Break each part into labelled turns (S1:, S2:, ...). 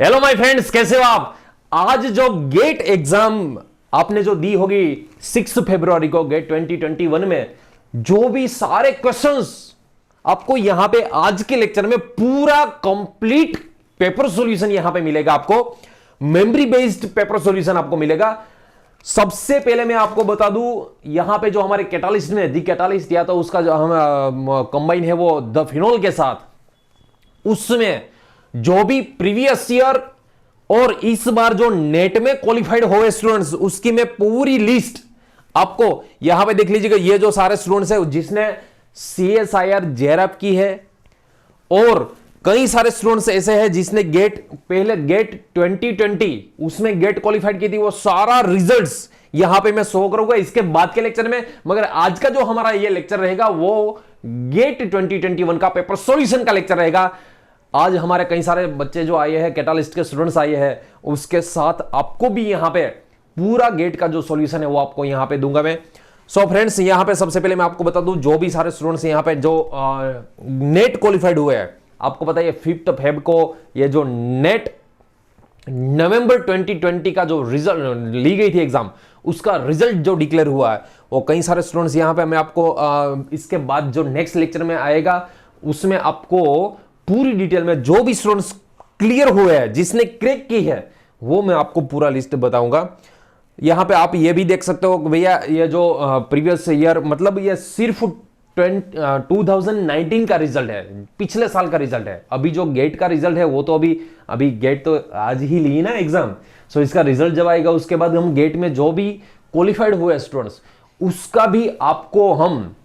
S1: Hello my friends, कैसे हो आप। आज जो गेट एग्जाम आपने जो दी होगी 6 फरवरी को गेट 2021 में, जो भी सारे क्वेश्चंस आपको यहां पे आज के लेक्चर में पूरा कंप्लीट पेपर सॉल्यूशन यहां पे मिलेगा। आपको मेमोरी बेस्ड पेपर सॉल्यूशन आपको मिलेगा। सबसे पहले मैं आपको बता दूं, यहां पे जो हमारे कैटालिस्ट में दी कैटालिस्ट या तो उसका जो हम कंबाइन है वो द फिनोल के साथ, उसमें जो भी प्रीवियस ईयर और इस बार जो नेट में क्वालिफाइड हुए स्टूडेंट्स, उसकी मैं पूरी लिस्ट आपको यहां पे देख लीजिएगा। ये जो सारे स्टूडेंट्स है जिसने CSIR JRF की है, और कई सारे स्टूडेंट्स ऐसे हैं जिसने पहले गेट 2020 उसमें गेट क्वालिफाइड की थी, वो सारा रिजल्ट्स यहां पे मैं शो करूंगा इसके बाद के लेक्चर में। मगर आज का जो हमारा ये लेक्चर रहेगा वो गेट 2021 का पेपर सॉल्यूशन का लेक्चर रहेगा। आज हमारे कई सारे बच्चे जो आए हैं, कैटालिस्ट के स्टूडेंट्स आए हैं, उसके साथ आपको भी यहां पे पूरा गेट का जो सॉल्यूशन है वो आपको यहां पे दूंगा मैं। सो फ्रेंड्स, यहां पे सबसे पहले मैं आपको बता दूं, जो भी सारे स्टूडेंट्स यहां पे जो नेट क्वालिफाइड हुए हैं, आपको पता है 5 फेब को ये जो नेट नवंबर 2020 का जो रिजल्ट ली गई थी एग्जाम, उसका रिजल्ट जो डिक्लेयर हुआ है, वो कई सारे स्टूडेंट्स यहां पे मैं आपको इसके बाद जो नेक्स्ट लेक्चर में आएगा उसमें आपको पूरी डिटेल में जो भी स्टूडेंट्स क्लियर हुए हैं, जिसने क्रैक की है, वो मैं आपको पूरा लिस्ट बताऊंगा। यहां पे आप ये भी देख सकते हो भैया, ये जो प्रीवियस ईयर मतलब ये सिर्फ 2019 का रिजल्ट है, पिछले साल का रिजल्ट है। अभी जो गेट का रिजल्ट है वो तो अभी गेट तो आज ही ली ना एग्जाम। सो इसका रिजल्ट जब आएगा उसके बाद हम गेट में जो भी क्वालिफाइड हुए स्टूडेंट्स, उसका भी आपको हम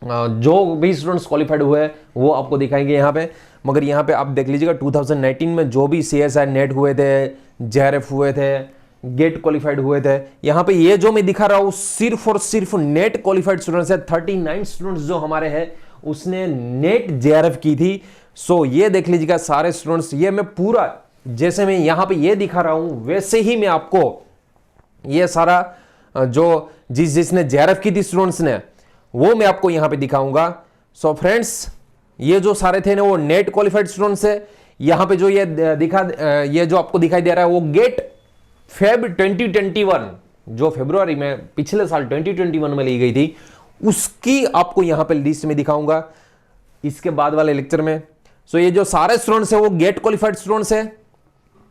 S1: जो भी स्टूडेंट्स क्वालिफाइड हुए वो आपको दिखाएंगे यहां पे। मगर यहां पे आप देख लीजिएगा 2019 में जो भी CSI नेट हुए थे, JRF हुए थे, गेट क्वालिफाइड हुए थे, यहां पे ये जो मैं दिखा रहा हूं सिर्फ और सिर्फ नेट क्वालिफाइड स्टूडेंट्स है। 39 स्टूडेंट्स जो हमारे हैं उसने नेट JRF की थी। सो ये देख लीजिएगा सारे स्टूडेंट्स, ये मैं पूरा जैसे मैं यहां पे ये दिखा रहा हूं वैसे ही मैं आपको ये सारा जो जिसने JRF की थी स्टूडेंट्स ने, वो मैं आपको यहां पे दिखाऊंगा। सो फ्रेंड्स, ये जो सारे थे ना वो नेट क्वालिफाइड स्टूडेंट्स है। यहां पे जो ये जो आपको दिखाई दे रहा है वो गेट फेब 2021 जो फरवरी में पिछले साल 2021 में ली गई थी, उसकी आपको यहां पे लिस्ट में दिखाऊंगा इसके बाद वाले लेक्चर में। सो ये जो सारे स्टूडेंट्स है वो गेट क्वालिफाइड स्टूडेंट्स है।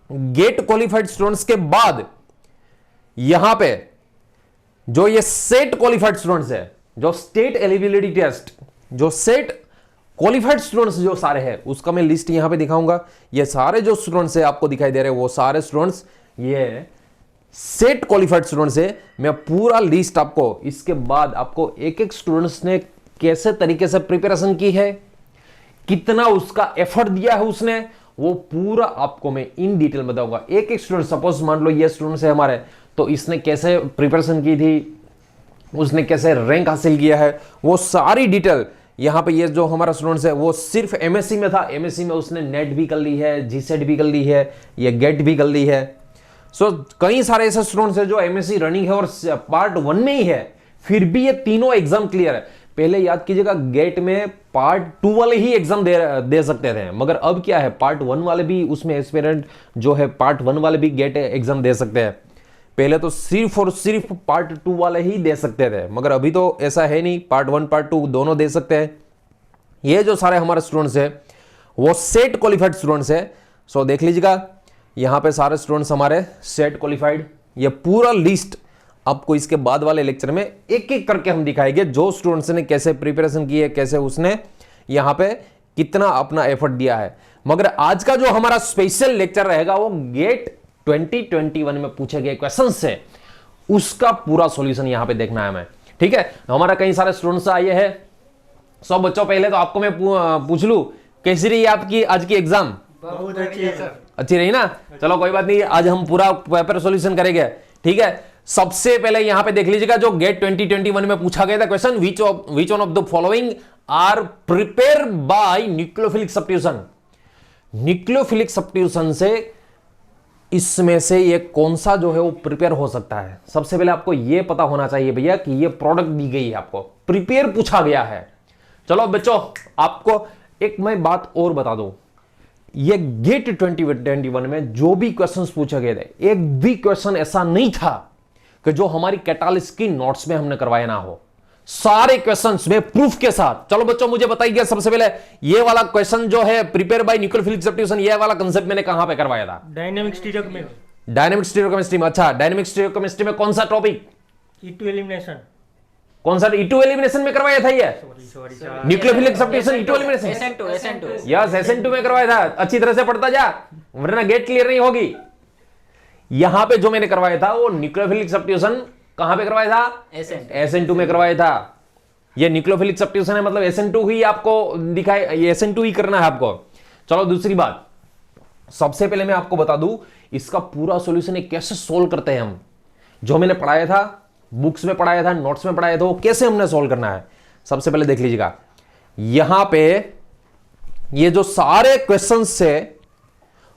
S1: गेट क्वालिफाइड स्टूडेंट्स के बाद यहां पे जो ये सेट क्वालिफाइड स्टूडेंट्स है, जो स्टेट एलिजिबिलिटी टेस्ट, जो सेट क्वालिफाइड स्टूडेंट्स जो सारे हैं, उसका मैं लिस्ट यहां पे दिखाऊंगा। ये सारे जो स्टूडेंट्स है आपको दिखाई दे रहे हैं वो सारे स्टूडेंट्स ये सेट क्वालिफाइड स्टूडेंट्स है। मैं पूरा लिस्ट आपको इसके बाद आपको एक एक स्टूडेंट्स ने कैसे तरीके से प्रिपरेशन की है, कितना उसका एफर्ट दिया है उसने, वो पूरा आपको मैं इन डिटेल बताऊंगा। एक एक स्टूडेंट, सपोज मान लो ये स्टूडेंट्स है हमारे, तो इसने कैसे प्रिपरेशन की थी, उसने कैसे रैंक हासिल किया है, वो सारी डिटेल यहां पे। ये जो हमारा स्टूडेंट्स है वो सिर्फ MSc में था, MSc में उसने नेट भी कर ली है, GSET भी कर ली है, ये गेट भी कर ली है। सो कई सारे ऐसे स्टूडेंट्स हैं जो MSc रनिंग है और पार्ट 1 में ही है, फिर भी ये तीनों एग्जाम क्लियर है। पहले याद कीजिएगा गेट में पार्ट 2 वाले ही एग्जाम दे सकते थे, मगर अब क्या है, पार्ट 1 वाले भी उसमें एस्पिरेंट जो है पार्ट 1 वाले भी गेट एग्जाम दे सकते हैं। पहले तो सिर्फ और सिर्फ पार्ट 2 वाले ही दे सकते थे, मगर अभी तो ऐसा है नहीं, पार्ट 1 पार्ट 2 दोनों दे सकते हैं। ये जो सारे हमारे स्टूडेंट्स है वो सेट क्वालिफाइड स्टूडेंट्स है। सो देख लीजिएगा यहां पे सारे स्टूडेंट्स हमारे सेट क्वालिफाइड। ये पूरा लिस्ट आपको इसके बाद वाले लेक्चर में एक एक करके हम दिखाएंगे, जो स्टूडेंट्स ने कैसे प्रिपरेशन की है, कैसे उसने यहां पे कितना अपना एफर्ट दिया है। मगर आज का जो हमारा स्पेशल लेक्चर रहेगा वो गेट 2021 में पूछे गए क्वेश्चन से उसका पूरा सॉल्यूशन यहां पे देखना है हमें, ठीक है। हमारा कई सारे स्टूडेंट्स आए हैं। सब बच्चों, पहले तो आपको मैं पूछ लूं, कैसी रही आपकी आज की एग्जाम?
S2: बहुत अच्छी है सर।
S1: अच्छी रही ना? चलो कोई बात नहीं, आज हम पूरा पेपर सॉल्यूशन करेंगे, ठीक है। सबसे पहले यहां पे देख लीजिएगा जो गेट 2021 में पूछा गया था question, which one of the following are prepare by nucleophilic substitution. Nucleophilic substitution से इसमें से ये कौन सा जो है वो प्रिपेयर हो सकता है? सबसे पहले आपको ये पता होना चाहिए भैया कि ये प्रोडक्ट दी गई है, आपको प्रिपेयर पूछा गया है। चलो बच्चों, आपको एक मैं बात और बता दूं, ये गेट 2021 में जो भी क्वेश्चंस पूछे गए थे, एक भी क्वेश्चन ऐसा नहीं था कि जो हमारी कैटालिस्ट की नोट्स में हमने करवाया ना हो। सारे क्वेश्चंस में प्रूफ के साथ। चलो बच्चों मुझे बताइए सबसे पहले ये वाला क्वेश्चन जो है प्रिपेयर बाय न्यूक्लियोफिलिक सब्स्टिट्यूशन, ये वाला कांसेप्ट मैंने कहां पे करवाया था?
S2: Dynamic stereochemistry.
S1: डायनेमिक स्टीरियोकेमिस्ट्री में। अच्छा, डायनेमिक स्टीरियोकेमिस्ट्री में कौन सा टॉपिक?
S2: E2 elimination.
S1: कौन सा? E2 एलिमिनेशन में करवाया था ये? Nucleophilic substitution E2 elimination.
S3: SN2
S1: yes, SN2 में करवाया था। अच्छी तरह से पढ़ता जा, वरना गेट क्लियर नहीं होगी। यहां पे जो मैंने करवाया था वो न्यूक्लियोफिलिक सब्स्टिट्यूशन कहां पे करवाया था? SN2 में करवाया था। ये न्यूक्लियोफिलिक सब्स्टिट्यूशन है, मतलब SN2 ही आपको दिखाए, ये SN2 ही करना है आपको। चलो दूसरी बात, सबसे पहले मैं आपको बता दूं इसका पूरा सॉल्यूशन कैसे सोल्व करते हैं हम। जो मैंने पढ़ाया था, बुक्स में पढ़ाया था, नोट्स में पढ़ाया था, वो कैसे हमने सोल्व करना है। सबसे पहले देख लीजिएगा, यहां पे ये जो सारे क्वेश्चंस है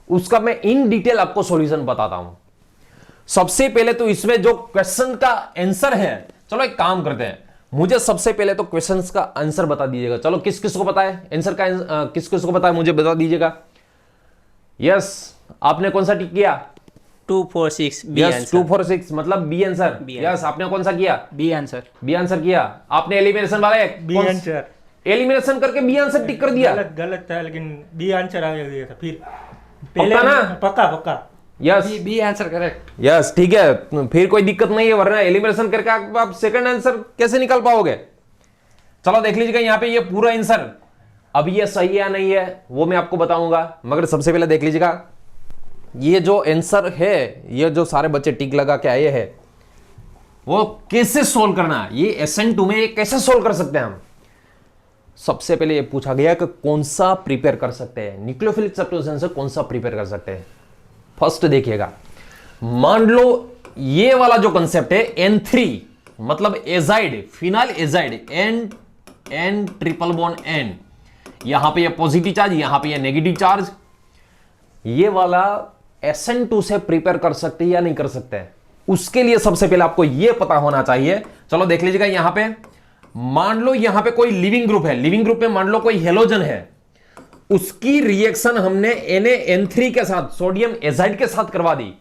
S1: उसका मैं इन डिटेल आपको सॉल्यूशन बताता हूं। सबसे पहले तो इसमें जो क्वेश्चन का आंसर है, चलो एक काम करते हैं, मुझे सबसे पहले तो क्वेश्चंस का आंसर बता दीजिएगा। चलो किस किस को पता है आंसर का? किस किस को पता है मुझे बता दीजिएगा। यस, आपने कौन सा टिक किया?
S3: 246 बी
S1: यस,
S3: आंसर।
S1: 246 मतलब बी आंसर। यस, आपने कौन सा किया?
S3: B answer.
S1: बी आंसर किया। आपने एलिमिनेशन वाले
S2: बी आंसर।
S1: एलिमिनेशन करके बी आंसर टिक कर दिया।
S2: गलत था, लेकिन बी आंसर आ गया था। फिर
S1: पक्का ना?
S2: पक्का।
S1: Yes,
S3: B answer correct.
S1: Yes, ठीक है, फिर कोई दिक्कत नहीं है, वरना एलिमिनेशन करके आप सेकंड आंसर कैसे निकाल पाओगे। चलो देख लीजिएगा यहाँ पे ये पूरा आंसर। अब ये सही है या नहीं है वो मैं आपको बताऊंगा, मगर सबसे पहले देख लीजिएगा ये जो आंसर है, ये जो सारे बच्चे टिक लगा के आए हैं वो कैसे सोल्व करना, ये SN2 में ये कैसे सोल्व कर सकते हैं हम। सबसे पहले ये पूछा गया कि कौन सा प्रिपेयर कर सकते हैं, न्यूक्लियोफिलिक सब्स्टिट्यूशन से कौन सा प्रिपेयर कर सकते हैं। फर्स्ट देखिएगा, मान लो ये वाला जो कंसेप्ट है N3 मतलब azide, phenyl azide, N triple bond N, यहां पे ये पॉजिटिव चार्ज, यहां पे ये नेगेटिव चार्ज, ये वाला SN2 से प्रिपेयर कर सकते हैं या नहीं कर सकते हैं। उसके लिए सबसे पहले आपको ये पता होना चाहिए। चलो देख लीजिएगा, यहां पे मान लो यहां पे कोई लिविंग ग्रुप है, लिविंग ग्रुप में मान लो कोई हेलोजन है, उसकी रिएक्शन हमने NaN3 के साथ, सोडियम एजाइड के साथ करवा दी।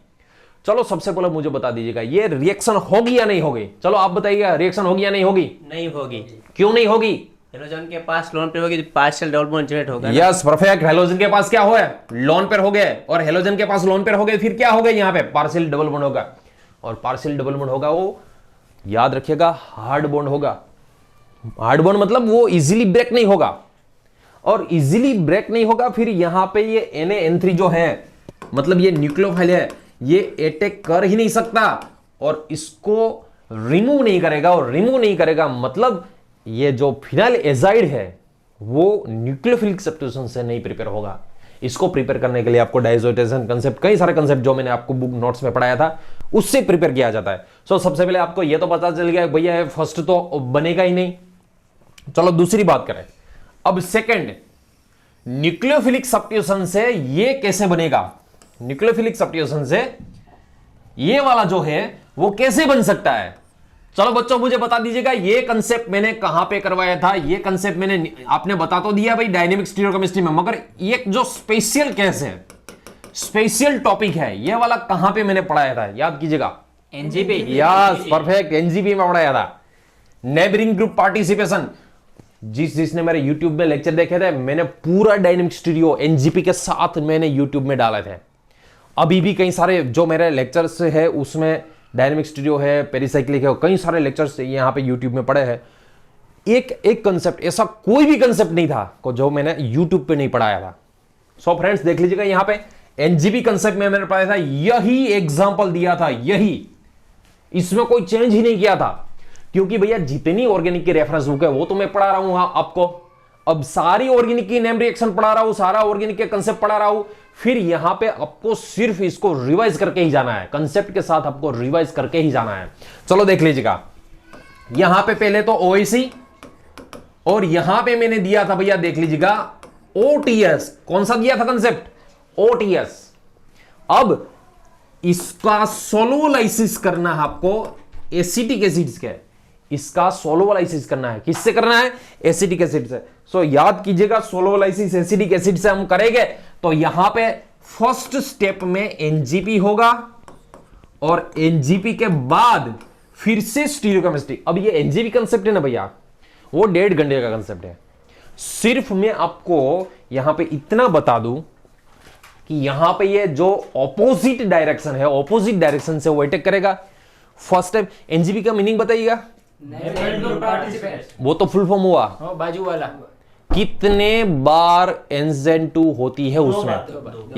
S1: चलो सबसे पहले मुझे बता दीजिएगा ये रिएक्शन होगी या नहीं होगी। चलो आप बताइएगा, रिएक्शन होगी या नहीं होगी?
S3: नहीं होगी।
S1: क्यों नहीं होगी?
S3: हेलोजन के पास लोन पे होगी, पार्शियल डबल बॉन्ड जनरेट होगा।
S1: Yes, perfect. हेलोजन के पास क्या हुआ? लोन पेयर हो गए, और हेलोजन के पास लोन पेयर हो गए, फिर क्या हो गया? यहाँ पे पार्शियल डबल बॉन्ड होगा, और पार्शियल डबल बॉन्ड होगा वो याद रखिएगा हार्ड बॉन्ड होगा। हार्ड बॉन्ड मतलब वो इजीली ब्रेक नहीं होगा, और इजीली ब्रेक नहीं होगा। फिर यहां पे ये NaN3 जो है, मतलब ये न्यूक्लियोफाइल है, ये अटैक कर ही नहीं सकता और इसको रिमूव नहीं करेगा, और रिमूव नहीं करेगा मतलब ये जो फिनाइल एजाइड है वो न्यूक्लियोफिलिक सब्स्टिट्यूशन से नहीं प्रिपेयर होगा। इसको प्रिपेयर करने के लिए आपको डायजोटेशन कंसेप्ट, कई सारे कंसेप्ट जो मैंने आपको बुक नोट्स में पढ़ाया था उससे प्रिपेयर किया जाता है। सो सबसे पहले आपको ये तो पता चल गया भैया फर्स्ट तो बनेगा ही नहीं। चलो दूसरी बात करें, अब सेकंड, न्यूक्लियोफिलिक सब्स्टिट्यूशन से ये कैसे बनेगा। न्यूक्लियोफिलिक सब्स्टिट्यूशन से ये वाला जो है वो कैसे बन सकता है। चलो बच्चों मुझे बता दीजिएगा, ये कंसेप्ट मैंने कहां पे करवाया था। ये कंसेप्ट मैंने आपने बता तो दिया भाई डायनेमिक स्टीरियोकेमिस्ट्री में, मगर ये जो स्पेशल केस है, स्पेशल टॉपिक है, ये वाला कहां पे मैंने पढ़ाया था याद कीजिएगा?
S3: NGP।
S1: यस, परफेक्ट, NGP में पढ़ाया था। नेबरिंग ग्रुप पार्टिसिपेशन, जिसने मेरे YouTube में लेक्चर देखे थे, मैंने पूरा डायनेमिक स्टीरियो NGP के साथ मैंने YouTube में डाले थे। अभी भी कई सारे जो मेरे लेक्चर्स है उसमें डायनेमिक स्टीरियो है, पेरिसाइक्लिक है, कई सारे लेक्चर्स यहाँ पे YouTube में पढ़े हैं। एक कंसेप्ट, ऐसा कोई भी कंसेप्ट नहीं था जो मैंने YouTube पे नहीं पढ़ाया था। सो फ्रेंड्स देख लीजिएगा, यहाँ पे NGP कंसेप्ट में मैंने पढ़ाया था, यही एग्जाम्पल दिया था, यही, इसमें कोई चेंज ही नहीं किया था। क्योंकि भैया जितनी ऑर्गेनिक की रेफरेंस बुक है वो तो मैं पढ़ा रहा हूं आपको, अब सारी ऑर्गेनिक की नेम रिएक्शन पढ़ा रहा हूं, सारा ऑर्गेनिक के कंसेप्ट पढ़ा रहा हूं, फिर यहां पे आपको सिर्फ इसको रिवाइज करके ही जाना है, कंसेप्ट के साथ आपको रिवाइज करके ही जाना है। चलो देख लीजिएगा, यहां पे पहले तो OIC, और यहां पे मैंने दिया था भैया देख लीजिएगा OTS। कौन सा दिया था कंसेप्ट? OTS। अब इसका सोलोलाइसिस करना है आपको एसिटिक एसिड्स के, इसका सोलोवलाइसिस करना है। किससे करना है? एसिटिक एसिड से। सो याद कीजिएगा, सोलोवलाइसिस एसिटिक एसिड से हम करेंगे तो यहां पे फर्स्ट स्टेप में एनजीपी होगा और एनजीपी के बाद फिर से स्टीरियोकेमिस्ट्री। अब ये एनजीपी कंसेप्ट है ना भैया, वो 1.5 घंटे का कंसेप्ट है। सिर्फ मैं आपको यहां पे इतना बता दूं कि यहां पे ये जो ऑपोजिट डायरेक्शन है, ऑपोजिट डायरेक्शन से वो अटैक करेगा। फर्स्ट टाइम एनजीपी का मीनिंग बताइएगा। वो तो फुल फॉर्म हुआ।
S3: बाजू वाला
S1: कितने बार SN2 होती है उसमें?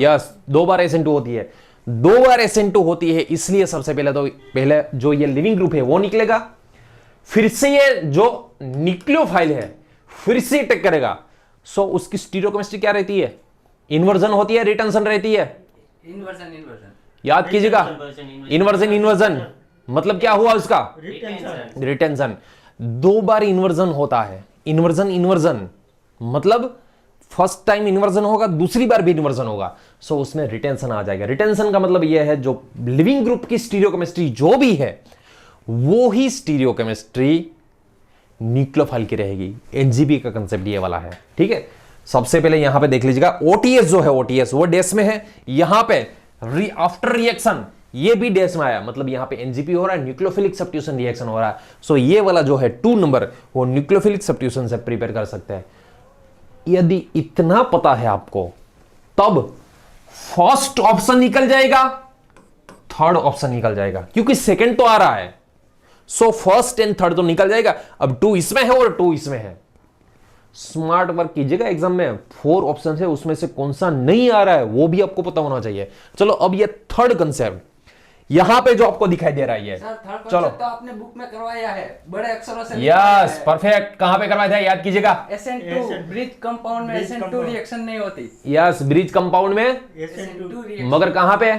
S1: यस, 2 बार SN2 होती है। 2 बार SN2 होती है, इसलिए सबसे पहले तो पहले जो ये लिविंग ग्रुप है वो निकलेगा, फिर से ये जो न्यूक्लियोफाइल है फिर से अटैक करेगा। सो उसकी स्टीरियोकेमिस्ट्री क्या रहती है? इन्वर्जन होती है, रिटेंशन रहती है?
S3: इन्वर्जन
S1: याद कीजिएगा, इन्वर्जन। इन्वर्जन मतलब क्या हुआ उसका? रिटेंशन। 2 बार इन्वर्जन होता है। इन्वर्जन मतलब फर्स्ट टाइम इन्वर्जन होगा, दूसरी बार भी इन्वर्जन होगा, सो उसमें रिटेंशन आ जाएगा। रिटेंशन का मतलब यह है जो लिविंग ग्रुप की स्टीरियोकेमिस्ट्री जो भी है वो ही स्टीरियोकेमिस्ट्री न्यूक्लियोफाइल की रहेगी। एनजीबी का कंसेप्ट ये वाला है, ठीक है। सबसे पहले यहां पे देख लीजिएगा, ओटीएस जो है, ओटीएस वो डैश में है। यहां पे आफ्टर रिएक्शन ये भी डैश में आया, मतलब यहां पे एनजीपी हो रहा है, न्यूक्लियोफिलिक सब्स्टिट्यूशन रिएक्शन हो रहा है। सो ये वाला जो है 2 नंबर वो न्यूक्लियोफिलिक सब्स्टिट्यूशन से प्रिपेयर कर सकते हैं। यदि इतना पता है आपको तब फर्स्ट ऑप्शन निकल जाएगा, थर्ड ऑप्शन निकल जाएगा, क्योंकि सेकंड तो आ रहा है। सो फर्स्ट एंड थर्ड तो निकल जाएगा। अब 2 इसमें है और 2 इसमें है। स्मार्ट वर्क कीजिएगा एग्जाम में, 4 ऑप्शन है उसमें से कौन सा नहीं आ रहा है वो भी आपको पता होना चाहिए। चलो अब ये थर्ड कंसेप्ट यहां पे जो आपको दिखाई दे रहा है, चलो
S4: तो आपने बुक में करवाया है, बड़े अक्षरों से
S1: यस परफेक्ट। कहां पे करवाया था याद कीजिएगा?
S4: SN2 ब्रिज कंपाउंड में SN2 रिएक्शन नहीं होती।
S1: यस, ब्रिज कंपाउंड में,
S4: SN2 रिएक्शन
S1: मगर कहां पे?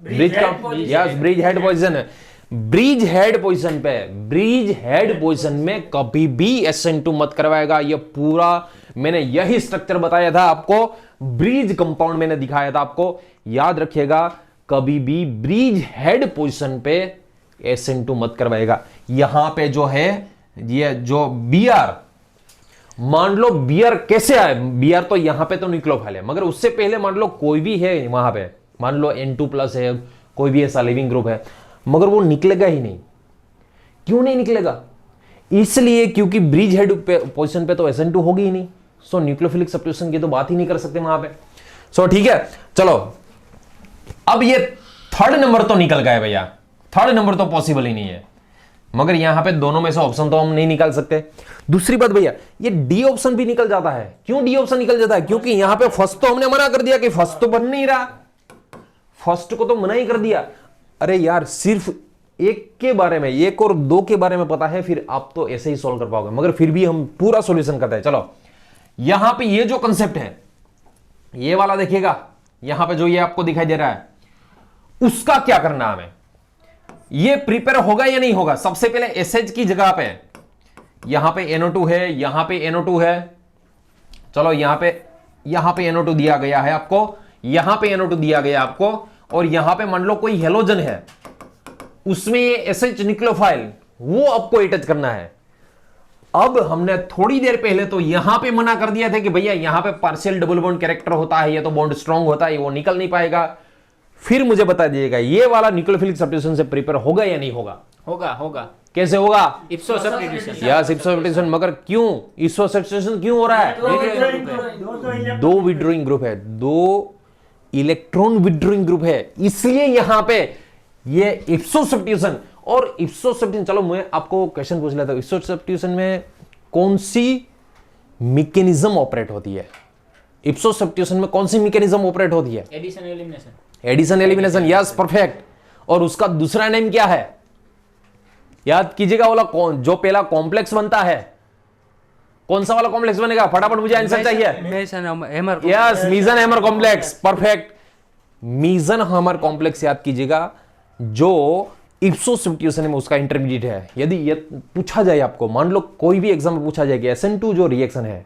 S1: Bridge yes, bridge head position है। ब्रिज हेड पोजीशन पे, ब्रिज हेड पोजीशन में कभी भी SN2 मत करवाएगा। ये पूरा मैंने यही स्ट्रक्चर बताया था आपको, ब्रिज कंपाउंड मैंने दिखाया था आपको, याद रखिएगा। कभी भी ब्रिज हेड पोजीशन पे SN2 मत करवाएगा। यहां पे जो है ये जो Br, मान लो Br कैसे आए? Br तो यहां पे तो न्यूक्लियोफाइल है, मगर उससे पहले मान लो कोई भी है वहां पे, मान लो N2+ है, कोई भी ऐसा लिविंग ग्रुप है, मगर वो निकलेगा ही नहीं। क्यों नहीं निकलेगा? इसलिए क्योंकि ब्रिज हेड पोजीशन पे तो SN2 होगी ही नहीं। सो न्यूक्लियोफिलिक सब्स्टिट्यूशन की तो बात ही नहीं कर सकते वहां पे। सो ठीक है, चलो अब ये थर्ड नंबर तो निकल गया भैया, थर्ड नंबर तो पॉसिबल ही नहीं है, मगर यहां पे दोनों में से ऑप्शन तो हम नहीं निकाल सकते। दूसरी बात भैया, ये डी ऑप्शन भी निकल जाता है। क्यों डी ऑप्शन निकल जाता है? क्योंकि यहां पे फर्स्ट तो हमने मना कर दिया कि फर्स्ट तो बन नहीं रहा, फर्स्ट को तो मना ही कर दिया। अरे यार, सिर्फ एक के बारे में, 1 और 2 के बारे में पता है, फिर आप तो ऐसे ही सॉल्व कर पाओगे, मगर फिर भी हम पूरा सॉल्यूशन करते हैं। चलो यहां पे ये जो कंसेप्ट है ये वाला देखिएगा, यहां पे जो ये आपको दिखाई दे रहा है उसका क्या करना हमें, ये प्रिपेयर होगा या नहीं होगा? सबसे पहले एसएच की जगह पे यहां पे NO2 है, यहां पे NO2 है, चलो यहां पे NO2 दिया गया है आपको, यहां पे NO2 दिया गया आपको, और यहां पे मान लो कोई हेलोजन है, उसमें ये एसएच न्यूक्लियोफाइल वो आपको अटैच करना है। अब हमने थोड़ी देर पहले तो यहां पे मना कर दिया था कि भैया यहां पे पार्शियल डबल बॉन्ड कैरेक्टर होता है, ये तो बॉन्ड स्ट्रांग होता है, वो निकल नहीं पाएगा। फिर मुझे बता दीजिएगा ये वाला न्यूक्लियोफिलिक सब्स्टिट्यूशन से प्रिपेयर होगा या नहीं होगा?
S3: होगा।
S1: कैसे होगा?
S3: इप्सो सब्स्टिट्यूशन।
S1: Yes, इप्सो substitution. मगर क्यों इप्सो सब्स्टिट्यूशन क्यों हो रहा है? 2 विड्रॉइंग ग्रुप है, 2 इलेक्ट्रॉन विड्रॉइंग ग्रुप है, इसलिए यहां पे ये इप्सो सब्स्टिट्यूशन। और इप्सो सब्स्टिट्यूशन, चलो मैं आपको क्वेश्चन पूछ लेता हूं, इप्सो सब्स्टिट्यूशन में कौन सी मैकेनिज्म ऑपरेट होती है? इप्सो सब्स्टिट्यूशन में कौन सी मैकेनिज्म ऑपरेट होती है?
S3: Addition elimination.
S1: Addition elimination, yes perfect. और उसका दूसरा नेम क्या है? याद कीजिएगा, वाला कौन जो पहला कॉम्प्लेक्स बनता है, कौन सा वाला कॉम्प्लेक्स बनेगा? फटाफट मुझे आंसर चाहिए। Yes, Meisenheimer complex, perfect. Meisenheimer complex याद कीजिएगा, जो इप्सो सब्स्टिट्यूशन में उसका इंटरमीडिएट है। यदि ये पूछा जाए आपको, मान लो कोई भी एग्जाम में पूछा जाए कि SN2 जो रिएक्शन है,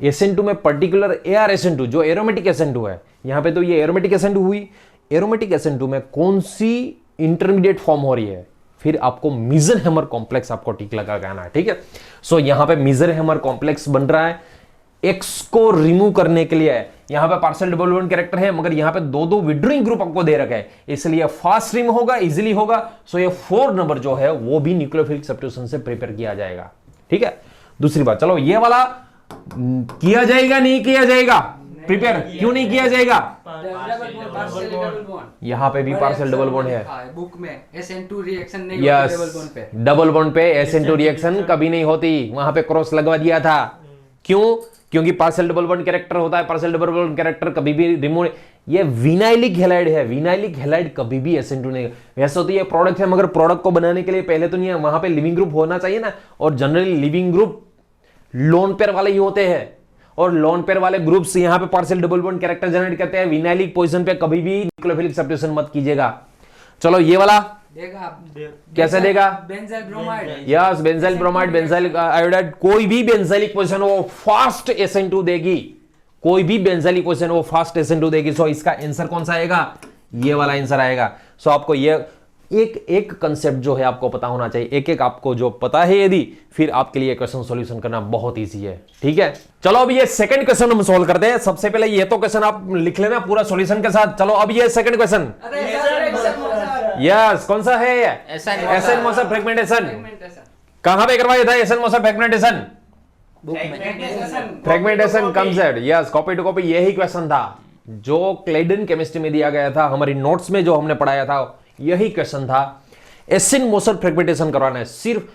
S1: SN2 में पर्टिकुलर ArSN2 जो एरोमेटिक SN2 है, यहां पे तो ये एरोमेटिक SN2 हुई, एरोमेटिक SN2 में कौन सी इंटरमीडिएट फॉर्म हो रही है, फिर आपको मीजनहेमर कॉम्प्लेक्स आपको टिक लगा के आना है, ठीक है। सो यहां पे मीजनहेमर कॉम्प्लेक्स बन रहा है, एक्स को रिमूव करने के लिए यहां पे पार्शियल डबल बॉन्ड कैरेक्टर है, मगर यहां पे दो दो विड्रॉइंग ग्रुप आपको दे रखे हैं, इसलिए फास्ट रिमूव होगा, इजीली होगा। सो ये 4 नंबर जो है वो भी न्यूक्लियोफिलिक सब्स्टिट्यूशन से प्रिपेयर किया जाएगा, ठीक है। दूसरी बात, चलो ये वाला किया जाएगा नहीं किया जाएगा प्रिपेयर, क्यों नहीं किया जाएगा?
S4: Double bond, partial double bond.
S1: यहां पे भी पार्शियल डबल बॉन्ड है
S4: बुक में SN2 रिएक्शन नहीं
S1: यस,
S4: होती डबल बॉन्ड पे।
S1: डबल बॉन्ड पे SN2 रिएक्शन कभी नहीं होती, वहां पे क्रॉस लगवा दिया था। क्यों? क्योंकि पार्शियल डबल बॉन्ड कैरेक्टर होता है, पार्शियल डबल बॉन्ड कैरेक्टर कभी भी रिमूव, ये विनाइलिक हैलाइड है, विनाइलिक हैलाइड कभी भी SN2 नहीं। वैसे तो ये प्रोडक्ट है, मगर प्रोडक्ट को बनाने के लिए पहले तो नहीं है, वहां पे लिविंग ग्रुप होना चाहिए ना, और generally leaving group lone pair वाले ही होते हैं, और लोन पेयर वाले ग्रुप्स यहां पे partial double bond character generate करते हैं। विनाइलिक पोजीशन पे कभी भी न्यूक्लियोफिलिक सब्स्टिट्यूशन मत कीजिएगा। चलो ये वाला
S4: देगा
S1: कैसे देगा?
S4: Benzyl bromide.
S1: Yes, benzyl bromide, benzyl iodide, कोई भी बेंजाइलिक पोजीशन वो फास्ट SN2 देगी, कोई भी बेंजाइलिक पोजीशन वो फास्ट SN2 देगी। सो इसका आंसर कौन सा आएगा? ये वाला आंसर आएगा। सो आपको ये एक एक कंसेप्ट जो है आपको पता होना चाहिए, एक एक आपको जो पता है यदि, फिर आपके लिए क्वेश्चन सॉल्यूशन करना बहुत इजी है, ठीक है। चलो अब ये सेकंड क्वेश्चन हम सॉल्व करते हैं। सबसे पहले ये तो क्वेश्चन आप लिख लेना पूरा सॉल्यूशन के साथ। चलो अब ये सेकंड क्वेश्चन,
S4: अरे सर
S1: यस, कौन सा है ये? SN motion fragmentation. कहां पे करवाया था SN motion fragmentation? Fragmentation concept, yes, copy to copy यही क्वेश्चन था जो क्लेडन केमिस्ट्री में दिया गया था, हमारी नोट्स में जो हमने पढ़ाया था यही क्वेश्चन था। SN मोशन फ्रेगमेंटेशन करवाना है सिर्फ।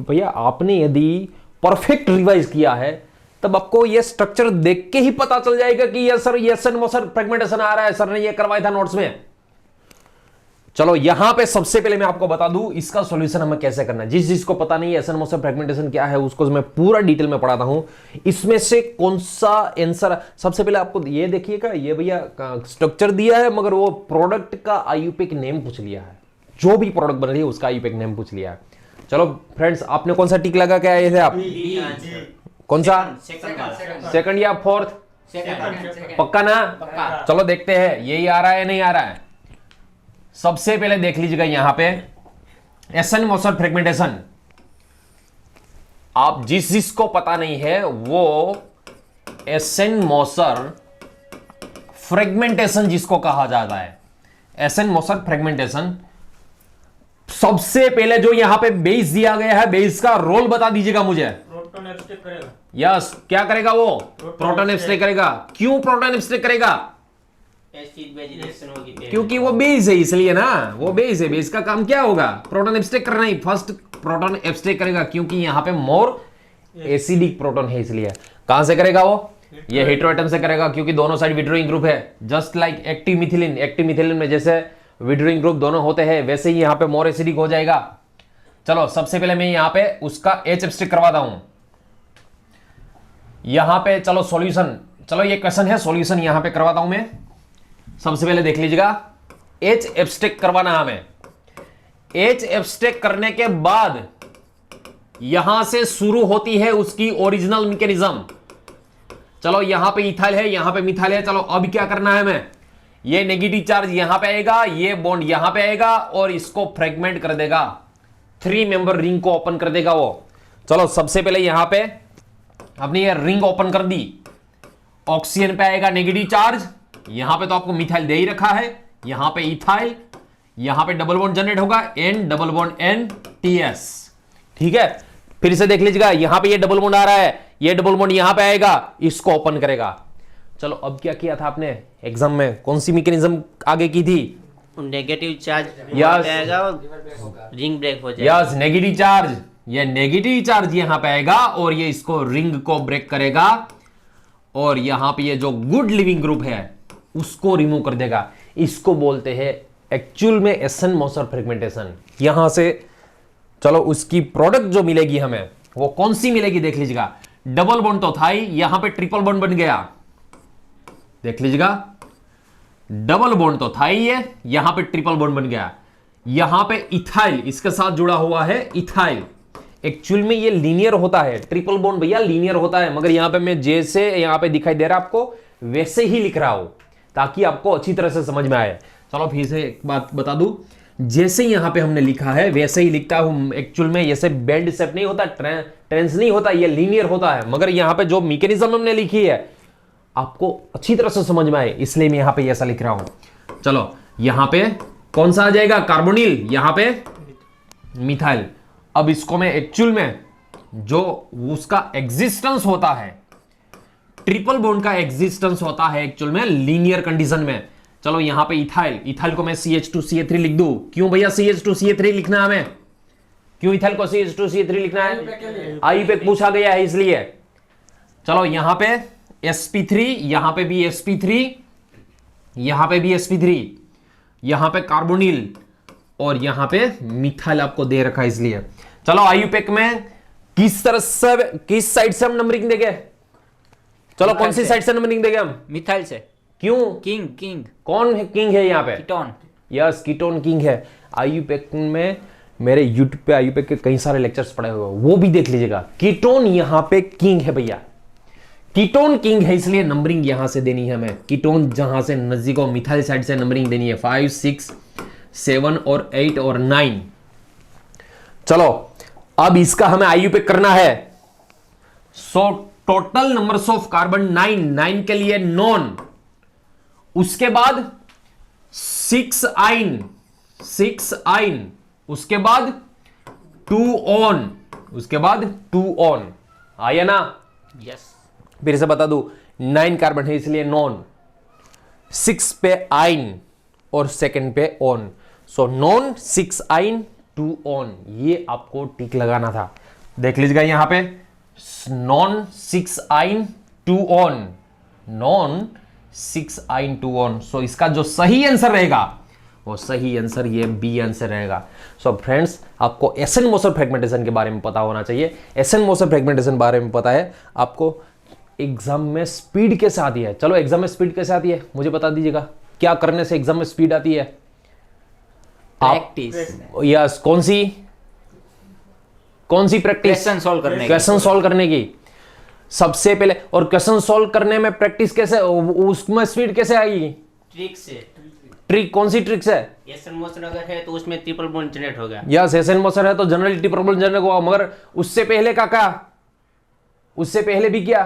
S1: भैया आपने यदि परफेक्ट रिवाइज किया है तब आपको यह स्ट्रक्चर देख के ही पता चल जाएगा कि यस सर ये SN मोशन फ्रेगमेंटेशन आ रहा है, सर ने ये करवाया था नोट्स में। चलो यहां पे सबसे पहले मैं आपको बता दूं इसका सॉल्यूशन हमें कैसे करना है। जिस जिसको पता नहीं है SN मोशन फ्रेगमेंटेशन क्या है उसको मैं पूरा डिटेल में पढ़ाता हूं। इसमें से कौन सा आंसर, सबसे पहले आपको ये देखिएगा, ये भैया स्ट्रक्चर दिया है मगर वो प्रोडक्ट का IUPAC नेम पूछ लिया है, जो भी प्रोडक्ट बन रही है उसका IUPAC नेम पूछ लिया है। चलो फ्रेंड्स, आपने कौन सा टिक लगा के आए थे आप? कौन सा? सेकंड या फोर्थ? पक्का ना? चलो देखते हैं यही आ रहा है नहीं आ रहा है। सबसे पहले देख लीजिएगा यहां पे SN मोशन फ्रेगमेंटेशन, आप जिस जिसको पता नहीं है वो SN मोशन फ्रेगमेंटेशन जिसको कहा जाता है, SN मोशन फ्रेगमेंटेशन, सबसे पहले जो यहां पे बेस दिया गया है बेस का रोल बता दीजिएगा मुझे।
S2: प्रोटॉन एब्स्ट्रैक्ट करेगा।
S1: यस, क्या करेगा वो? प्रोटॉन एब्स्ट्रैक्ट करेगा। क्यों प्रोटॉन एब्स्ट्रैक्ट करेगा?
S3: एसिड बेस रिएक्शन होगी पहले।
S1: क्योंकि वो बेस है इसलिए ना, वो बेस है, बेस का काम क्या होगा? प्रोटॉन एब्स्ट्रैक्ट करना ही, फर्स्ट प्रोटॉन एब्स्ट्रैक्ट करेगा क्योंकि यहां पे मोर एसिडिक प्रोटॉन है इसलिए। कहां से करेगा वो? ये हेटेरोएटम से करेगा क्योंकि दोनों साइड विड्रॉइंग ग्रुप है। Just like active methylene, active methylene में जैसे विड्रॉइंग ग्रुप दोनों होते हैं वैसे ही यहां पे मोर एसिडिक हो जाएगा। चलो सबसे पहले मैं यहां पे उसका H एब्स्ट्रैक्ट करवाता हूं यहां पे। चलो सॉल्यूशन, चलो ये क्वेश्चन है, सॉल्यूशन यहां पे करवाता हूं मैं। सबसे पहले देख लीजिएगा H एब्स्ट्रैक्ट करवाना है हमें। H एब्स्ट्रैक्ट करने के बाद यहां से शुरू होती है उसकी ओरिजिनल मैकेनिज्म। चलो यहां पे इथाइल है, यहां पे मिथाइल है। चलो अब क्या करना है हमें? ये नेगेटिव चार्ज यहां पे आएगा, ये बॉन्ड यहां पे आएगा और इसको फ्रेगमेंट कर देगा, 3 मेंबर रिंग को ओपन कर देगा वो। चलो सबसे पहले यहां पे अपनी ये रिंग ओपन कर दी, ऑक्सीजन पे आएगा नेगेटिव चार्ज, यहां पे तो आपको मिथाइल दे ही रखा है, यहां पे इथाइल, यहां पे डबल बॉन्ड जनरेट होगा N double bond N TS, ठीक है। फिर से देख लीजिएगा यहां पे ये डबल बॉन्ड आ रहा है, ये डबल बॉन्ड यहां पे आएगा, इसको ओपन करेगा। चलो अब क्या किया था आपने एग्जाम में, कौन सी मैकेनिज्म आगे की थी?
S3: Negative charge
S1: Yes.
S3: आएगा, रिंग ब्रेक हो जाएगा।
S1: यस, नेगेटिव चार्ज, ये नेगेटिव चार्ज यहां पे आएगा और ये इसको रिंग को ब्रेक करेगा और यहां पे ये जो गुड लिविंग ग्रुप है उसको रिमूव कर देगा। इसको बोलते हैं एक्चुअल में SN मोशन फ्रेगमेंटेशन। यहां से चलो उसकी प्रोडक्ट जो मिलेगी हमें वो कौन सी मिलेगी देख लीजिएगा। डबल बॉन्ड तो था ही, यहां पे ट्रिपल बॉन्ड बन गया, देख लीजिएगा। डबल बॉन्ड तो था ही, ये यहां पे ट्रिपल बॉन्ड बन गया, यहां पे इथाइल इसके साथ जुड़ा हुआ है, इथाइल। एक्चुअल में ये लीनियर होता है, ट्रिपल बॉन्ड भैया लीनियर होता है, मगर यहां पे मैं जैसे यहां पे दिखाई दे रहा है आपको वैसे ही लिख रहा हूं ताकि आपको अच्छी तरह से समझ में आए। चलो फिर से एक बात बता दूं, जैसे यहां पे हमने लिखा है वैसे ही लिखता हूं। एक्चुअल में ऐसे बेंड स्टेप नहीं होता, ट्रेंस नहीं होता, ये लीनियर होता है, मगर यहां पे जो मैकेनिज्म हमने लिखी है आपको अच्छी तरह से समझ में आए इसलिए मैं यहां पे ऐसा लिख रहा हूं। चलो यहां पे कौन सा आ जाएगा, कार्बोनिल, यहां पे मिथाइल। अब इसको मैं एक्चुअल में जो उसका एग्जिस्टेंस होता है, ट्रिपल बॉन्ड का एग्जिस्टेंस होता है एक्चुअल में लीनियर कंडीशन में। चलो यहां पे इथाइल, इथाइल को मैं CH2CH3 लिख दूं। क्यों भैया CH2CH3 लिखना है हमें, क्यों इथाइल को CH2CH3 लिखना है, आईयूपैक पूछा गया है इसलिए। चलो यहां पे sp3, यहां पे भी sp3, यहां पे भी sp3, यहां पे कार्बोनिल और यहां पे मिथाइल आपको दे रखा है इसलिए। चलो आईयूपैक में किस तरह से, किस साइड से हम नंबरिंग देंगे, चलो कौन सी साइड से नंबरिंग देंगे हम,
S3: मिथाइल से।
S1: क्यों,
S3: किंग किंग
S1: कौन है किंग है यहाँ पे,
S3: कीटोन।
S1: यस कीटोन किंग है। आईयूपैक में मेरे यूट्यूब पे आईयूपैक के कई सारे लेक्चर्स पड़े हुए हैं, वो भी देख लीजिएगा। कीटोन यहाँ पे किंग है भैया, कीटोन किंग है इसलिए नंबरिंग यहां से देनी है हमें। कीटोन जहां से नजदीक हो मिथाइल साइड से नंबरिंग देनी है 5, 6, 7 और 8 और 9। चलो अब इसका हमें आईयूपैक करना है। So total numbers of carbon 9 के लिए नॉन, उसके बाद 6 आइन, उसके बाद 2 ऑन, उसके बाद 2 ऑन, आया ना।
S3: यस।
S1: फिर से बता दूं 9 कार्बन है इसलिए नॉन, 6 पे आइन और सेकंड पे ऑन। सो नॉन, 6 आइन, 2 ऑन, ये आपको टिक लगाना था। देख लीजिएगा यहां पे नॉन 6 आइन 2 ऑन, नॉन 6 आइन 2 ऑन। सो इसका जो सही आंसर रहेगा वो सही आंसर ये बी आंसर रहेगा। सो फ्रेंड्स आपको एसन मोसर फ्रेगमेंटेशन के बारे में पता होना चाहिए। एसन मोसर फ्रेगमेंटेशन बारे में पता है आपको, एग्जाम में स्पीड कैसे आती है। चलो एग्जाम में स्पीड कैसे आती है मुझे बता दीजिएगा, क्या करने से एग्जाम में स्पीड आती है।
S3: प्रैक्टिस,
S1: यस, कौन सी प्रैक्टिस,
S3: क्वेश्चन सॉल्व करने की।
S1: क्वेश्चन सॉल्व करने की सबसे पहले। और क्वेश्चन सॉल्व करने में प्रैक्टिस कैसे, उसमें स्पीड कैसे आएगी,
S3: ट्रिक से।
S1: ट्रिक, कौन सी ट्रिक है,
S3: एसन मोशन अगर है तो उसमें ट्रिपल बॉन्ड जनरेट होगा।
S1: यस एसन मोशन है तो जनरली ट्रिपल बॉन्ड जनरेट होगा, मगर उससे पहले क्या, उससे पहले भी क्या,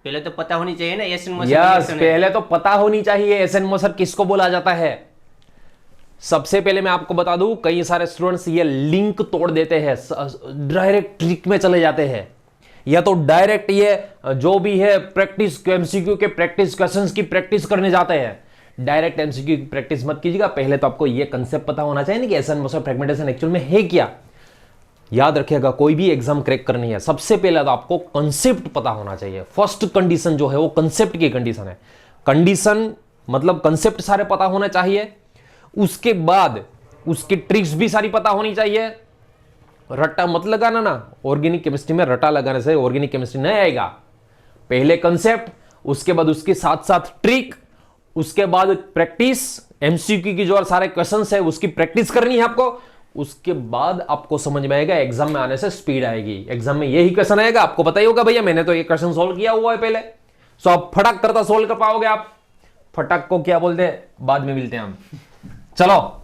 S3: पहले तो पता होनी चाहिए ना एसन मोशन।
S1: यस पहले तो पता होनी चाहिए एसन मोशन किसको बोला जाता है। सबसे पहले मैं आपको बता दूं कई सारे स्टूडेंट्स ये लिंक तोड़ देते हैं, डायरेक्ट ट्रिक में चले जाते हैं, या तो डायरेक्ट ये जो भी है प्रैक्टिस एमसीक्यू के प्रैक्टिस क्वेश्चंस की प्रैक्टिस करने जाते हैं। डायरेक्ट एमसीक्यू की प्रैक्टिस मत कीजिएगा, पहले तो आपको ये कंसेप्ट पता होना चाहिए कि एसन मोशन फ्रेगमेंटेशन एक्चुअल में है क्या। याद रखिएगा कोई भी एग्जाम क्रैक करनी है सबसे पहले तो आपको कंसेप्ट पता होना चाहिए। फर्स्ट कंडीशन जो है वो कंसेप्ट की कंडीशन है। कंडीशन मतलब कंसेप्ट सारे पता होने चाहिए, उसके बाद उसकी ट्रिक्स भी सारी पता होनी चाहिए। रट्टा मत लगाना ना, ऑर्गेनिक केमिस्ट्री में रट्टा लगाने से ऑर्गेनिक केमिस्ट्री नहीं आएगा। पहले कंसेप्ट, उसके बाद उसके साथ साथ ट्रिक, उसके बाद प्रैक्टिस, एमसीक्यू की जो सारे क्वेश्चंस है उसकी प्रैक्टिस करनी है आपको। उसके बाद आपको समझ में आएगा, एग्जाम में आने से स्पीड आएगी। एग्जाम में यही क्वेश्चन आएगा, आपको पता ही होगा भैया मैंने तो ये क्वेश्चन सोल्व किया हुआ है पहले। सो आप फटाक करता सोल्व कर पाओगे आप। फटाक को क्या बोलते हैं बाद में मिलते हैं हम। चलो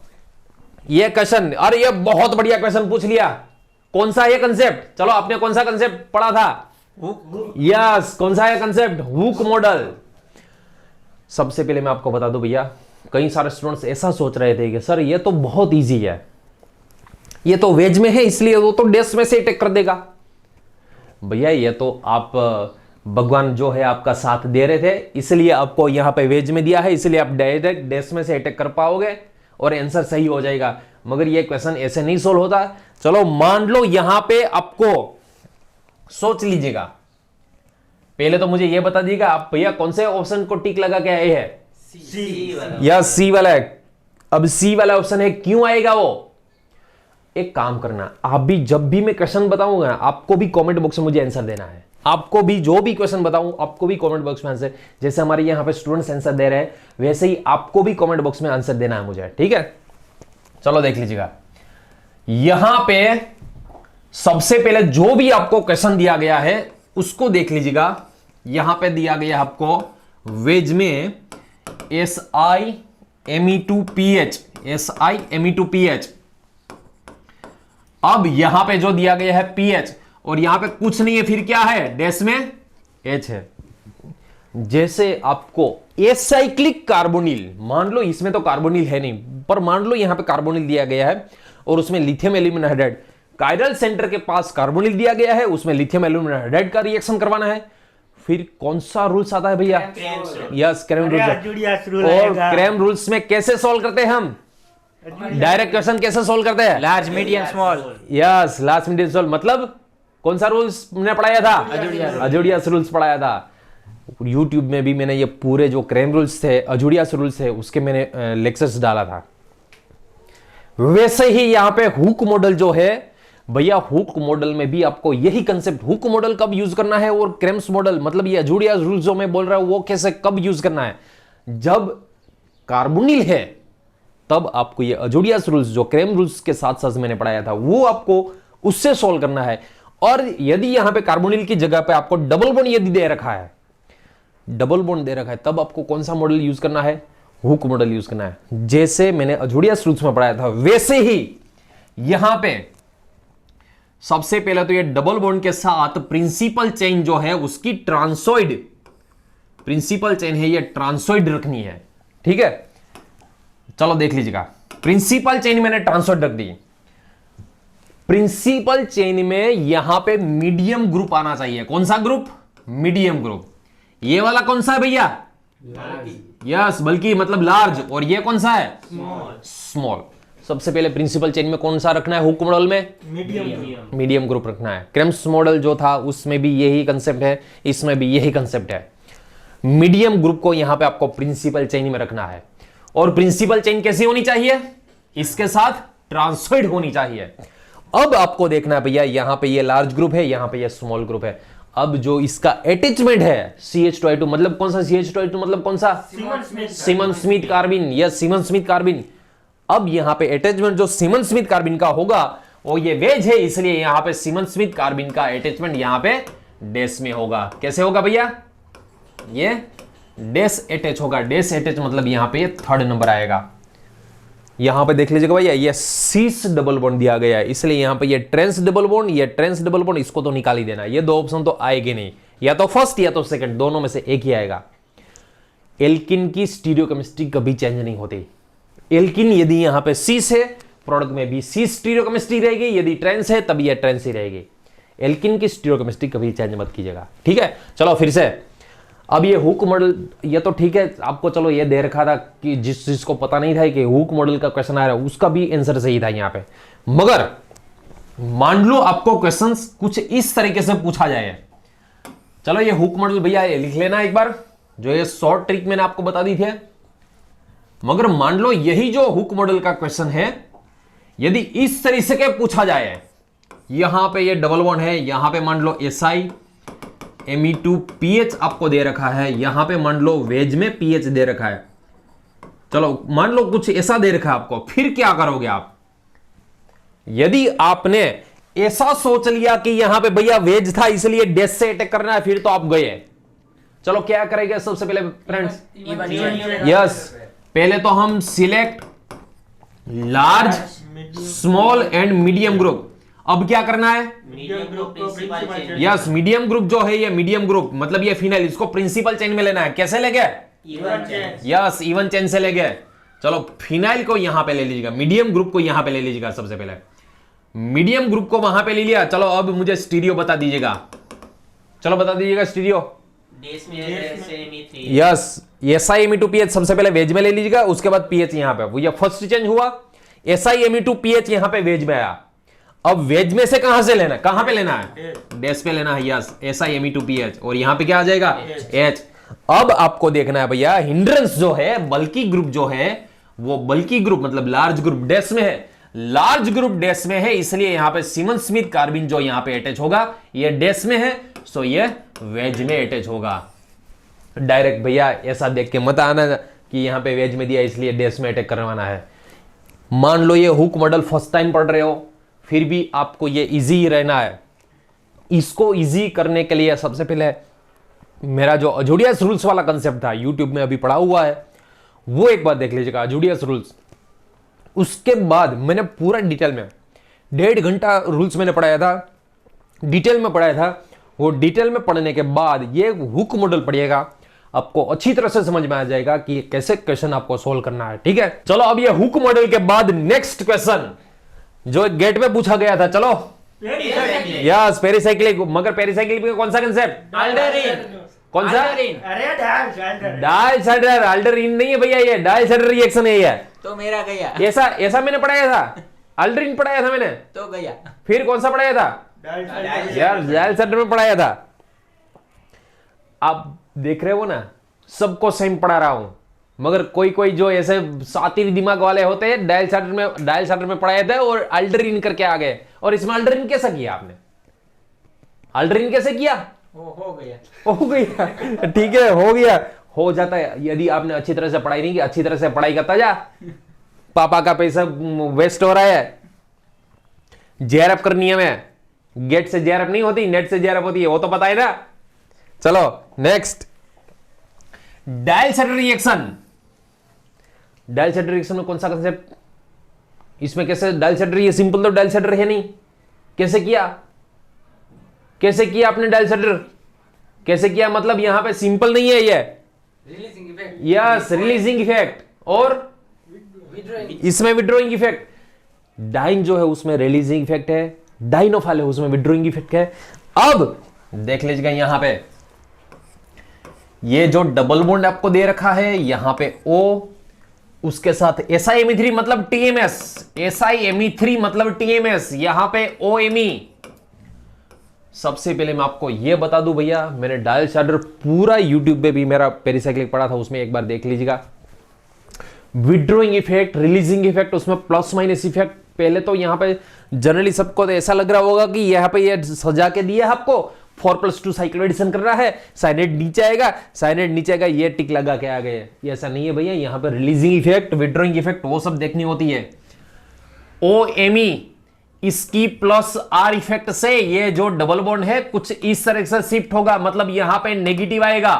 S1: ये क्वेश्चन, अरे ये बहुत बढ़िया क्वेश्चन पूछ लिया। कौन सा ये कंसेप्ट, चलो आपने कौन सा कंसेप्ट पढ़ा था, यस कौन सा है कंसेप्ट, हुक मॉडल। सबसे पहले मैं आपको बता दूं भैया, कई सारे स्टूडेंट्स ऐसा सोच रहे थे कि सर ये तो बहुत इजी है, ये तो वेज में है इसलिए वो तो डेस में से अटैक कर देगा। भैया ये तो आप भगवान जो है आपका साथ दे रहे थे इसलिए आपको यहां पे वेज में दिया है, इसलिए आप डायरेक्ट डेस में से अटैक कर पाओगे और आंसर सही हो जाएगा। मगर ये क्वेश्चन ऐसे नहीं सोल्व होता। चलो मान लो यहां पे आपको, सोच लीजिएगा पहले तो मुझे ये बता दीजिएगा आप भैया कौन से ऑप्शन को टिक लगा के आए हैं,
S3: सी वाला।
S1: या सी वाला है। अब सी वाला ऑप्शन है, क्यों आएगा वो। एक काम करना, आप भी जब भी मैं क्वेश्चन बताऊंगा आपको भी कमेंट बॉक्स में मुझे आंसर देना है। आपको भी जो भी क्वेश्चन बताऊं आपको भी कमेंट बॉक्स में आंसर, जैसे हमारे यहां पे स्टूडेंट्स आंसर दे रहे हैं वैसे ही आपको भी कमेंट बॉक्स में आंसर देना है मुझे, ठीक है। चलो देख लीजिएगा, यहां पे सबसे पहले जो भी आपको क्वेश्चन दिया गया है उसको देख लीजिएगा। यहां पे दिया गया आपको वेज में SI Me2PH, SI Me2PH। अब यहां पे जो दिया गया है PH और यहां पे कुछ नहीं है, फिर क्या है, डैश में H है। जैसे आपको एसाइक्लिक कार्बोनिल, मान लो इसमें तो कार्बोनिल है नहीं, पर मान लो यहां पे कार्बोनिल दिया गया है और उसमें lithium aluminium hydride, chiral centre के पास कार्बोनिल दिया गया है, उसमें लिथियम एल्यूमिन हाइड्राइड का रिएक्शन करवाना है, फिर कौन सा रूल्स आता है भैया? Yes, Cram rules.
S2: अजूरियस रूल
S1: और
S2: आएगा।
S1: क्रैम रूल्स में कैसे सॉल्व करते हैं हम? डायरेक्ट क्वेश्चन कैसे सॉल्व करते हैं?
S3: Large medium small.
S1: Yes, last medium solve, मतलब कौन सा रूल्स मैंने पढ़ाया था? अजूरियस रूल्स पढ़ाया था। यूट्यूब में भी मैंने ये पूरे जो क्रैम रूल्स थे, अजूरियस रूल्स थे, उसके मैंने लेक्चर्स डाला था। वैसे ही यहां पे हुक मॉडल जो है भैया, हुक मॉडल में भी आपको यही कंसेप्ट, हुक मॉडल कब यूज करना है और क्रैम्स मॉडल, मतलब ये अजूरियस रूल्स जो मैं बोल रहा हूं वो कैसे कब यूज करना है? जब कार्बोनिल है तब आपको ये अजूरियस रूल्स जो क्रैम रूल्स के साथ साथ मैंने पढ़ाया था वो आपको उससे सॉल्व करना है। और यदि यहां पे कार्बोनिल की जगह पे आपको डबल बॉन्ड यदि दे रखा है, डबल बॉन्ड दे रखा है, तब आपको कौन सा मॉडल यूज करना है? हुक मॉडल यूज करना है। जैसे मैंने अजूरियस रूल्स में पढ़ाया था वैसे ही यहां पे सबसे पहले तो ये डबल बॉन्ड के साथ प्रिंसिपल चेन जो है उसकी ट्रांसोइड, प्रिंसिपल चेन है ये ट्रांसोइड रखनी है। ठीक है, चलो देख लीजिएगा। प्रिंसिपल चेन मैंने ट्रांसोइड रख दी। प्रिंसिपल चेन में यहां पे मीडियम ग्रुप आना चाहिए। कौन सा ग्रुप? Medium group. ये वाला कौन सा है भैया? यस, बल्कि मतलब लार्ज। और ये कौन सा है? स्मॉल। सबसे पहले प्रिंसिपल चेन में कौन सा रखना है? हुक मॉडल में मीडियम ग्रुप रखना है। क्रैम्स मॉडल जो था उसमें भी यही कंसेप्ट है, इसमें भी यही कंसेप्ट है। मीडियम ग्रुप को यहां पे आपको प्रिंसिपल चेन में रखना है। और प्रिंसिपल चेन कैसी होनी चाहिए? इसके साथ ट्रांसोइड होनी चाहिए। अब आपको देखना है भैया, यहां पे ये लार्ज ग्रुप है, यहां पे ये स्मॉल ग्रुप है। अब जो इसका अटैचमेंट है CH2I2, मतलब कौन सा CH2I2, मतलब कौन सा? Semen Smith कार्बिन। Yes, semen Smith कार्बिन। अब यहां पे अटैचमेंट जो सीमन स्मिथ कार्बिन का होगा वो ये वेज है, इसलिए यहां पे सीमन स्मिथ कार्बिन का अटैचमेंट यहां पे डैश में होगा। कैसे होगा भैया? ये डैश अटैच होगा। डैश अटैच मतलब यहां पे थर्ड नंबर आएगा। यहां पे देख लीजिएगा भैया, ये सीस डबल बॉन्ड दिया गया है, इसलिए यहां पे ये ट्रांस डबल बॉन्ड, ये ट्रांस डबल बॉन्ड, इसको तो निकाल ही देना। ये दो ऑप्शन तो आएंगे नहीं, या तो फर्स्ट या तो सेकंड, दोनों में से एक ही आएगा। एल्किन की स्टीरियोकेमिस्ट्री कभी चेंज नहीं होती। एल्किन यदि यहां पे सीस है, प्रोडक्ट में भी सीस स्टीरियोकेमिस्ट्री रहेगी, यदि ट्रांस है तब ये ट्रांस ही रहेगी। एल्किन की स्टीरियोकेमिस्ट्री कभी चेंज मत कीजिएगा। ठीक है, चलो फिर से। अब ये हुक मॉडल, ये तो ठीक है, आपको चलो ये दे रखा था कि जिसको पता नहीं था कि हुक मॉडल का क्वेश्चन आ रहा है उसका भी आंसर सही था यहाँ पे। मगर मान लो आपको क्वेश्चन कुछ इस तरीके से पूछा जाए, चलो ये हुक मॉडल भैया लिख लेना एक बार, जो ये शॉर्ट ट्रिक मैंने आपको बता दी थी। मगर मान लो यही जो हुक मॉडल का क्वेश्चन है यदि इस तरीके के पूछा जाए, यहां पे ये डबल बॉन्ड है, यहां पे मान लो SI Me2PH आपको दे रखा है, यहां पे मान लो वेज में PH दे रखा है, चलो मान लो कुछ ऐसा दे रखा है आपको, फिर क्या करोगे आप? यदि आपने ऐसा सोच लिया कि यहां पे भैया वेज था इसलिए डैश से अटैक करना है, फिर तो आप गए। चलो क्या करेंगे सबसे पहले फ्रेंड्स? यस, पहले तो हम select large, small and medium group. अब क्या करना है? यस, मीडियम ग्रुप जो है ये मीडियम ग्रुप मतलब ये फिनाइल, इसको प्रिंसिपल चेन में लेना है। कैसे ले गए? यस, इवन चेन से ले गए। चलो फिनाइल को यहां पे ले लीजिएगा, मीडियम ग्रुप को यहां पे ले लीजिएगा। सबसे पहले मीडियम ग्रुप को वहां पे ले लिया। चलो अब मुझे स्टीरियो बता दीजिएगा, चलो बता दीजिएगा स्टीरियो। यस, SI Me2PH सबसे पहले वेज में ले लीजिएगा, उसके बाद PH यहां पे, ये फर्स्ट चेंज हुआ। SI Me2PH यहां पे वेज में आया। अब वेज में से कहां से लेना है? कहां पे लेना है? डैश पे लेना है। यस, SI Me2PH, और यहां पे क्या आ जाएगा? H। अब आपको देखना है भैया हिंड्रेंस जो है, बल्कि ग्रुप जो है, वो बल्कि ग्रुप मतलब लार्ज ग्रुप डैश में है। लार्ज ग्रुप डैश में है, इसलिए यहां पे सीमन स्मिथ कार्बिन जो यहां पे अटैच होगा ये डैश में है, सो ये वेज में अटैच होगा। डायरेक्ट भैया ऐसा देख के मत आना कि यहां पे वेज में दिया इसलिए डैश में अटैक करवाना है। मान लो ये हुक मॉडल फर्स्ट टाइम पढ़ रहे हो, फिर भी आपको ये इजी रहना है। इसको इजी करने के लिए सबसे पहले मेरा जो अजूरियस रूल्स वाला कंसेप्ट था यूट्यूब में अभी पढ़ा हुआ है, वो एक बार देख लीजिएगा, अजूडियस रूल्स। उसके बाद मैंने पूरा डिटेल में 1.5 घंटा रूल्स मैंने पढ़ाया था, डिटेल में पढ़ाया था। वो डिटेल में पढ़ने के बाद ये हुक मॉडल पढ़िएगा, आपको अच्छी तरह से समझ में आ जाएगा कि कैसे क्वेश्चन आपको सोल्व करना है। ठीक है, चलो अब ये हुक मॉडल के बाद नेक्स्ट क्वेश्चन जो गेट में पूछा गया था, चलो यस पेरिसाइक्लिक। मगर पेरिसाइक्लिक में कौन सा कंसेप्ट? कौन सा?
S2: अरे
S1: डायल साइडर। अल्डरीन नहीं है भैया, ये डायल साइडर रिएक्शन है ये।
S3: तो मेरा गया,
S1: ऐसा ऐसा मैंने पढ़ाया था, अल्डरीन पढ़ाया था मैंने।
S3: तो गया।
S1: फिर कौन सा पढ़ाया था? यार डायल साइडर में पढ़ाया था। आप देख रहे हो ना, सबको सेम पढ़ा रहा हूं, मगर कोई कोई जो ऐसे सातिर दिमाग वाले होते हैं डायल साइडर में पढ़ाए थे और अल्डरीन करके आ गए। और इसमें अल्डरीन कैसा किया आपने? अल्डरीन कैसे किया?
S3: हो गया।
S1: हो गया, ठीक है, हो गया, हो जाता है। यदि आपने अच्छी तरह से पढ़ाई नहीं की, अच्छी तरह से पढ़ाई करता जा, पापा का पैसा वेस्ट हो रहा है। जेआरएफ करनी है, मैं गेट से जेआरएफ नहीं होती, नेट से जेआरएफ होती है, वो तो पता है ना। चलो next, dial cider reaction. Dial cider reaction में कौन सा कंसेप्ट? इसमें कैसे डायल साइडर? ये सिंपल तो डायल साइडर है नहीं। कैसे किया? कैसे किया आपने डायल साइडर? कैसे किया? मतलब यहां पे सिंपल नहीं है ये,
S4: releasing effect,
S1: yes releasing effect, और इसमें विड्रॉइंग इफेक्ट। डाइन जो है उसमें रिलीजिंग इफेक्ट है, डाइनोफाइल है उसमें विड्रॉइंग इफेक्ट है। अब देख लीजिएगा यहां पे ये जो डबल बॉन्ड आपको दे रखा है यहां पे O, उसके साथ SiMe3 मतलब TMS, SiMe3 मतलब TMS, यहां पे OMe। सबसे पहले मैं आपको यह बता दूं भैया, मैंने डायल साइडर पूरा YouTube पे भी मेरा पेरिसाइक्लिक पढ़ा था, उसमें एक बार देख लीजिएगा। विड्रॉइंग इफेक्ट, रिलीजिंग इफेक्ट, उसमें प्लस माइनस इफेक्ट। पहले तो यहां पे जनरली सबको तो ऐसा लग रहा होगा कि यहां पे ये सजा के दिया है आपको 4+2 साइक्लो एडिशन कर रहा है, साइनेड नीचे आएगा, साइनेड नीचे आएगा, ये टिक लगा के आ गए। ये ऐसा नहीं है भैया, यहां पे रिलीजिंग इफेक्ट, विड्रॉइंग इफेक्ट वो सब देखनी होती है। OMe इसकी प्लस R इफेक्ट से ये जो डबल बॉन्ड है कुछ इस तरह से शिफ्ट होगा, मतलब यहां पे नेगेटिव आएगा।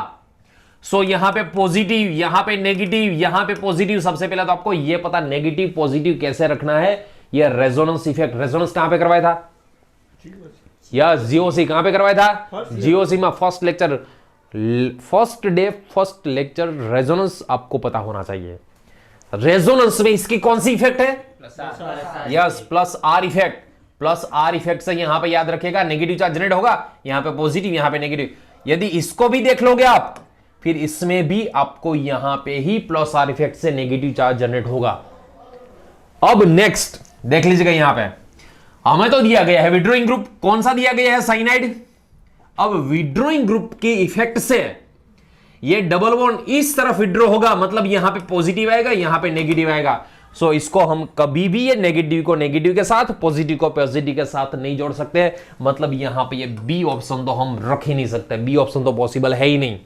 S1: सो यहां पे पॉजिटिव, यहां पे नेगेटिव, यहां पे पॉजिटिव। सबसे पहले तो आपको यह पता नेगेटिव पॉजिटिव कैसे रखना है। यह रेजोनेंस इफेक्ट, रेजोनेंस कहां पे करवाया था? या जीओसी कहां पे करवाया था? जीओसी में first lecture, first day first lecture. Resonance आपको पता होना चाहिए। रेजोनेंस में इसकी कौन सी इफेक्ट है? Yes plus are effect. Plus are effect से यहां पे याद रखेगा नेगेटिव चार्ज जनरेट होगा, यहां पे पॉजिटिव, यहां पे नेगेटिव। यदि इसको भी देख लोगे आप, फिर इसमें भी आपको यहां पे ही प्लस आर इफेक्ट से नेगेटिव चार्ज जनरेट होगा। अब नेक्स्ट देख लीजिएगा, यहां पे हमें तो दिया गया है विड्रॉइंग ग्रुप, कौन सा दिया गया है? साइनाइड। अब विड्रॉइंग ग्रुप के इफेक्ट से ये डबल बॉन्ड इस तरफ विड्रॉ होगा, मतलब यहां पे पॉजिटिव आएगा, यहां पे नेगेटिव आएगा। सो इसको हम कभी भी ये नेगेटिव को नेगेटिव के साथ, पॉजिटिव को पॉजिटिव के साथ नहीं जोड़ सकते। मतलब यहां पे ये बी ऑप्शन तो हम रख ही नहीं सकते, बी ऑप्शन तो पॉसिबल है ही नहीं।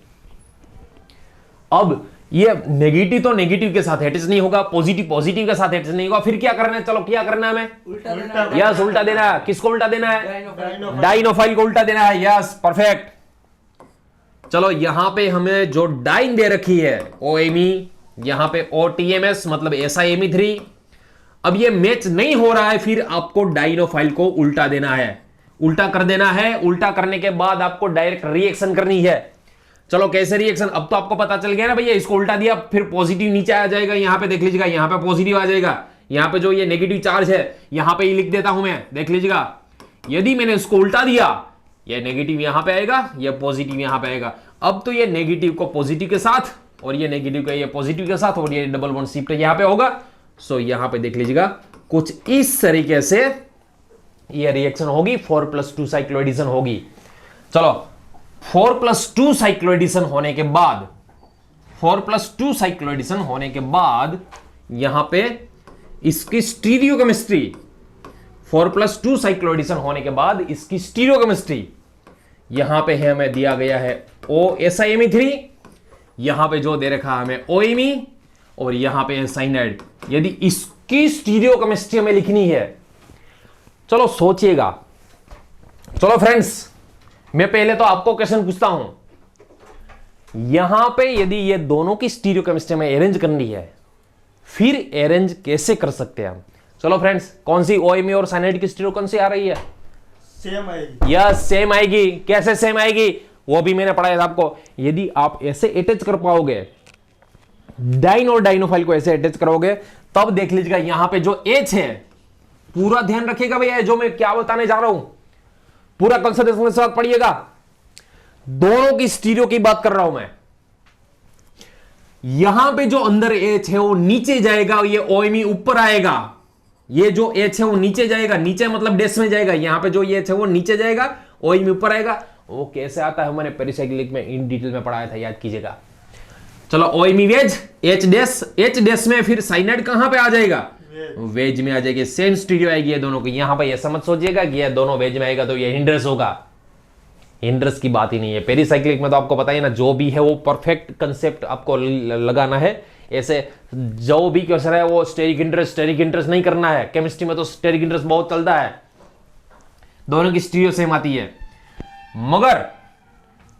S1: अब ये नेगेटिव तो नेगेटिव के साथ एटच नहीं होगा, पॉजिटिव पॉजिटिव के साथ एटच नहीं होगा। फिर क्या करना है? चलो क्या करना है हमें?
S4: उल्टा
S1: यस उल्टा देना है। किसको उल्टा देना है? डाइनोफाइल को उल्टा देना है। Yes perfect. चलो यहां पे हमें जो डाइन दे रखी है OMe, यहां पे OTMS मतलब SiMe3। अब ये मैच नहीं हो रहा है, फिर आपको डाइनोफाइल को उल्टा देना है, उल्टा कर देना है। उल्टा करने के बाद आपको डायरेक्ट रिएक्शन करनी है। चलो कैसे रिएक्शन? अब तो आपको पता चल गया ना भैया, इसको उल्टा दिया फिर पॉजिटिव नीचे आ जाएगा। यहां पे देख लीजिएगा, यहां पे पॉजिटिव आ जाएगा, यहां पे जो ये नेगेटिव चार्ज है यहां पे ही लिख देता हूं मैं, देख लीजिएगा। यदि मैंने इसको उल्टा दिया, ये नेगेटिव यहां पे आएगा, ये पॉजिटिव यहां पे आएगा। अब तो ये नेगेटिव को पॉजिटिव के साथ और ये नेगेटिव का ये पॉजिटिव के साथ और ये डबल बॉन्ड शिफ्ट यहां पे होगा। सो यहां पे देख लीजिएगा कुछ इस तरीके से ये रिएक्शन होगी, 4+2 साइक्लो एडिशन होगी। चलो 4+2 साइक्लो एडिशन होने के बाद, 4+2 साइक्लो एडिशन होने के बाद यहां पे इसकी स्टीरियो केमिस्ट्री, 4+2 साइक्लो एडिशन होने के बाद इसकी स्टीरियो केमिस्ट्री यहां पे है, हमें दिया गया है SiMe3, यहां पे जो दे रखा है हमें OMe, और यहां पे है साइनाइड। यदि इसकी स्टीरियो केमिस्ट्री हमें लिखनी है, चलो सोचिएगा। चलो फ्रेंड्स, मैं पहले तो आपको क्वेश्चन पूछता हूं, यहां पे यदि ये दोनों की स्टीरियोकेमिस्ट्री में अरेंज करनी है, फिर अरेंज कैसे कर सकते हैं हम? चलो फ्रेंड्स, कौन सी OMe और साइनाइड की स्टीरियो कौन सी आ रही है?
S2: सेम आएगी।
S1: यस, सेम आएगी। कैसे सेम आएगी वो भी मैंने पढ़ाया था आपको। यदि आप ऐसे अटैच कर पाओगे, डाइन और डाइनोफाइल को ऐसे अटैच करोगे, तब देख लीजिएगा यहां पे जो H है, पूरा ध्यान रखिएगा भैया, जो मैं क्या बताने जा रहा हूं पूरा कंसंट्रेशन के साथ पढ़िएगा। दोनों की स्टीरियो की बात कर रहा हूं मैं। यहां पे जो अंदर H है वो नीचे जाएगा, ये OMe ऊपर आएगा। ये जो H है वो नीचे जाएगा, नीचे मतलब डैश में जाएगा। यहां पे जो H है वो नीचे जाएगा, OMe ऊपर आएगा। वो कैसे आता है मैंने पेरिसाइक्लिक में इन डिटेल में पढ़ाया था, याद कीजिएगा। चलो, OMe वेज, H डैश में फिर साइनाइड कहां पे आ जाएगा? वेज में आ जाएगी। सेम स्टीरियो आएगी ये दोनों की। यहां पर ये समझ सोचिएगा कि ये दोनों वेज में आएगा तो ये हिंड्रेस होगा। हिंड्रेस की बात ही नहीं है। पेरिसाइक्लिक में तो आपको पता ही ना, जो भी है वो परफेक्ट कंसेप्ट आपको लगाना है। ऐसे जो भी क्वेश्चन है वो स्टेरिक इंटरेस्ट नहीं करना है। केमिस्ट्री में तो स्टेरिक इंटरेस्ट बहुत चलता है। दोनों की स्टीरियो सेम आती है, मगर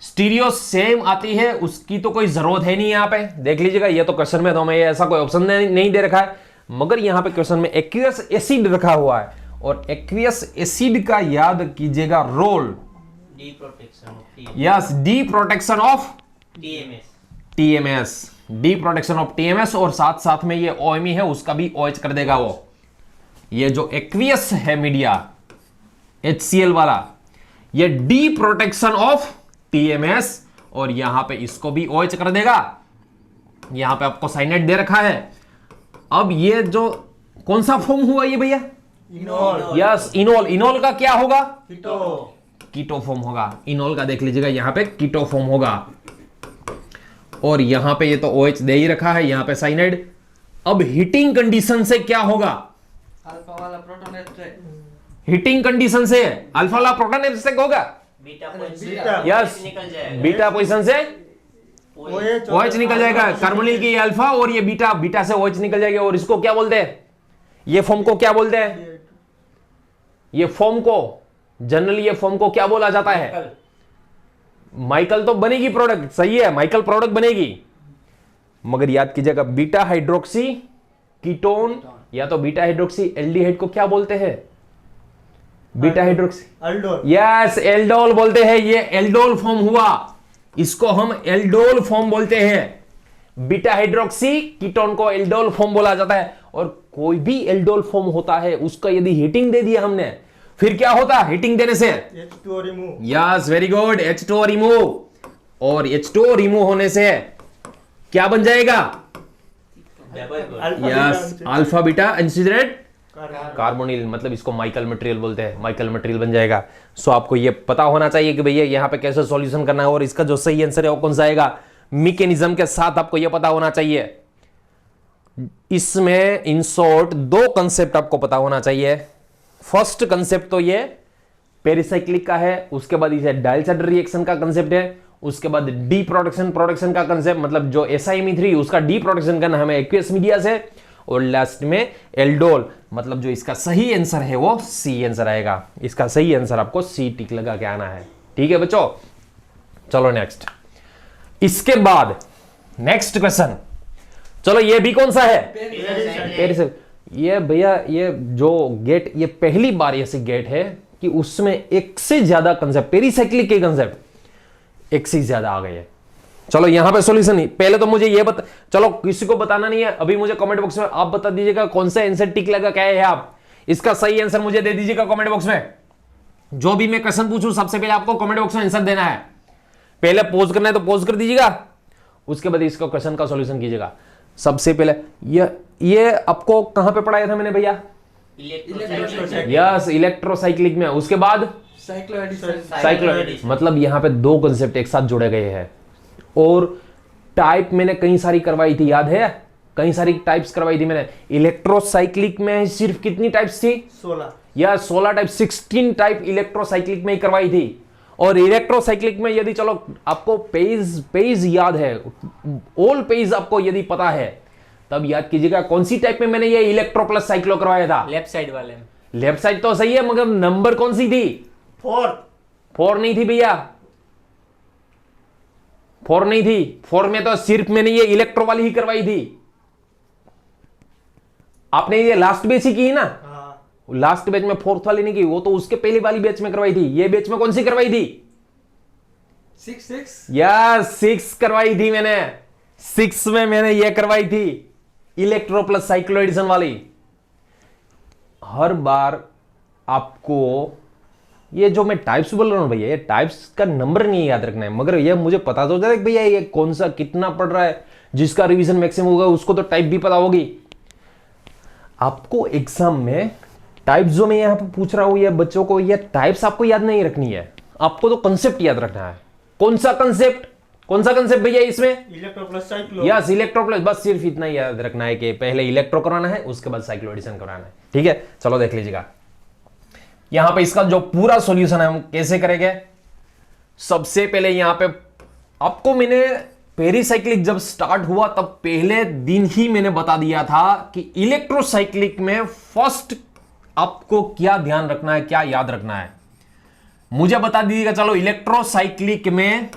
S1: स्टीरियो सेम आती है उसकी तो कोई जरूरत है नहीं। यहां पे देख लीजिएगा, ये तो क्वेश्चन में तो हमें ऐसा कोई ऑप्शन नहीं दे रखा है, मगर यहां पे क्वेश्चन में एक्वियस एसिड रखा हुआ है। और एक्वियस एसिड का याद कीजिएगा role,
S3: deprotection of
S1: yes, deprotection of TMS, deprotection of TMS। और साथ साथ में ये OMe है उसका भी OH कर देगा वो। ये जो एक्वियस है मीडिया HCl वाला, ये डी प्रोटेक्शन ऑफ TMS, और यहां पे इसको भी OH कर देगा। यहां पे आपको साइनाइड दे रखा है। अब ये जो कौन सा फॉर्म हुआ ये भैया?
S2: इनोल।
S1: Yes, enol. इनोल का क्या होगा?
S2: कीटो।
S1: कीटो फॉर्म होगा। इनोल का देख लीजिएगा, यहां पे कीटो फॉर्म होगा। और यहां पे ये तो OH दे ही रखा है, यहां पे साइनाइड। अब हीटिंग कंडीशन से क्या होगा?
S4: अल्फा वाला प्रोटॉन एस्ट्रेट।
S1: हीटिंग कंडीशन से अल्फा वाला प्रोटॉन एब्स्ट्रैक्ट होगा।
S3: Beta
S2: beta.
S1: यस,
S3: निकल जाएगा।
S1: बीटा पोजीशन से OH निकल जाएगा। कार्बोनिल की अल्फा और ये बीटा से OH निकल जाएगा। और इसको क्या बोलते हैं? ये फॉर्म को क्या बोलते हैं? ये फॉर्म को जनरली ये फॉर्म को क्या बोला जाता है? माइकल तो बनेगी प्रोडक्ट, सही है, माइकल प्रोडक्ट बनेगी, मगर याद कीजिएगा बीटा हाइड्रोक्सी कीटोन या तो बीटा हाइड्रोक्सी एल्डिहाइड को क्या बोलते हैं? Beta hydroxy,
S2: aldol.
S1: Yes, aldol बोलते हैं। ये एल्डोल फॉर्म हुआ, इसको हम एल्डोल फॉर्म बोलते हैं। बीटा हाइड्रोक्सी कीटोन को एल्डोल फॉर्म बोला जाता है। और कोई भी एल्डोल फॉर्म होता है उसका यदि हीटिंग दे दिया हमने, फिर क्या होता है हीटिंग देने से?
S2: H2O remove.
S1: Yes, very good, H2O remove. और H2O रिमूव होने से क्या बन जाएगा? यस, अल्फा बीटा एंसिडरेट कार्बोनिल, मतलब इसको माइकल मटेरियल बोलते हैं। माइकल मटेरियल बन जाएगा। सो आपको ये पता होना चाहिए कि भैया यहाँ पे कैसे सॉल्यूशन करना है, और इसका जो सही आंसर है वो कौन सा आएगा। मैकेनिज्म के साथ आपको ये पता होना चाहिए। इसमें इन शॉर्ट दो कंसेप्ट आपको पता होना चाहिए। फर्स्ट कंसेप्ट तो ये पेरिसाइक्लिक का है, उसके बाद इसे डाइल्चर्ड रिएक्शन का कंसेप्ट है, उसके बाद डी प्रोडक्शन का कंसेप्ट, मतलब जो SiMe3 उसका डी प्रोडक्शन करना हमें एक्वियस मीडिया से, और लास्ट में एल्डोल, मतलब जो इसका सही आंसर है वो सी आंसर आएगा। इसका सही आंसर आपको सी टिक लगा के आना है। ठीक है बच्चों, चलो नेक्स्ट। इसके बाद नेक्स्ट क्वेश्चन, चलो ये भी कौन सा है? पेरिसाइक्लिक। ये भैया ये जो गेट, ये पहली बार ऐसी गेट है कि उसमें एक से ज्यादा कंसेप्ट, पेरिसाइक्लिक के कंसेप्ट एक से ज्यादा आ गए हैं। चलो यहां पे सॉल्यूशन नहीं, पहले तो मुझे ये बता, चलो किसी को बताना नहीं है अभी, मुझे कमेंट बॉक्स में आप बता दीजिएगा कौन सा आंसर टिक लगा क्या है। आप इसका सही आंसर मुझे दे दीजिएगा कमेंट बॉक्स में। जो भी मैं क्वेश्चन पूछूं सबसे पहले आपको कमेंट बॉक्स में आंसर देना है। पहले पोज करना है तो पोज कर दीजिएगा, उसके बाद इसका क्वेश्चन का सॉल्यूशन कीजिएगा। सबसे पहले ये आपको कहां पे पढ़ाया था मैंने भैया? यस, इलेक्ट्रोसाइक्लिक में। उसके बाद साइक्लो, मतलब यहां पे दो कंसेप्ट एक साथ जुड़े गए हैं। और टाइप मैंने कई सारी करवाई थी, याद है? कई सारी टाइप्स करवाई थी मैंने। इलेक्ट्रोसाइक्लिक में सिर्फ कितनी टाइप्स थी?
S2: 16
S1: या 16 टाइप, 16 टाइप इलेक्ट्रोसाइक्लिक में ही करवाई थी। और इलेक्ट्रोसाइक्लिक में यदि चलो आपको पेज याद है, ऑल पेज आपको यदि पता है, तब याद कीजिएगा कौन सी टाइप में मैंने ये इलेक्ट्रो प्लस साइक्लो करवाया था।
S3: लेफ्ट साइड वाले में।
S1: लेफ्ट साइड तो सही है, मगर नंबर कौन सी थी?
S2: 4
S1: 4 नहीं थी भैया, 4 नहीं थी, 4 में तो सिर्फ मैंने ये इलेक्ट्रो वाली ही करवाई थी। आपने ये लास्ट बैच ही की ना,
S2: हाँ
S1: लास्ट बैच में 4th वाली नहीं की, वो तो उसके पहली वाली बैच में करवाई थी। ये बैच में कौन सी करवाई थी?
S4: 6
S1: या 6 करवाई थी मैंने, 6 में मैंने ये करवाई थी इलेक्ट्रो प्लस साइक्लोएडिशन वाली। हर बार आपको ये जो मैं टाइप्स बोल रहा हूं भैया, ये टाइप्स का नंबर नहीं याद रखना है, मगर ये मुझे पता तो चले भैया ये कौन सा कितना पढ़ रहा है। जिसका रिवीजन मैक्सिमम होगा उसको तो टाइप भी पता होगी। आपको एग्जाम में टाइप्स जो मैं यहां पर पूछ रहा हूं, ये बच्चों को ये टाइप्स आपको याद नहीं रखनी है, आपको तो कंसेप्ट याद रखना है। कौन सा कंसेप्ट? कौन सा कंसेप्ट भैया इसमें?
S2: Electro plus cyclo.
S1: Yes, electro plus, बस सिर्फ इतना ही याद रखना है कि पहले इलेक्ट्रो कराना है, उसके बाद साइक्लोएडिशन कराना है। ठीक है, चलो देख लीजिएगा यहां पे इसका जो पूरा सॉल्यूशन है हम कैसे करेंगे। सबसे पहले यहां पे आपको मैंने पेरिसाइक्लिक जब स्टार्ट हुआ तब पहले दिन ही मैंने बता दिया था कि इलेक्ट्रोसाइक्लिक में फर्स्ट आपको क्या ध्यान रखना है, क्या याद रखना है, मुझे बता दीजिएगा। चलो, इलेक्ट्रोसाइक्लिक में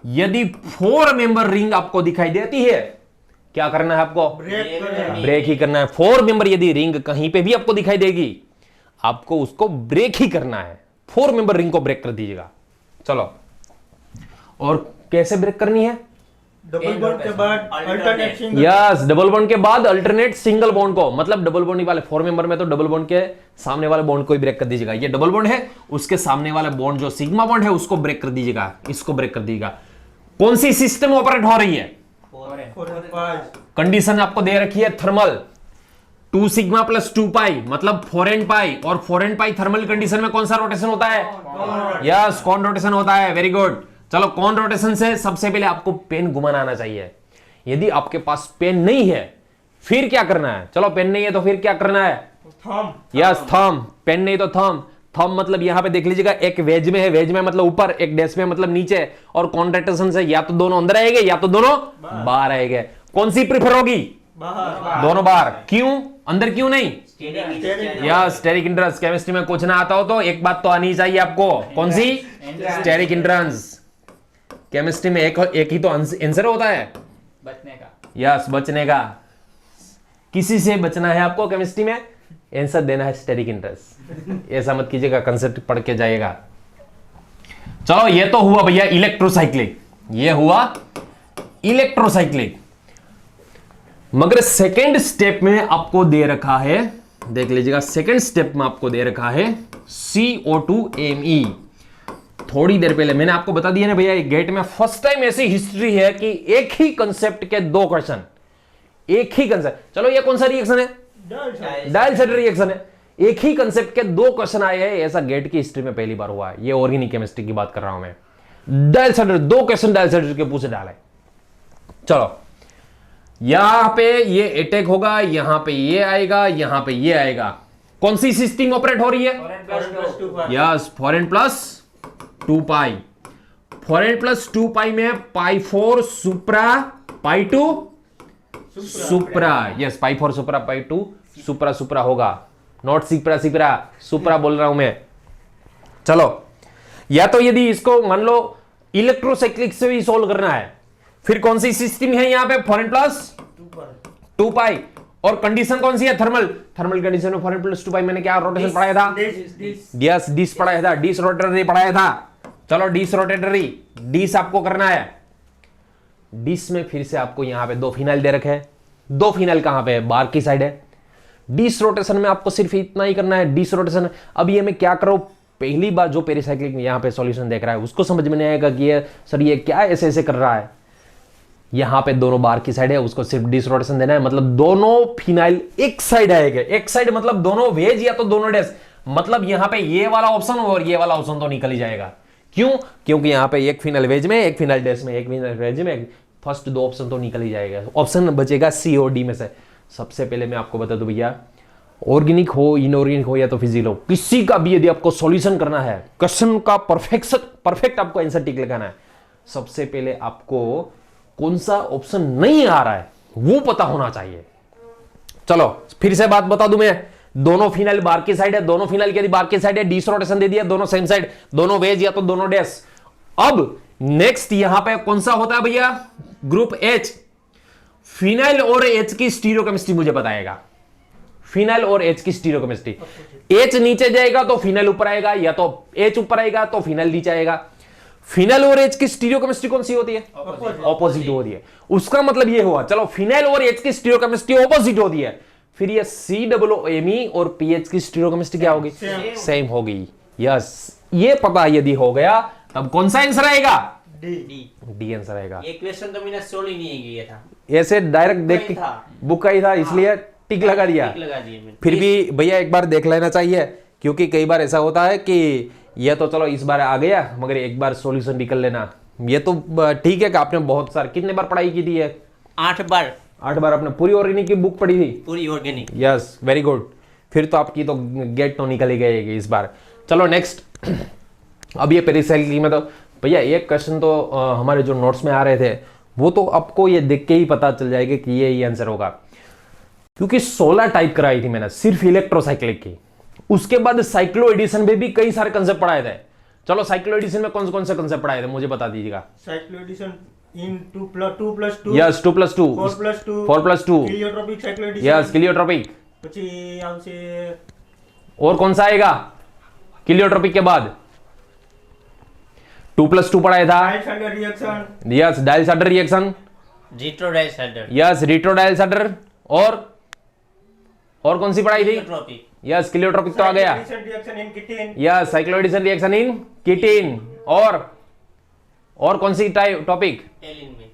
S1: यदि 4 मेंबर रिंग आपको दिखाई देती है, क्या करना है आपको? ब्रेक ही करना है। 4 मेंबर यदि रिंग कहीं पे भी आपको दिखाई देगी, आपको उसको ब्रेक ही करना है। 4 मेंबर रिंग को ब्रेक कर दीजिएगा। चलो, और कैसे ब्रेक करनी है?
S2: डबल बॉन्ड के बाद alternate single.
S1: Yes, double bond के बाद अल्टरनेट सिंगल बॉन्ड को, मतलब डबल बॉन्ड वाले 4 मेंबर में तो डबल बॉन्ड के सामने वाले बॉन्ड को ही ब्रेक कर दीजिएगा। ये डबल बॉन्ड है, उसके सामने वाला बॉन्ड जो सिग्मा बॉन्ड है उसको ब्रेक कर दीजिएगा, इसको ब्रेक कर दीजिएगा। कौन सी सिस्टम ऑपरेट हो रही है?
S2: 4 and 5।
S1: कंडीशन आपको दे रखी है थर्मल 2 सिग्मा प्लस 2 पाई, मतलब 4 एंड पाई, और 4 एंड पाई थर्मल कंडीशन में कौन सा रोटेशन होता है? यस, कौन रोटेशन होता है। Very good. चलो, कौन रोटेशन से सबसे पहले आपको पेन घुमाना आना चाहिए। यदि आपके पास पेन नहीं है फिर क्या करना है? चलो, पेन नहीं है तो फिर क्या करना है?
S2: थंब।
S1: Yes, thumb. पेन नहीं तो थंब। थंब मतलब यहां पे देख लीजिएगा, एक वेज में है, वेज में मतलब ऊपर, एक डैश में मतलब नीचे, और कॉन्ट्रैक्शन से या तो दोनों अंदर आएंगे या तो दोनों बाहर आएंगे। कौन सी प्रीफर होगी?
S2: बाहर।
S1: दोनों बाहर। क्यों? अंदर क्यों नहीं?
S2: स्टेरिक।
S1: या स्टेरिक इंट्रेंस। केमिस्ट्री में कुछ ना आता हो तो एक बात तो आनी चाहिए आपको। कौन सी? Steric entrance. केमिस्ट्री में एक ही तो आंसर होता है,
S4: बचने का।
S1: यस, बचने का। किसी से बचना है आपको केमिस्ट्री में, आंसर देना है स्टेरिक इंट्रेंस। ऐसा मत कीजिएगा, कंसेप्ट पढ़ के जाइएगा। चलो, ये तो हुआ भैया इलेक्ट्रोसाइक्लिक, ये हुआ इलेक्ट्रोसाइक्लिक। मगर सेकेंड स्टेप में आपको दे रखा है, देख लीजिएगा, सेकेंड स्टेप में आपको दे रखा है CO2Me। थोड़ी देर पहले मैंने आपको बता दिया ना भैया, गेट में फर्स्ट टाइम ऐसी हिस्ट्री है कि एक ही कंसेप्ट के 2 क्वेश्चन, एक ही कंसेप्ट। चलो, ये कौन सा रिएक्शन है? डायल सेट रिएक्शन है। एक ही कंसेप्ट के 2 क्वेश्चन आए हैं, ऐसा गेट की हिस्ट्री में पहली बार हुआ है। ये ऑर्गेनिक केमिस्ट्री की बात कर रहा हूं मैं। Dial set 2 question dial set के पूछे डाले। चलो, यहां पे ये अटैक होगा, यहां पे ये आएगा, यहां पे ये आएगा। कौन सी सिस्टम ऑपरेट हो रही है? Yes, 4 and plus 2 pi. 4 and plus 2 पाई में पाई 4 सुप्रा, पाई 2 सुप्रा। यस, पाई 4 सुप्रा, पाई 2 सुप्रा। सुप्रा होगा, नॉट सिप्रा, सिप्रा सुप्रा बोल रहा हूं मैं। चलो, या तो यदि इसको मान लो इलेक्ट्रोसाइक्लिक से भी सोल्व करना है, फिर कौन सी सिस्टम है यहां पे? 4 एंड प्लस 2 पाई। और कंडीशन कौन सी है? थर्मल। थर्मल कंडीशन में 4 एंड प्लस 2 पाई मैंने क्या रोटेशन पढ़ाया था? यस, डिस पढ़ाया था, डिस रोटेटरी पढ़ाया था। चलो, डिस रोटेटरी, डिस आपको करना है। डिस में फिर से आपको यहां पे 2 फिनाइल दे रखे हैं। 2 फिनाइल कहां पे है? बार की साइड है। डिस रोटेशन में आपको सिर्फ इतना ही करना है, डिस रोटेशन। अब ये मैं क्या कर रहा हूं, पहली बार जो पेरिसाइक्लिक यहां पे सॉल्यूशन देख रहा है उसको समझ में नहीं आएगा कि ये सर ये क्या ऐसे ऐसे कर रहा है। यहां पे दोनों बार की साइड है, उसको सिर्फ डिस रोटेशन देना है, मतलब दोनों फिनाइल एक साइड आएगा। एक साइड मतलब दोनों वेज या तो दोनों डैश, मतलब यहां पे ये वाला ऑप्शन और ये वाला ऑप्शन तो निकल ही जाएगा। क्यों? क्योंकि यहां पे एक फिनाइल वेज में, एक फिनाइल डैश में, एक फिनाइल वेज में, फर्स्ट 2 ऑप्शन तो निकल ही जाएगा। ऑप्शन बचेगा C और D में से। सबसे पहले मैं आपको बता दूं भैया, ऑर्गेनिक हो, इनऑर्गेनिक हो या तो फिजिकल हो, किसी का भी यदि आपको सॉल्यूशन करना है, क्वेश्चन का परफेक्ट आपको आंसर टिक लगाना है, सबसे पहले आपको कौन सा ऑप्शन नहीं आ रहा है वो पता होना चाहिए। चलो, फिर से बात बता दूं मैं, दोनों फिनाइल बार की साइड है, दोनों फिनाइल की बार की साइड है, डिस रोटेशन दे दिया, दोनों सेम साइड, दोनों वेज या तो दोनों डैश। अब नेक्स्ट यहां पे कौन सा होता है भैया, ग्रुप एच। फिनाइल और एच की स्टीरियोकेमिस्ट्री मुझे बताएगा, फिनाइल और एच की स्टीरियोकेमिस्ट्री। एच नीचे जाएगा तो फिनाइल ऊपर आएगा, या तो एच ऊपर आएगा तो फिनाइल नीचे आएगा। फिनाइल और एच की स्टीरियोकेमिस्ट्री कौन सी होती है, ऑपोजिट होती है। उसका मतलब ये हुआ, चलो फिनाइल और एच की स्टीरियोकेमिस्ट्री ऑपोजिट होती है, फिर ये COOMe और पीएच की स्टीरियोकेमिस्ट्री क्या होगी, सेम होगी। यस, ये पता यदि हो गया तब कौन सा आंसर आएगा, डी आंसर आएगा।
S3: ये क्वेश्चन तो मैंने सोल्व ही नहीं किया था,
S1: ऐसे डायरेक्ट देख के बुक का ही था, इसलिए टिक लगा दिया।
S3: टिक लगा दिए मैंने।
S1: फिर भी भैया एक बार देख लेना चाहिए, क्योंकि कई बार ऐसा होता है कि ये तो चलो इस बार आ गया, मगर एक बार सॉल्यूशन भी कर लेना। ये तो ठीक है कि आपने बहुत सारे, कितने बार पढ़ाई की थी है,
S3: 8 बार
S1: 8 बार आपने पूरी ऑर्गेनिक की बुक पढ़ी थी।
S3: पूरी ऑर्गेनिक।
S1: Yes, very good. फिर तो आपकी तो गेट तो निकल ही गई इस बार। चलो नेक्स्ट। अब ये पेरिसाइक्लिक में तो भैया एक क्वेश्चन तो हमारे जो नोट्स में आ रहे थे, वो तो आपको ये देख के ही पता चल जाएगा कि ये आंसर होगा, क्योंकि 16 टाइप कराई थी मैंने सिर्फ इलेक्ट्रोसाइक्लिक की। उसके बाद साइक्लो एडिशन में भी कई सारे कंसेप्ट पढ़ाए थे। चलो साइक्लो एडिशन में कौन से कंसेप्ट पढ़ाए थे मुझे बता दीजिएगा।
S2: Cyclo addition in 2+2
S1: yes, 2+2
S2: 4+2
S1: 4+2
S2: क्लियोट्रोपिक cyclo addition.
S1: Yes, क्लियोट्रोपिक।
S2: પછી આવશે
S1: और कौन सा आएगा क्लियोट्रोपिक के बाद, 2+2 पढ़ाया था।
S2: Diels Alder reaction.
S1: Yes, Diels Alder reaction.
S3: Retro Diels Alder.
S1: Yes, retro Diels Alder. और कौन सी पढ़ाई थी,
S3: ट्रोपिक।
S1: यस, क्लियोट्रोपिक तो आ गया।
S2: Reaction in ketene.
S1: Yes, cycloaddition reaction in ketene. और कौन सी टॉपिक,
S3: एलिन में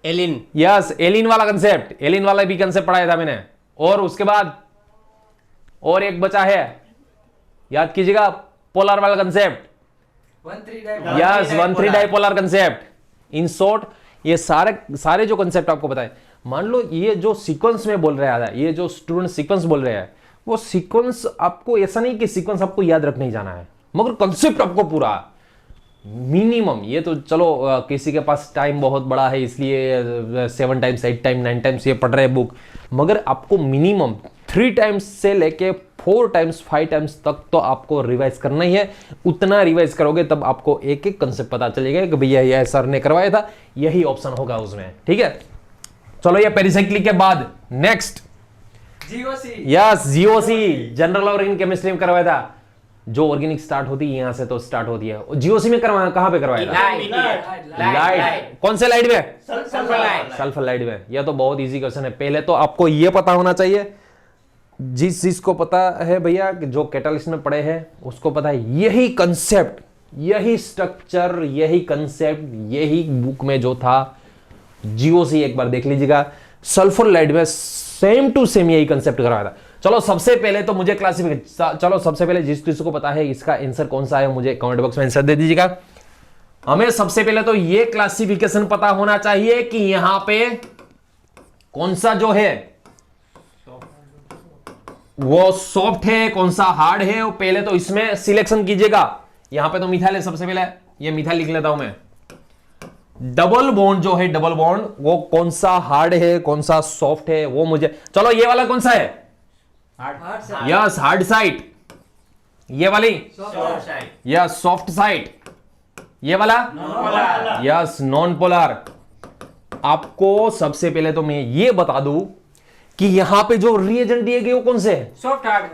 S3: एलिन।
S1: यस, एलिन वाला कंसेप्ट, एलिन वाला भी कंसेप्ट पढ़ाया था मैंने। और उसके बाद और एक बचा है, याद कीजिएगा, पोलर वाला concept.
S4: 1,3
S1: yes, 1,3 dipolar concept. In short ये सारे जो कंसेप्ट आपको बताए, मान लो ये जो सीक्वेंस में बोल रहा था, ये जो स्टूडेंट सीक्वेंस बोल रहे हैं, वो सीक्वेंस आपको ऐसा नहीं कि सीक्वेंस आपको याद रखने ही जाना है, मगर कंसेप्ट आपको पूरा मिनिमम। ये तो चलो किसी के पास टाइम बहुत बड़ा है इसलिए 7 टाइम्स 8 टाइम 9 टाइम्स ये पढ़ रहे हैं बुक, मगर आपको मिनिमम 3 टाइम्स से लेके 4 टाइम्स 5 टाइम्स तक तो आपको रिवाइज करना ही है। उतना रिवाइज करोगे तब आपको एक एक कंसेप्ट पता चलेगा कि भैया ये सर ने करवाया था, यही ऑप्शन होगा उसमें। ठीक है, चलो ये पेरिसाइक्लिक के बाद next
S4: GOC।
S1: Yes, GOC, general और इन केमिस्ट्री में करवाया था। जो ऑर्गेनिक स्टार्ट होती है यहां से तो स्टार्ट होती है। जीओसी में करवाया, कहां पे करवाया था, लाइट। कौन से लाइट में, सल्फर लाइट में। यह तो बहुत इजी क्वेश्चन है। पहले तो आपको यह पता होना चाहिए, जिस चीज को पता है भैया जो कैटालिस्ट में पढ़े हैं उसको पता है, यही कंसेप्ट, यही स्ट्रक्चर, यही कंसेप्ट, यही बुक में जो था जीओसी एक बार देख लीजिएगा। सल्फर लाइट में सेम टू सेम यही कंसेप्ट करवाया था। चलो सबसे पहले तो मुझे क्लासिफिकेशन, चलो सबसे पहले जिस किसी को पता है इसका आंसर कौन सा है मुझे कमेंट बॉक्स में आंसर दे दीजिएगा। हमें सबसे पहले तो ये क्लासिफिकेशन पता होना चाहिए कि यहां पे कौन सा जो है वो सॉफ्ट है, कौन सा हार्ड है, वो पहले तो इसमें सिलेक्शन कीजिएगा। यहां पे तो मिथाइल है, सबसे पहले ये मिथाइल लिख लेता हूं मैं। डबल बॉन्ड जो है, डबल बॉन्ड, वो कौन सा हार्ड है कौन सा सॉफ्ट है वो मुझे, चलो ये वाला कौन सा है, यस, हार्ड साइड। ये वाली यस, सॉफ्ट साइड। ये वाला यस, नॉन पोलर। आपको सबसे पहले तो मैं ये बता दूं कि यहां पे जो रिएजेंट दिए गए वो कौन से है,
S4: soft hard,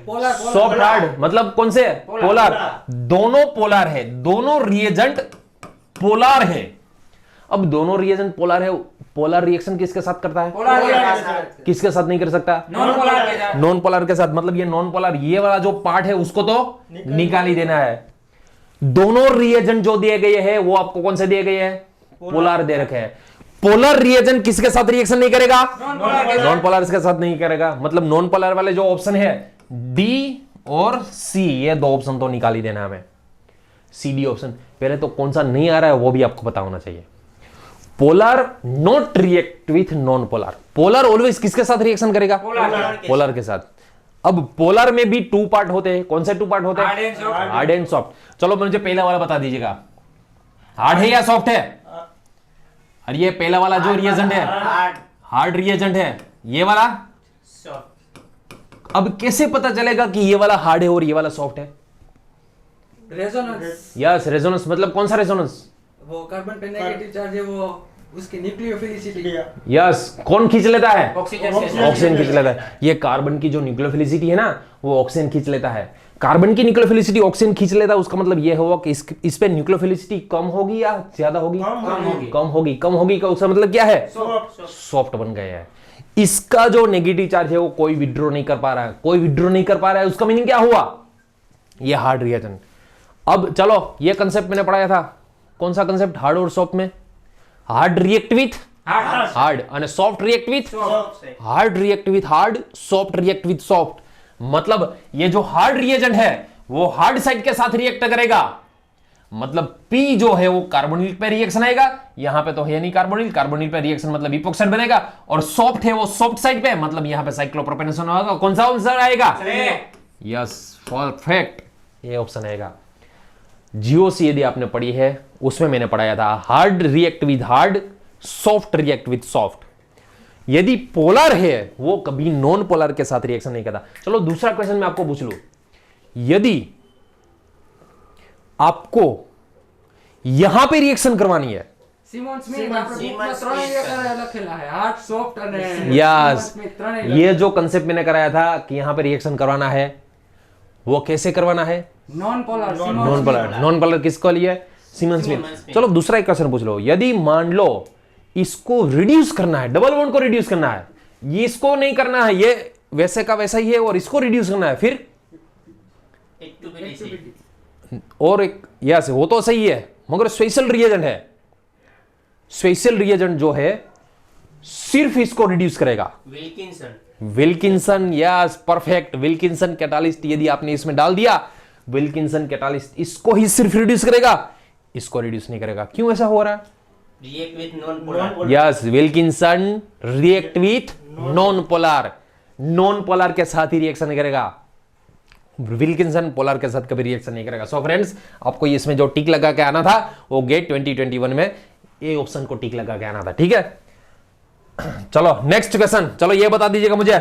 S4: polar,
S1: soft hard, मतलब कौन से पोलर। दोनों पोलर है, दोनों रिएजेंट पोलर है। अब दोनों रिएजेंट पोलर है, पोलर रिएक्शन किसके साथ करता है, किसके साथ नहीं कर सकता, नॉन पोलर के साथ। मतलब ये नॉन पोलर, ये वाला जो पार्ट है उसको तो निकाल ही देना है। दोनों रिएजेंट जो दिए गए हैं वो आपको कौन से दिए गए हैं, पोलर दे रखे हैं। पोलर रिएजेंट किसके साथ रिएक्शन नहीं करेगा, नॉन पोलर के साथ नहीं करेगा। मतलब नॉन पोलर वाले जो ऑप्शन है डी और सी, ये दो ऑप्शन तो निकाल ही देना हमें। सी डी ऑप्शन पहले तो कौन सा नहीं आ रहा है वो भी आपको पता होना चाहिए। Polar not react with non polar, polar always किसके साथ रिएक्शन करेगा, पोलर के साथ। अब पोलर में भी 2 पार्ट होते हैं, कौन से 2 पार्ट होते हैं, हार्ड एंड सॉफ्ट। चलो मुझे पहला वाला बता दीजिएगा, हार्ड है या सॉफ्ट है। और ये पहला वाला जो रिएजेंट है हार्ड रिएजेंट है, ये वाला सॉफ्ट। अब कैसे पता चलेगा कि ये वाला हार्ड है और ये वाला सॉफ्ट है,
S4: रेजोनेंस,
S1: यस रेजोनेंस मतलब कौन सा रेजोनेंस?
S4: वो कार्बन पे नेगेटिव चार्ज है, वो उसकी न्यूक्लियोफिलिसिटी।
S1: यस कौन खींच लेता है?
S3: ऑक्सीजन
S1: ऑक्सीजन खींच लेता है। ये कार्बन की जो न्यूक्लियोफिलिसिटी है ना वो ऑक्सीजन खींच लेता है। कार्बन की न्यूक्लियोफिलिसिटी ऑक्सीजन खींच लेता है, उसका मतलब ये हुआ कि इस पे न्यूक्लियोफिलिसिटी कम होगी या ज्यादा होगी? कम होगी का उसका मतलब क्या है? सॉफ्ट बन गया है। इसका जो नेगेटिव चार्ज है वो कोई विड्रॉ नहीं कर पा रहा है, उसका मीनिंग क्या हुआ? ये हार्ड रिएजेंट। अब चलो ये कंसेप्ट मैंने पढ़ाया था, कौन सा कंसेप्ट? हार्ड और सॉफ्ट में। हार्ड रिएक्ट विथ हार्ड और soft react with hard, react with hard, soft react with soft. मतलब ये जो हार्ड रिएजेंट है वो हार्ड साइड के साथ रिएक्ट करेगा, मतलब P जो है वो कार्बोनिल पे रिएक्शन आएगा, यहां पे तो है नहीं कार्बोनिल पे रिएक्शन मतलब इपॉक्साइड बनेगा, और सॉफ्ट है वो सॉफ्ट साइड पे मतलब यहां पे साइक्लोप्रोपेनेशन होगा। कौन सा आंसर आएगा? यस परफेक्ट, ये ऑप्शन आएगा। जीओसी यदि आपने पढ़ी है उसमें मैंने पढ़ाया था hard react with hard, soft react with soft. यदि पोलर है वो कभी नॉन पोलर के साथ रिएक्शन नहीं करता। चलो दूसरा क्वेश्चन मैं आपको पूछ लूं, यदि आपको यहां पे रिएक्शन करवानी है,
S4: सिमोन स्मिथ આપણે બુકમાં ત્રણ લખેલા છે, હાર્ડ, સોફ્ટ અને
S1: यस
S4: સિમોન સ્મિથ ત્રણેય
S1: ये जो कंसेप्ट मैंने कराया था कि यहां पे रिएक्शन करवाना है वो कैसे करवाना है?
S4: नॉन पोलर
S1: नॉन पोलर किसको लिए? Semen Smith. चलो दूसरा एक क्वेश्चन पूछ लो, यदि मान लो इसको रिड्यूस करना है, डबल बॉन्ड को रिड्यूस करना है, ये इसको नहीं करना है, ये वैसे का वैसा ही है, और इसको रिड्यूस करना है, फिर और एक यस वो तो सही है मगर स्पेशल रिएजेंट है, स्पेशल रिएजेंट जो है सिर्फ इसको रिड्यूस करेगा। Wilkinson yes perfect, Wilkinson catalyst यदि आपने इसमें डाल दिया, विल्किंसन कैटालिस्ट इसको ही सिर्फ रिड्यूस करेगा, इसको रिड्यूस नहीं करेगा। क्यों ऐसा हो रहा है?
S3: React with non polar.
S1: Yes Wilkinson react with non polar, non polar के साथ ही रिएक्शन करेगा, विल्किंसन पोलर के साथ कभी रिएक्शन नहीं करेगा। सो फ्रेंड्स आपको इसमें जो टिक लगा के आना था वो गेट 2021 में ए ऑप्शन को टिक लगा के आना था, ठीक है। चलो नेक्स्ट क्वेश्चन, चलो ये बता दीजिएगा मुझे,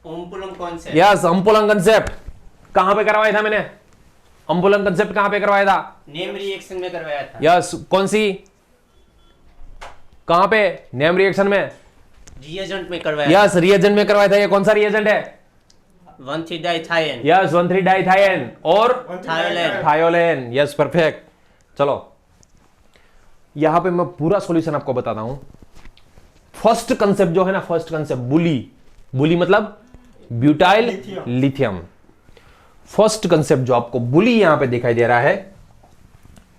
S3: ओम्पुलम कॉन्सेप्ट।
S1: यस अम्पुलम कंसेप्ट कहां पे करवाया था मैंने? अम्पुलम कंसेप्ट कहां पे करवाया था?
S3: नेम रिएक्शन में करवाया था।
S1: यस कौन सी, कहां पे? नेम रिएक्शन में,
S3: रिएजेंट में करवाया।
S1: यस रिएजेंट में करवाया था। ये कौन सा रिएजेंट है?
S3: 1,3-डाइथायन।
S1: यस 1,3-डाइथायन और
S3: थायोलेन।
S1: थायोलेन, यस परफेक्ट। चलो यहां पे मैं पूरा सॉल्यूशन आपको बताता हूं। फर्स्ट कंसेप्ट जो है ना, फर्स्ट कंसेप्ट बुली मतलब ब्यूटाइल लिथियम। फर्स्ट कंसेप्ट जो आपको बुली यहां पे दिखाई दे रहा है,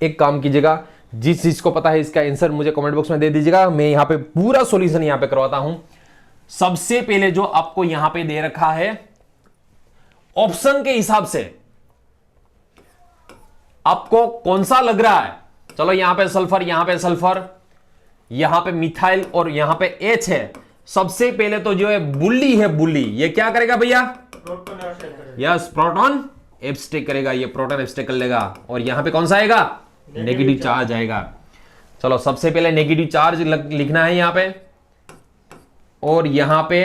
S1: एक काम कीजिएगा, जिस चीज को पता है इसका आंसर मुझे कमेंट बॉक्स में दे दीजिएगा, मैं यहां पे पूरा सॉल्यूशन यहां पे करवाता हूं। सबसे पहले जो आपको यहां पे दे रखा है ऑप्शन के हिसाब से आपको कौन सा लग रहा है? चलो यहां पे सल्फर, यहां पे सल्फर, यहां पे मिथाइल और यहां पे H है। सबसे पहले तो जो है बुली है, बुली ये क्या करेगा भैया? यस प्रोटॉन एब्स्टेक करेगा, ये प्रोटॉन एब्स्टेक कर लेगा, और यहां पे कौन सा आएगा? नेगेटिव चार्ज आएगा। चलो सबसे पहले नेगेटिव चार्ज लिखना है यहां पे, और यहां पे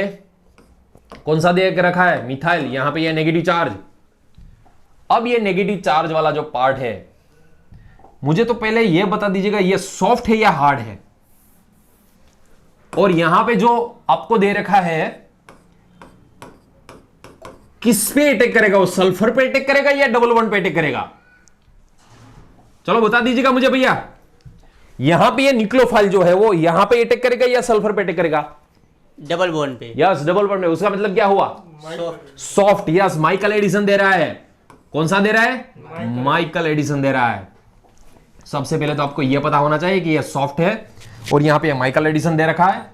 S1: कौन सा दे के रखा है? मिथाइल, यहां पे ये नेगेटिव चार्ज। अब ये नेगेटिव चार्ज वाला जो पार्ट है, मुझे तो पहले ये बता दीजिएगा ये सॉफ्ट है या हार्ड है, और यहां पे जो आपको दे रखा है किस पे अटैक करेगा? वो सल्फर पे अटैक करेगा या डबल बॉन्ड पे अटैक करेगा? चलो बता दीजिएगा मुझे भैया, यहां पे ये न्यूक्लियोफाइल जो है वो यहां पे अटैक करेगा या सल्फर पे अटैक करेगा?
S3: डबल बॉन्ड पे।
S1: यस डबल बॉन्ड पे। उसका मतलब क्या हुआ? सॉफ्ट। यस माइकल एडिसन दे रहा है। कौन सा दे रहा है? माइकल एडिसन दे रहा है। सबसे पहले तो आपको यह पता होना चाहिए कि यह सॉफ्ट है, और यहां पे माइकल एडिसन दे रखा है।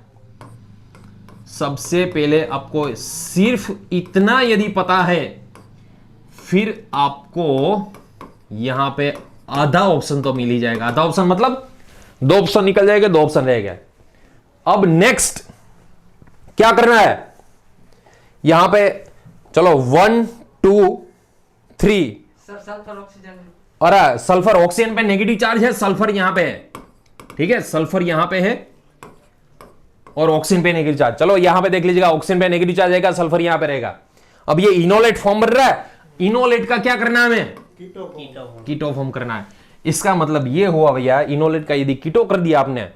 S1: सबसे पहले आपको सिर्फ इतना यदि पता है, फिर आपको यहां पे आधा ऑप्शन तो मिल ही जाएगा। आधा ऑप्शन मतलब 2 ऑप्शन निकल जाएगा, 2 ऑप्शन रह गए। अब नेक्स्ट क्या करना है? यहां पे चलो 1 2 3
S4: सल्फर ऑक्सीजन,
S1: और सल्फर ऑक्सीजन पे नेगेटिव चार्ज है, सल्फर यहां पे है, ठीक है, सल्फर यहां पे है और ऑक्सीजन पे नेगेटिव चार्ज। चलो यहां पे देख लीजिएगा, ऑक्सीजन पे नेगेटिव चार्ज रहेगा, सल्फर यहां पे रहेगा। अब ये इनोलेट फॉर्म बन रहा है, इनोलेट का क्या करना है हमें? कीटो फॉर्म करना है। इसका मतलब ये हुआ भैया, इनोलेट का यदि कीटो कर दिया आपने,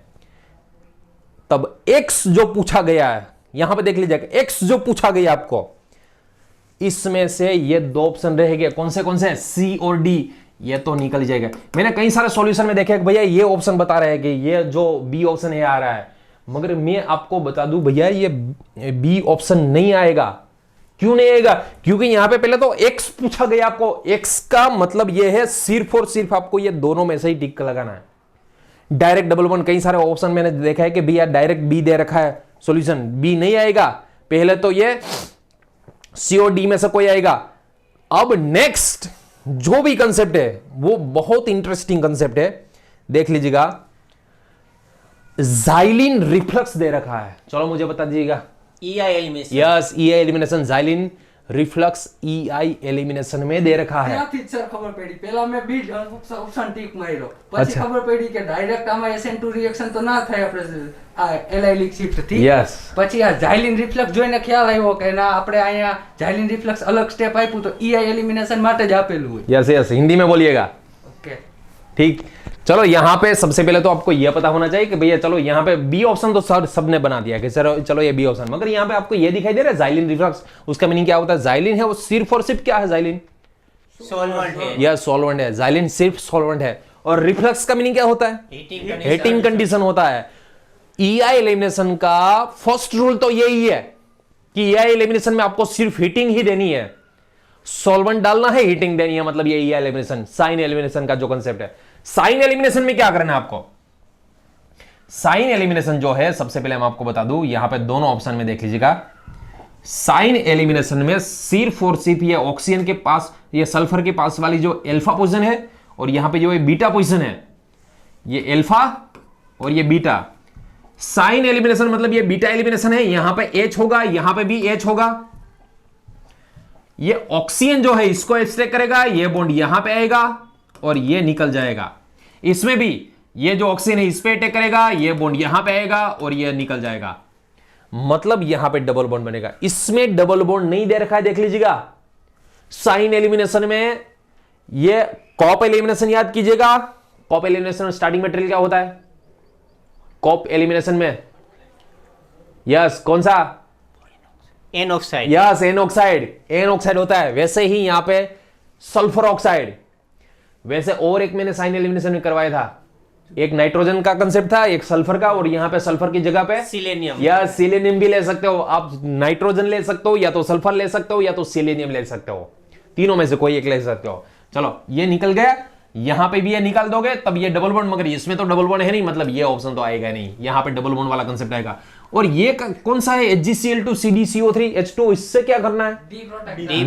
S1: तब एक्स जो पूछा गया है, यहां पे देख लीजिएगा, एक्स जो पूछा गया आपको, इसमें से ये दो ऑप्शन रहेंगे, कौन से सी और डी, ये तो निकल जाएगा। मैंने कई सारे सॉल्यूशन में देखा कि भैया ये ऑप्शन बता रहे हैं कि ये जो बी ऑप्शन है आ रहा है, मगर मैं आपको बता दूं भैया ये बी ऑप्शन नहीं आएगा। क्यों नहीं आएगा? क्योंकि यहां पे पहले तो एक्स पूछा गया आपको, एक्स का मतलब ये है सिर्फ और सिर्फ आपको ये दोनों में से ही टिक लगाना है। डायरेक्ट डबल बॉन्ड, कई सारे ऑप्शन मैंने देखा है कि भैया डायरेक्ट बी दे रखा है सॉल्यूशन, बी नहीं आएगा, पहले तो ये सी और डी में से कोई आएगा। अब नेक्स्ट जो भी कंसेप्ट है वो बहुत इंटरेस्टिंग कंसेप्ट है, देख लीजिएगा। जाइलिन रिफ्लक्स दे रखा है, चलो मुझे बता दीजिएगा।
S3: EI elimination.
S1: Yes, EI elimination, xylene reflux EI elimination में दे रखा है।
S4: ત્યાંથી જ સર ખબર પડી, પહેલા મેં બી ઓપ્શન ટીક માર્યો, પછી
S1: અચ્છા.
S4: ખબર પડી કે ડાયરેક્ટ આમાં SN2 રિએક્શન તો ના થાય આપણે આ એલાઇલિક શિફ્ટ થી।
S1: Yes.
S4: પછી આ ઝાઇલિન રિફ્લેક્સ જોઈને ખ્યાલ આવ્યો કે ના આપણે અહીંયા ઝાઇલિન રિફ્લેક્સ અલગ સ્ટેપ આપ્યું તો EI એલિમિનેશન માટે જ આપેલું હોય।
S1: यस यस, हिंदी में बोलिएगा।
S4: ઓકે,
S1: ठीक, चलो यहाँ पे सबसे पहले तो आपको यह पता होना चाहिए कि भैया चलो यहाँ पे बी ऑप्शन तो सबने बना दिया कि सर चलो ये बी ऑप्शन, मगर यहाँ पे आपको ये दिखाई दे रहा है जाइलिन रिफ्लक्स, उसका मीनिंग क्या होता है? जाइलिन है वो सिर्फ और सिर्फ क्या है? जाइलिन
S3: सॉल्वेंट है।
S1: यह सॉल्वेंट है, जाइलिन सिर्फ सॉल्वेंट है। और रिफ्लक्स का मीनिंग क्या होता है? हीटिंग कंडीशन होता है। EI एलिमिनेशन का फर्स्ट रूल तो यही है कि EI एलिमिनेशन में आपको सिर्फ हीटिंग ही देनी है, सॉल्वेंट डालना है, हीटिंग देनी है, मतलब ये EI एलिमिनेशन, साइन एलिमिनेशन का जो कंसेप्ट है। साइन एलिमिनेशन में क्या करना है आपको? साइन एलिमिनेशन जो है, सबसे पहले मैं आपको बता दूं, यहां पे दोनों ऑप्शन में देख लीजिएगा। साइन एलिमिनेशन में सिर्फ और सिर्फ ये ऑक्सीजन के पास, ये सल्फर के पास वाली जो अल्फा पोजीशन है और यहां पे जो बीटा पोजीशन है, ये अल्फा और ये बीटा। साइन एलिमिनेशन मतलब ये बीटा एलिमिनेशन है, यहां पे H होगा, यहां पे भी H होगा। ये ऑक्सीजन जो है इसको एक्सट्रैक्ट करेगा, ये बॉन्ड यहां पे आएगा और ये निकल जाएगा। इसमें भी ये जो ऑक्सीजन है इस पे अटैक करेगा, ये बॉन्ड यहां पे आएगा और ये निकल जाएगा, मतलब यहां पे डबल बॉन्ड बनेगा। इसमें डबल बॉन्ड नहीं दे रखा है, देख लीजिएगा। साइन एलिमिनेशन में ये कॉप एलिमिनेशन याद कीजिएगा। कॉप एलिमिनेशन में स्टार्टिंग मटेरियल क्या होता है? कॉप एलिमिनेशन में यस, कौन सा?
S3: N oxide.
S1: Yes, N oxide, N oxide होता है। वैसे ही यहां पे सल्फर ऑक्साइड, वैसे और एक मैंने साइन एलिमिनेशन में करवाया था, एक नाइट्रोजन का कंसेप्ट था, एक सल्फर का, और यहां पे सल्फर की जगह पे
S3: सिलेनियम,
S1: या सिलेनियम भी ले सकते हो आप। नाइट्रोजन ले सकते हो, या तो सल्फर ले सकते हो, या तो सिलेनियम ले सकते हो, तीनों में से कोई एक ले सकते हो। चलो ये निकल गया, यहां पे भी ये निकाल दोगे तब ये डबल बॉन्ड, मगर इसमें तो डबल बॉन्ड है नहीं, मतलब ये ऑप्शन तो आएगा नहीं, यहां पे डबल बॉन्ड वाला कंसेप्ट आएगा। और ये कौन सा है? HgCl2 CdCO3 H2, इससे क्या करना है?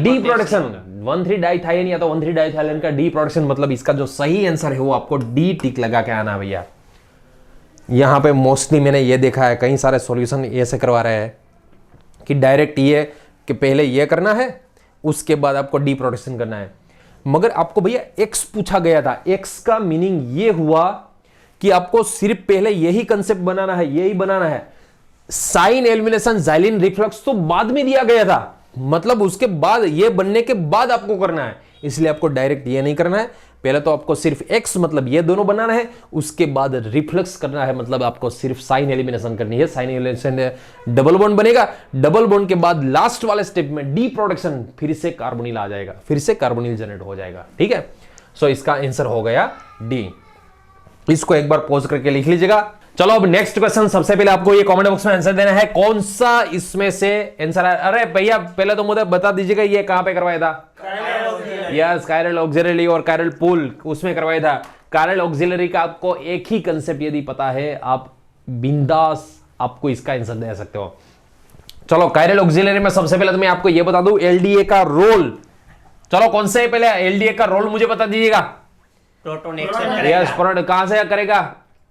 S1: डी प्रोडक्शन, 1,3 डाइथाइन या तो 1,3 डाइथाइलेन का डी प्रोडक्शन, मतलब इसका जो सही आंसर है वो आपको डी टिक लगा के आना भैया। यहां पे मोस्टली मैंने ये देखा है, कई सारे सॉल्यूशन ऐसे करवा रहे हैं कि डायरेक्ट ये कि पहले ये करना है उसके बाद आपको डी प्रोडक्शन करना है, मगर आपको भैया एक्स पूछा गया था। एक्स का मीनिंग ये हुआ कि आपको सिर्फ पहले यही कंसेप्ट बनाना है, यही बनाना है। साइन एलिमिनेशन, जाइलिन रिफ्लक्स तो बाद में दिया गया था, मतलब उसके बाद ये बनने के बाद आपको करना है, इसलिए आपको डायरेक्ट ये नहीं करना है। पहले तो आपको सिर्फ एक्स मतलब ये दोनों बनाना है, उसके बाद रिफ्लक्स करना है, मतलब आपको सिर्फ साइन एलिमिनेशन करनी है। साइन एलिमिनेशन डबल बॉन्ड बनेगा, डबल बॉन्ड के बाद लास्ट वाले स्टेप में डी प्रोडक्शन, फिर से कार्बोनिल आ जाएगा, फिर से कार्बोनिल जनरेट हो जाएगा। ठीक है, सो इसका आंसर हो गया डी। इसको एक बार पॉज करके लिख लीजिएगा। चलो अब नेक्स्ट क्वेश्चन, सबसे पहले आपको ये कमेंट बॉक्स में आंसर देना है, कौन सा इसमें से आंसर है। अरे भैया पहले तो मुझे बता दीजिएगा ये कहां पे करवाया था? यस, कायरल ऑक्सिलरी और कायरल पूल, उसमें करवाया था। कायरल ऑक्सिलरी का आपको एक ही कंसेप्ट यदि पता है, आप बिंदास आपको इसका आंसर दे सकते हो। चलो कायरल ऑक्सिलरी में सबसे पहले तो मैं आपको ये बता दूं एलडीए का रोल। चलो कौन से पहले एलडीए का रोल मुझे बता दीजिएगा।
S3: प्रोटॉन एक्सेप्ट करेगा।
S1: यस, प्रोटॉन कहां से करेगा?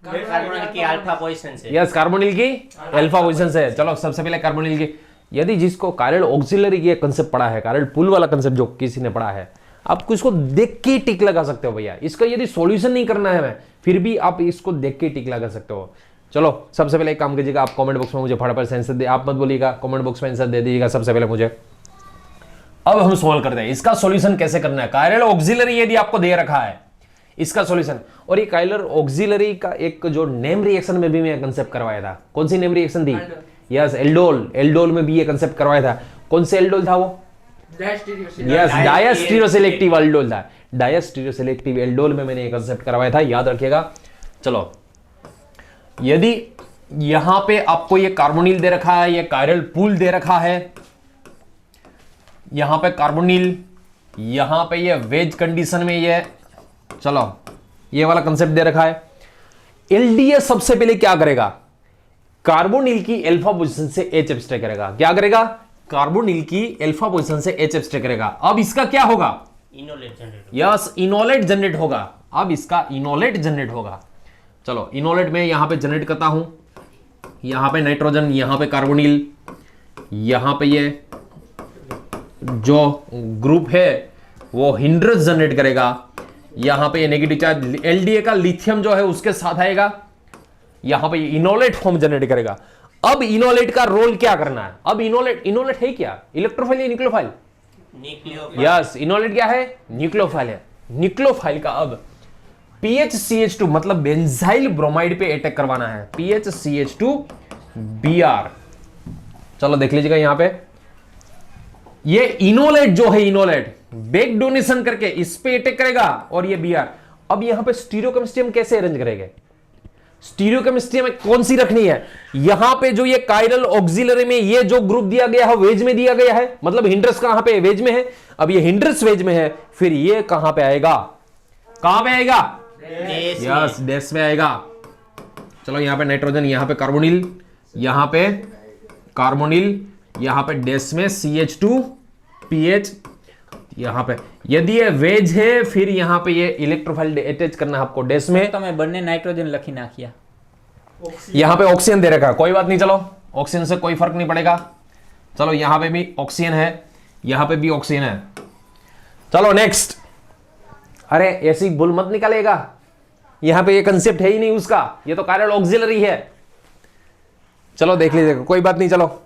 S3: कार्बोनिल की अल्फा पोजीशन से।
S1: यस, कार्बोनिल की अल्फा पोजीशन से। चलो सबसे पहले कार्बोनिल की, यदि जिसको कायरल ऑक्सिलरी की कंसेप्ट पढ़ा है, कायरल पूल वाला कंसेप्ट जो किसी ने पढ़ा है, आपको इसको देख के टिक लगा सकते हो भैया। इसका यदि सॉल्यूशन नहीं करना है मैं, फिर भी आप इसको देख के टिक लगा सकते हो। चलो सबसे पहले एक काम कीजिएगा, आप कमेंट बॉक्स में मुझे फटाफट से आंसर दे, आप मत बोलिएगा, कमेंट बॉक्स में आंसर दे दीजिएगा सबसे पहले मुझे। अब हम सॉल्व करते हैं इसका सॉल्यूशन कैसे करना है। कायरल ऑक्सिलरी यदि आपको दे रखा है इसका सॉल्यूशन, और ये कायरल ऑक्सिलरी का एक जो नेम रिएक्शन में भी मैं कंसेप्ट करवाया था, कौन सी नेम रिएक्शन थी? Yes, aldol. एल्डोल में भी ये कंसेप्ट करवाया था। कौन से एल्डोल था वो? यस, डायस्टीरियोसेलेक्टिव एल्डोल था। डायस्टीरियोसेलेक्टिव एल्डोल में मैंने ये कंसेप्ट करवाया था, याद रखिएगा। चलो, यदि यहां पे आपको ये कार्बोनिल दे रखा है, ये कायरल पूल दे रखा है, यहां पे कार्बोनिल, यहां पे ये वेज कंडीशन में ये, चलो ये वाला कंसेप्ट दे रखा है। एलडीएस सबसे पहले क्या करेगा? कार्बोनिल की अल्फा पोजीशन से H एब्स्ट्रैक्ट करेगा। क्या करेगा? कार्बोनिल की अल्फा पोजीशन से H एब्स्ट्रैक्ट करेगा। अब इसका क्या होगा?
S3: Enolate generate.
S1: Yes, enolate generate होगा। अब इसका इनोलेट जनरेट होगा। चलो, इनोलेट में यहां पे जनरेट करता हूं, यहां पे नाइट्रोजन, यहां पे कार्बोनिल, यहां पे ये जो ग्रुप है वो हिंड्रस जनरेट करेगा। यहां पे ये नेगेटिव चार्ज एलडीए का लिथियम जो है उसके साथ आएगा, यहां पे इनोलेट फॉर्म जनरेट करेगा। अब इनोलेट का रोल क्या करना है? अब इनोलेट है क्या? इलेक्ट्रोफाइल या न्यूक्लियोफाइल? यस, इनोलेट क्या है? न्यूक्लियोफाइल है। न्यूक्लियोफाइल का अब PHCH2 मतलब बेंजाइल ब्रोमाइड पे अटैक करवाना है, PHCH2Br। चलो देख लीजिएगा यहां पे ये इनोलेट जो है, इनोलेट बैक डोनेशन करके इस पे अटैक करेगा और ये Br। अब यहां पे स्टीरियोकेमिस्ट्री हम कैसे अरेंज करेंगे? स्टीरियोकेमिस्ट्री में कौन सी रखनी है? यहां पे जो ये कायरल ऑक्सिलरी में ये जो ग्रुप दिया गया है वेज में दिया गया है, मतलब हिंड्रस कहां पे? वेज में है। अब ये हिंड्रस वेज में है, फिर ये कहां पे आएगा? कहां पे आएगा? यस, डैश में आएगा। चलो यहां पे नाइट्रोजन, यहां पे कार्बोनिल, यहां पे कार्बोनिल, यहां पे डैश में CH2PH, यहां पे यदि ये वेज है फिर यहां पे ये इलेक्ट्रोफाइल अटैच करना है आपको डैश में।
S5: तो मैं बन्ने नाइट्रोजन लखी नाखिया।
S1: यहां पे ऑक्सीजन दे रखा है, कोई बात नहीं, चलो ऑक्सीजन से कोई फर्क नहीं पड़ेगा। चलो यहां पे भी ऑक्सीजन है, यहां पे भी ऑक्सीजन है। चलो नेक्स्ट। अरे ऐसी बुल मत निकालेगा, यहां पे ये कंसेप्ट है ही नहीं उसका, ये तो कायरल ऑक्सिलरी है। चलो देख लीजिएगा, कोई बात नहीं। चलो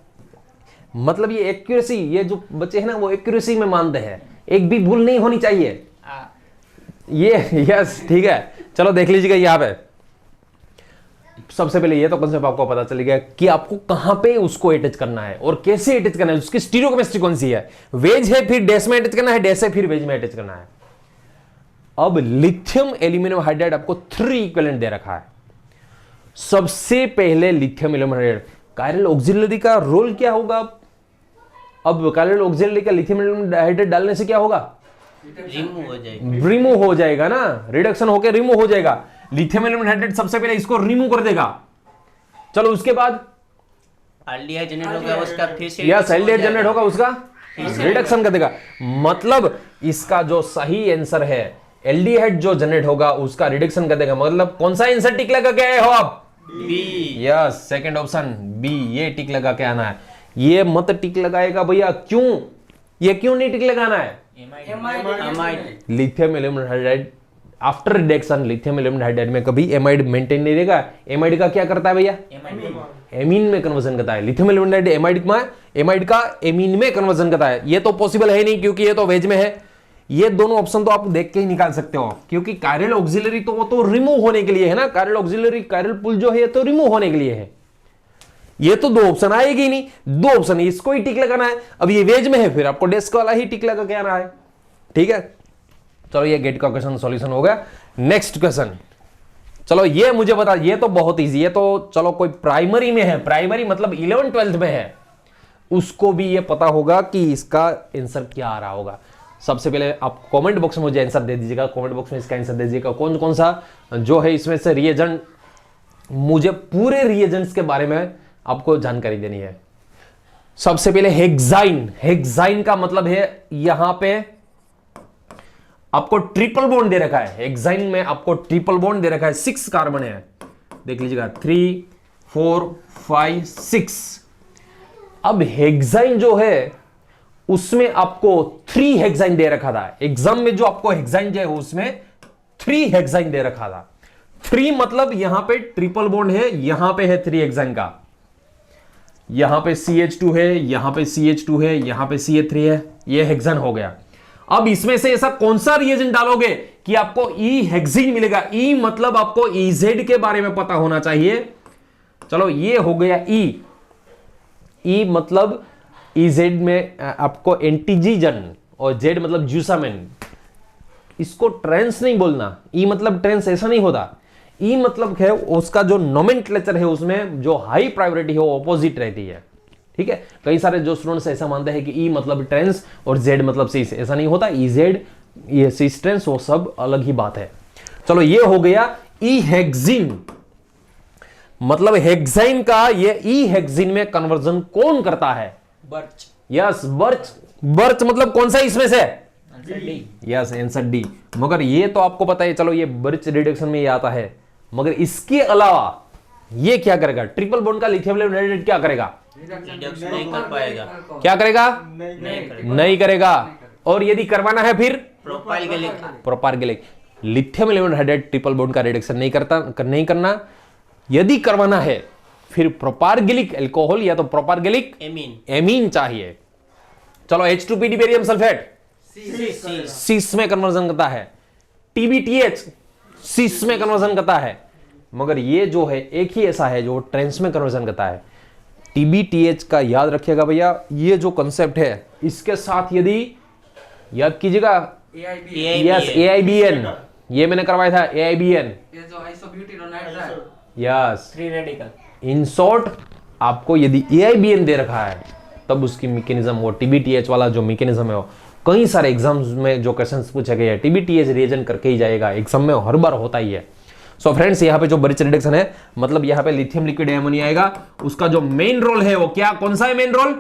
S1: मतलब ये एक्यूरेसी, ये जो बच्चे हैं ना वो एक्यूरेसी में मानते हैं, एक भी भूल नहीं होनी चाहिए ये। यस, ठीक है। चलो देख लीजिएगा यहां पे सबसे पहले ये तो कंसेप्ट आपको पता चल गया कि आपको कहां पे उसको अटैच करना है और कैसे अटैच करना है, उसकी स्टीरियोकेमिस्ट्री कौन सी है। वेज है फिर डैश में अटैच करना है, डैश है फिर वेज में अटैच करना है। अब लिथियम एल्यूमिनियम हाइड्राइड आपको 3 इक्विवेलेंट दे रखा है। सबसे पहले lithium aluminium hydride, chiral auxiliary का रोल क्या होगा? अब कायरल ऑक्सिलरी का लिथियम एल्यूमिनियम हाइड्राइड डालने से क्या होगा? रिमूव हो जाएगा ना, रिडक्शन होकर रिमूव हो जाएगा। लिथियम एल्यूमिनियम हाइड्राइड सबसे पहले इसको रिमूव कर देगा। चलो उसके बाद
S3: एल्डिहाइड जनरेट होगा उसका, फिर से
S1: यस, एल्डिहाइड जनरेट होगा उसका, रिडक्शन कर देगा। मतलब इसका जो सही आंसर है एल्डिहाइड जो जनरेट होगा उसका रिडक्शन कर देगा। मतलब कौन सा आंसर टिक लगा के आए हो आप?
S3: B.
S1: Yes, second option B, ये टिक लगा के आना है। ये मत टिक लगाएगा भैया, क्यों? ये क्यों नहीं टिक लगाना है? Lithium aluminium hydride after reduction lithium aluminium hydride में कभी एमाइड मेंटेन नहीं रहेगा। एमाइड का क्या करता है भैया? एमीन में कन्वर्जन करता है। लिथियम एल्यूमिनियम हाइड्राइड एमाइड का एमीन में कन्वर्जन करता है। ये तो पॉसिबल है नहीं क्योंकि ये तो वेज में है। ये दोनों ऑप्शन तो आप देख के ही निकाल सकते हो, क्योंकि कायरल ऑक्सिलरी तो वो तो रिमूव होने के लिए है ना। कायरल ऑक्सिलरी, कायरल पुल जो है तो रिमूव होने के लिए है। ये तो 2 ऑप्शन आएगी नहीं, 2 ऑप्शन, इसको ही टिक लगाना है। अब ये वेज में है फिर आपको डेस्क वाला ही टिक लगा के आना है। ठीक है, चलो ये गेट का क्वेश्चन सॉल्यूशन हो गया। नेक्स्ट क्वेश्चन, चलो ये मुझे बता, ये तो बहुत इजी है, तो चलो कोई प्राइमरी में है, प्राइमरी मतलब 11th-12th में है, उसको भी ये पता होगा कि इसका आंसर क्या आ रहा होगा। सबसे पहले आप कमेंट बॉक्स में मुझे आंसर दे दीजिएगा, कमेंट बॉक्स में इसका आंसर दे दीजिएगा। कौन कौन सा जो है इसमें से रिएजेंट, मुझे पूरे रिएजेंट्स के बारे में आपको जानकारी देनी है। सबसे पहले हेक्साइन, हेक्साइन का मतलब है यहां पे आपको ट्रिपल बॉन्ड दे रखा है। हेक्साइन में आपको ट्रिपल बॉन्ड दे रखा है, 6 कार्बन है, देख लीजिएगा 3 4 5 6। अब हेक्साइन जो है उसमें आपको 3 हेक्साइन दे रखा था। एग्जाम में जो आपको हेक्साइन जो है उसमें 3 हेक्साइन दे रखा था। 3 मतलब यहां पे ट्रिपल बॉन्ड है, यहां पे है 3 हेक्साइन का। यहां पे CH2 है, यहां पे CH2 है, यहां पे CH3 है, ये हेक्सान हो गया। अब इसमें से ऐसा कौन सा रिएजेंट डालोगे कि आपको ई हेक्सीन मिलेगा? ई मतलब आपको EZ के बारे में पता होना चाहिए। चलो ये हो गया ई मतलब EZ में आपको एंटीजीजन और Z मतलब ज्यूसामिन। इसको ट्रेंस नहीं बोलना, ई मतलब ट्रेंस ऐसा नहीं होता। ई मतलब है उसका जो नोमेनक्लेचर है उसमें जो हाई प्रायोरिटी है वो ऑपोजिट रहती है, ठीक है। कई सारे जो स्टूडेंट्स ऐसा मानते हैं कि ई मतलब ट्रेंस और जेड मतलब सीस, ऐसा नहीं होता। ई जेड ये सीस ट्रेंस वो सब अलग ही बात है। चलो ये हो गया ई हेक्सिन, मतलब हेक्साइन का ये ई हेक्सिन में कन्वर्जन कौन करता है?
S5: बर्च।
S1: Yes birch. बर्च मतलब कौन सा इसमें से?
S5: Answer D.
S1: Yes answer D. मगर ये तो आपको पता है, चलो ये बर्च रिडक्शन में ये आता है, मगर इसके अलावा ये क्या करेगा? ट्रिपल बॉन्ड का लिथियम हाइड्राइड क्या करेगा?
S3: रिडक्शन नहीं कर पाएगा।
S1: क्या करेगा?
S2: नहीं
S1: नहीं करेगा। और यदि करवाना है फिर
S3: propargylic.
S1: Propargylic. Lithium aluminium hydride triple bond का रिडक्शन नहीं करना। यदि करवाना है फिर प्रोपारगैलिक अल्कोहल या तो प्रोपारगैलिक एमीन चाहिए। चलो H2PD बेरियम सल्फेट सिस में कन्वर्जन करता है। TBTH सिस में कन्वर्जन करता है। मगर ये जो है एक ही ऐसा है जो ट्रेंस में कन्वर्जन करता है। TBTH का याद रखिएगा भैया, ये जो कंसेप्ट है इसके साथ यदि याद कीजिएगा, यस AIBN, ये मैंने करवाया था AIBN,
S4: ये जो isobutyronitrile,
S1: yes.
S5: Free radical.
S1: In short आपको यदि AIBN दे रखा है तब उसकी मैकेनिज्म, वो TBTH वाला जो मैकेनिज्म है वो कई सारे एग्जाम्स में जो क्वेश्चंस पूछे गए हैं TBTH रिएजेंट करके ही जाएगा, एग्जाम में हर बार होता ही है। सो फ्रेंड्स यहाँ पे जो बर्च रिडक्शन है मतलब यहाँ पे लिथियम लिक्विड एमोनिया आएगा, उसका जो मेन रोल है वो क्या, कौन सा है मेन रोल?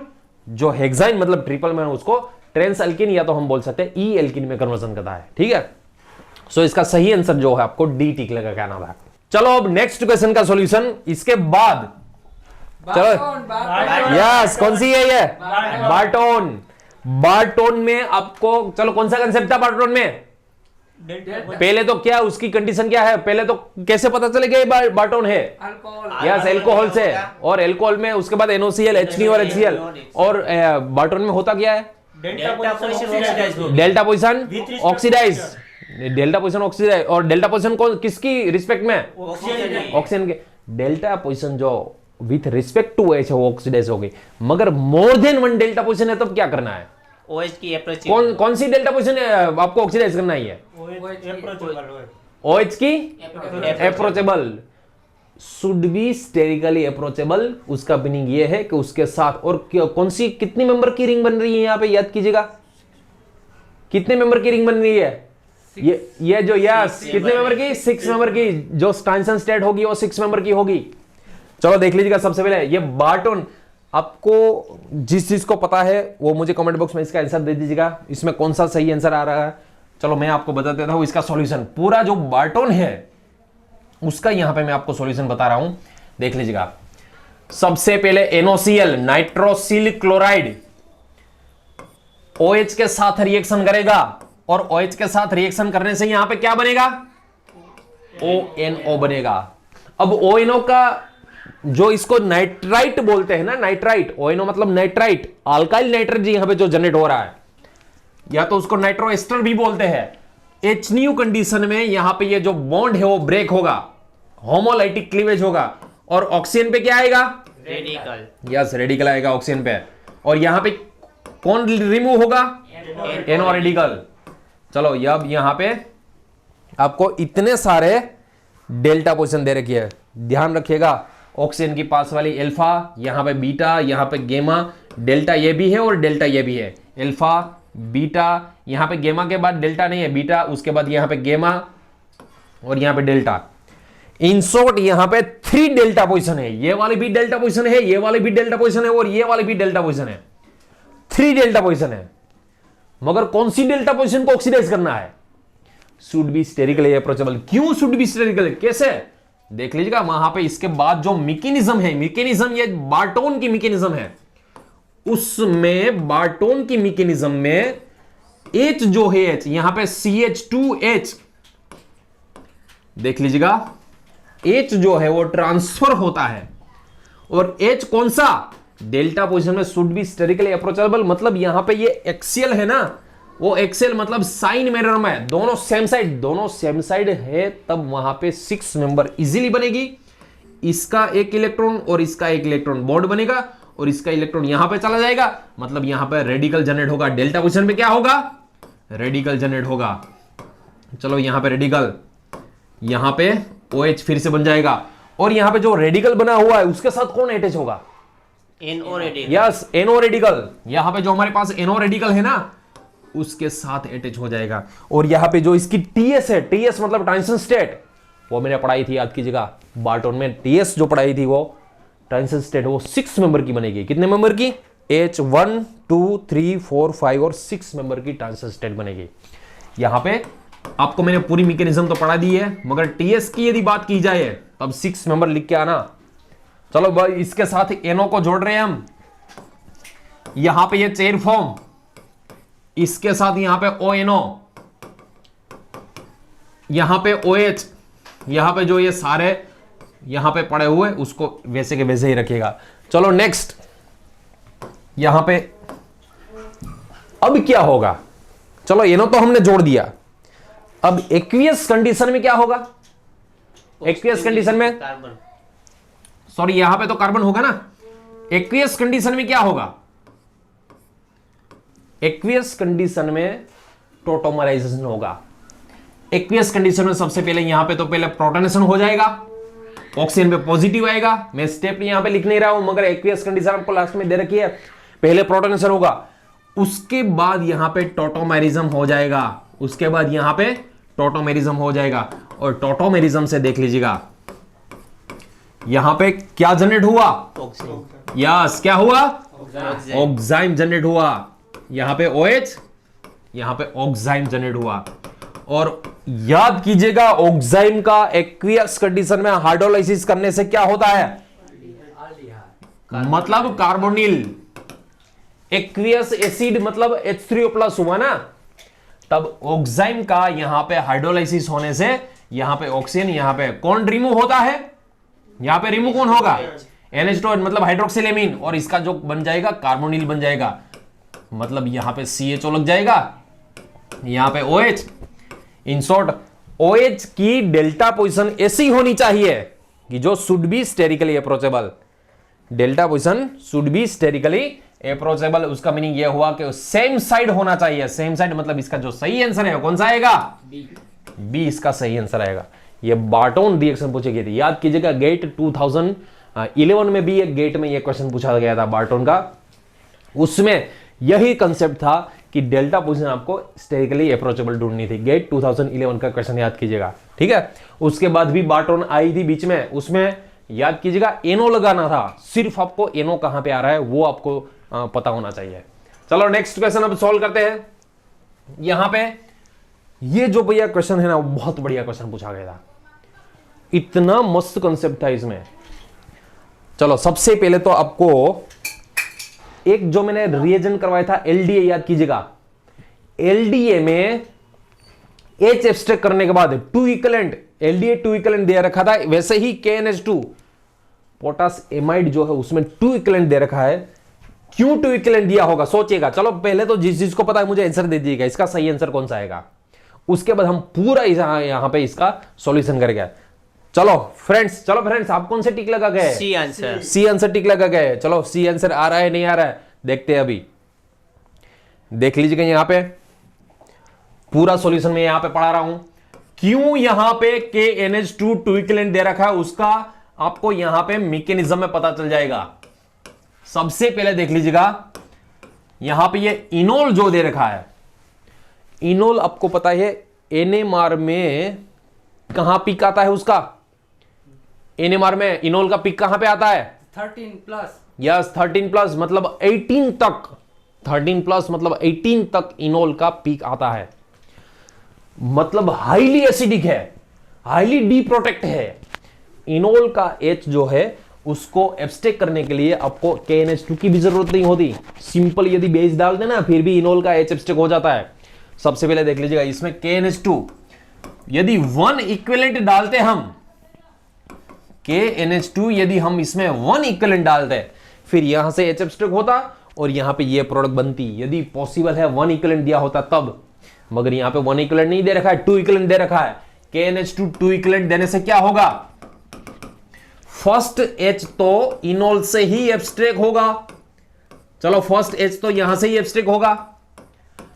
S1: जो हेक्साइन मतलब ट्रिपल में उसको ट्रेंस एल्किन या तो हम बोल सकते हैं ई एल्किन में कन्वर्जन करता है, ठीक है। सो इसका सही आंसर जो है आपको डी टिक लगा क्या नाम है। चलो अब नेक्स्ट क्वेश्चन का सॉल्यूशन इसके बाद। चलो यस, कौन सी है ये? बार्टोन। बार्टोन में आपको, चलो कौन सा कंसेप्ट था बार्टोन में? पहले तो क्या उसकी कंडीशन क्या है? पहले तो कैसे पता चलेगा ये बार्टोन है?
S4: अल्कोहल।
S1: यस एल्कोहल से, और एल्कोहल में उसके बाद NOCl H2 और HCl। और बार्टोन में होता क्या है? Delta position oxidise. Delta position oxidise, और डेल्टा पोजीशन कौन किसकी रिस्पेक्ट में? ऑक्सीजन के। डेल्टा पोजीशन जो विथ रिस्पेक्ट टू H है वो ऑक्सीडाइज हो गई, मगर more than one delta position है तब क्या करना है?
S3: OH की अप्रोच
S1: कौन सी डेल्टा पोजीशन आपको ऑक्सीडाइज करना ही है? OH की approachable, should be sterically approachable. उसका मीनिंग ये है कि उसके साथ, और कौन सी कितनी मेंबर की रिंग बन रही है यहाँ पे याद कीजिएगा, कितने मेंबर की रिंग बन रही है? ये जो यस कितने मेंबर की? 6 मेंबर की। जो ट्रांजिशन स्टेट होगी वो 6 मेंबर की होगी। चलो देख लीजिएगा। सबसे पहले ये बार्टोन, आपको जिस चीज को पता है वो मुझे कमेंट बॉक्स में इसका आंसर दे दीजिएगा, इसमें कौन सा सही आंसर आ रहा है। चलो मैं आपको बता देता हूं इसका सॉल्यूशन। पूरा जो बार्टोन है उसका यहां पे मैं आपको सॉल्यूशन बता रहा हूं, देख लीजिएगा। सबसे पहले NOCl नाइट्रोसिल क्लोराइड OH के साथ रिएक्शन करेगा, और OH के साथ रिएक्शन करने से यहां पे क्या बनेगा? ONO बनेगा। अब ONO का जो इसको नाइट्राइट बोलते हैं ना, नाइट्राइट, ONO मतलब नाइट्राइट, अल्काइल नाइट्रेट यहां पे जो जनरेट हो रहा है, या तो उसको नाइट्रो एस्टर भी बोलते हैं। HNU कंडीशन में यहां पे ये जो बॉन्ड है वो ब्रेक होगा, होमोलाइटिक क्लीवेज होगा, और ऑक्सीजन पे क्या आएगा?
S3: रेडिकल।
S1: यस रेडिकल आएगा ऑक्सीजन पे, और यहां पे कौन रिमूव होगा? NO radical. चलो अब यहां पे आपको इतने सारे डेल्टा पोजीशन दे रखी है, ध्यान रखिएगा। ऑक्सीजन की पास वाली अल्फा, यहां पे बीटा, यहां पे गेमा, डेल्टा ये भी है और डेल्टा ये भी है। अल्फा बीटा, यहां पे गेमा के बाद डेल्टा नहीं है, बीटा, उसके बाद यहां पे गेमा और यहां पे डेल्टा। इन शॉर्ट यहां पे 3 डेल्टा पोजीशन है। ये वाली भी डेल्टा पोजीशन है, ये वाली भी डेल्टा पोजीशन है, और ये वाली भी डेल्टा पोजीशन है। 3 डेल्टा पोजीशन है, मगर कौन सी डेल्टा पोजीशन को ऑक्सीडाइज करना है? Should be sterically approachable. क्यों शुड बी स्टेरिकल? कैसे? देख लीजिएगा वहां पे इसके बाद जो मैकेनिज्म है, मैकेनिज्म ये बार्टोन की मैकेनिज्म है, उसमें बार्टोन की मैकेनिज्म में H जो है, H यहां पे CH2H, देख लीजिएगा H जो है वो ट्रांसफर होता है, और H कौन सा? डेल्टा पोजीशन में शुड बी स्टेरिकली अप्रोचेबल, मतलब यहां पे ये एक्सियल है ना, वो एक्सियल मतलब साइन मिरर में दोनों सेम साइड है, तब वहां पे 6 मेंबर इजीली बनेगी। इसका एक इलेक्ट्रॉन और इसका एक इलेक्ट्रॉन बॉन्ड बनेगा और इसका इलेक्ट्रॉन यहां पे चला जाएगा, मतलब यहां पे रेडिकल जनरेट होगा। डेल्टा पोजीशन में क्या होगा? रेडिकल जनरेट होगा। चलो यहां पे रेडिकल, यहां पे OH फिर से बन जाएगा, और यहां पे जो रेडिकल बना हुआ है उसके साथ कौन अटैच होगा?
S3: NO radical.
S1: Yes, NO radical. यहां पे जो हमारे पास NO रेडिकल है ना, उसके साथ अटैच हो जाएगा। और यहां पे जो इसकी TS है, TS मतलब ट्रांजिशन स्टेट, वो मैंने पढ़ाई थी, याद कीजिएगा बार्टोन में TS जो पढ़ाई थी वो ट्रांजिशन स्टेट, वो 6 मेंबर की बनेगी। कितने मेंबर की? H1 2 3 4 5 और 6 मेंबर की ट्रांजिशन स्टेट बनेगी। यहां पे आपको मैंने पूरी मैकेनिज्म तो पढ़ा दी है, मगर TS की यदि बात की जाए तब 6 मेंबर लिख के आना। चलो भाई, इसके साथ NO को जोड़ रहे हैं हम, यहां पे ये चेयर फॉर्म, इसके साथ यहां पे ONO, यहां पे OH, यहां पे जो ये सारे यहां पे पड़े हुए उसको वैसे के वैसे ही रखिएगा। चलो नेक्स्ट, यहां पे अब क्या होगा? चलो NO तो हमने जोड़ दिया, अब एक्वियस कंडीशन में क्या होगा? एक्वियस कंडीशन में,
S3: कार्बन।
S1: सॉरी यहां पे तो कार्बन होगा ना, एक्वियस कंडीशन में क्या होगा? एक्वियस कंडीशन में टोटोमराइजेशन होगा। एक्वियस कंडीशन में सबसे पहले यहां पे तो पहले प्रोटोनेशन हो जाएगा, ऑक्सीजन पे पॉजिटिव आएगा। मैं स्टेप यहां पे लिख नहीं रहा हूं, मगर एक्वियस कंडीशन आपको लास्ट में दे रखी है। पहले प्रोटोनेशन होगा, उसके बाद यहां पे टोटोमेरिज्म हो जाएगा, उसके बाद यहां पे टोटोमेरिज्म हो जाएगा। और टोटोमेरिज्म से देख लीजिएगा यहां पे क्या जनरेट हुआ?
S3: ऑक्सीजन।
S1: यस, क्या हुआ?
S3: ऑक्सीजन।
S1: ऑक्साइम जनरेट हुआ। यहां पे OH, यहां पे ऑक्साइम जनरेट हुआ। और याद कीजिएगा ऑक्साइम का एक्वियस कंडीशन में हाइड्रोलाइसिस करने से क्या होता है? मतलब कार्बोनिल। एक्वियस एसिड मतलब H3O+ हुआ ना, तब ऑक्साइम का यहां पे हाइड्रोलाइसिस होने से यहां पे ऑक्सीजन, यहां पे कौन रिमूव होता है? यहां पे रिमूव कौन होगा? NH2 मतलब हाइड्रोक्सिल एमीन, और इसका जो बन जाएगा कार्बोनिल बन जाएगा, मतलब यहां पे CHO लग जाएगा, यहां पे OH। इन शॉर्ट OH की डेल्टा पोजीशन ऐसी होनी चाहिए कि जो should be sterically approachable. Delta position should be sterically approachable, उसका मीनिंग यह हुआ कि सेम साइड होना चाहिए। सेम साइड मतलब इसका जो सही आंसर है कौन सा आएगा? बी इसका सही आंसर आएगा। ये बार्टोन रिएक्शन पूछी गई थी, याद कीजिएगा गेट 2011 में भी एक गेट में ये क्वेश्चन पूछा गया था बार्टोन का। उसमें यही कंसेप्ट था कि डेल्टा पोजीशन आपको स्टेरिकली अप्रोचेबल ढूंढनी थी। गेट 2011 का क्वेश्चन याद कीजिएगा, ठीक है। उसके बाद भी बार्टोन आई थी बीच में, उसमें याद कीजिएगा NO लगाना था। सिर्फ आपको NO कहां पे आ रहा है वो आपको पता होना चाहिए। चलो नेक्स्ट क्वेश्चन अब सॉल्व करते हैं। यहां पे ये जो भैया क्वेश्चन है ना, वो बहुत बढ़िया क्वेश्चन पूछा गया था, इतना मस्त कंसेप्ट था इसमें। चलो सबसे पहले तो आपको एक जो मैंने रिएजन करवाया था LDA याद कीजिएगा। LDA में H एब्स्ट्रैक्ट करने के बाद 2 इक्विवेलेंट, LDA 2 इक्विवेलेंट दे रखा था, वैसे ही KNH2 पोटास एमाइड जो है उसमें 2 इक्विवेलेंट दे रखा है। क्यों 2 इक्विवेलेंट दिया होगा सोचिएगा। चलो पहले तो जिस चीज को पता है मुझे आंसर दे दीजिएगा, इसका सही आंसर कौन सा आएगा। उसके बाद हम पूरा यहां पे इसका सॉल्यूशन करेंगे। चलो फ्रेंड्स आप कौन से टिक लगा गए?
S3: C answer.
S1: C answer tick लगा गए। चलो सी आंसर आ रहा है नहीं आ रहा है देखते हैं अभी। देख लीजिएगा यहां पे पूरा सॉल्यूशन में यहां पे पढ़ा रहा हूं। क्यों यहां पे KNH2 2 इक्विवेलेंट दे रखा है उसका आपको यहां पे मैकेनिज्म में पता चल जाएगा। सबसे पहले देख लीजिएगा यहां पे ये इनोल जो दे रखा है, इनोल आपको पता है NMR में कहां पिक आता है उसका? NMR में इनोल का पिक कहां पे आता है?
S4: 13+।
S1: यस 13+ मतलब 18 तक, 13+ मतलब 18 तक इनोल का पीक आता है। मतलब हाईली एसिडिक है, हाईली डीप्रोटेक्ट है। इनोल का H जो है उसको एब्स्ट्रैक्ट करने के लिए आपको KNH2 की भी जरूरत नहीं होती। सिंपल यदि बेस डाल देना फिर भी इनोल का H एब्स्ट्रैक्ट हो जाता है। सबसे पहले देख लीजिएगा इसमें KNH2 यदि 1 इक्विवेलेंट डालते हम, KNH2 यदि हम इसमें 1 इक्विवेलेंट डालते, फिर यहां से H एब्स्ट्रैक्ट होता और यहां पे ये प्रोडक्ट बनती, यदि पॉसिबल है 1 इक्विवेलेंट दिया होता तब। मगर यहां पे 1 इक्विवेलेंट नहीं दे रखा है, 2 इक्विवेलेंट दे रखा है। KNH2 2 इक्विवेलेंट देने से क्या होगा, फर्स्ट H तो इनोल से ही एब्स्ट्रैक्ट होगा, चलो फर्स्ट H तो यहां से ही एब्स्ट्रैक्ट होगा,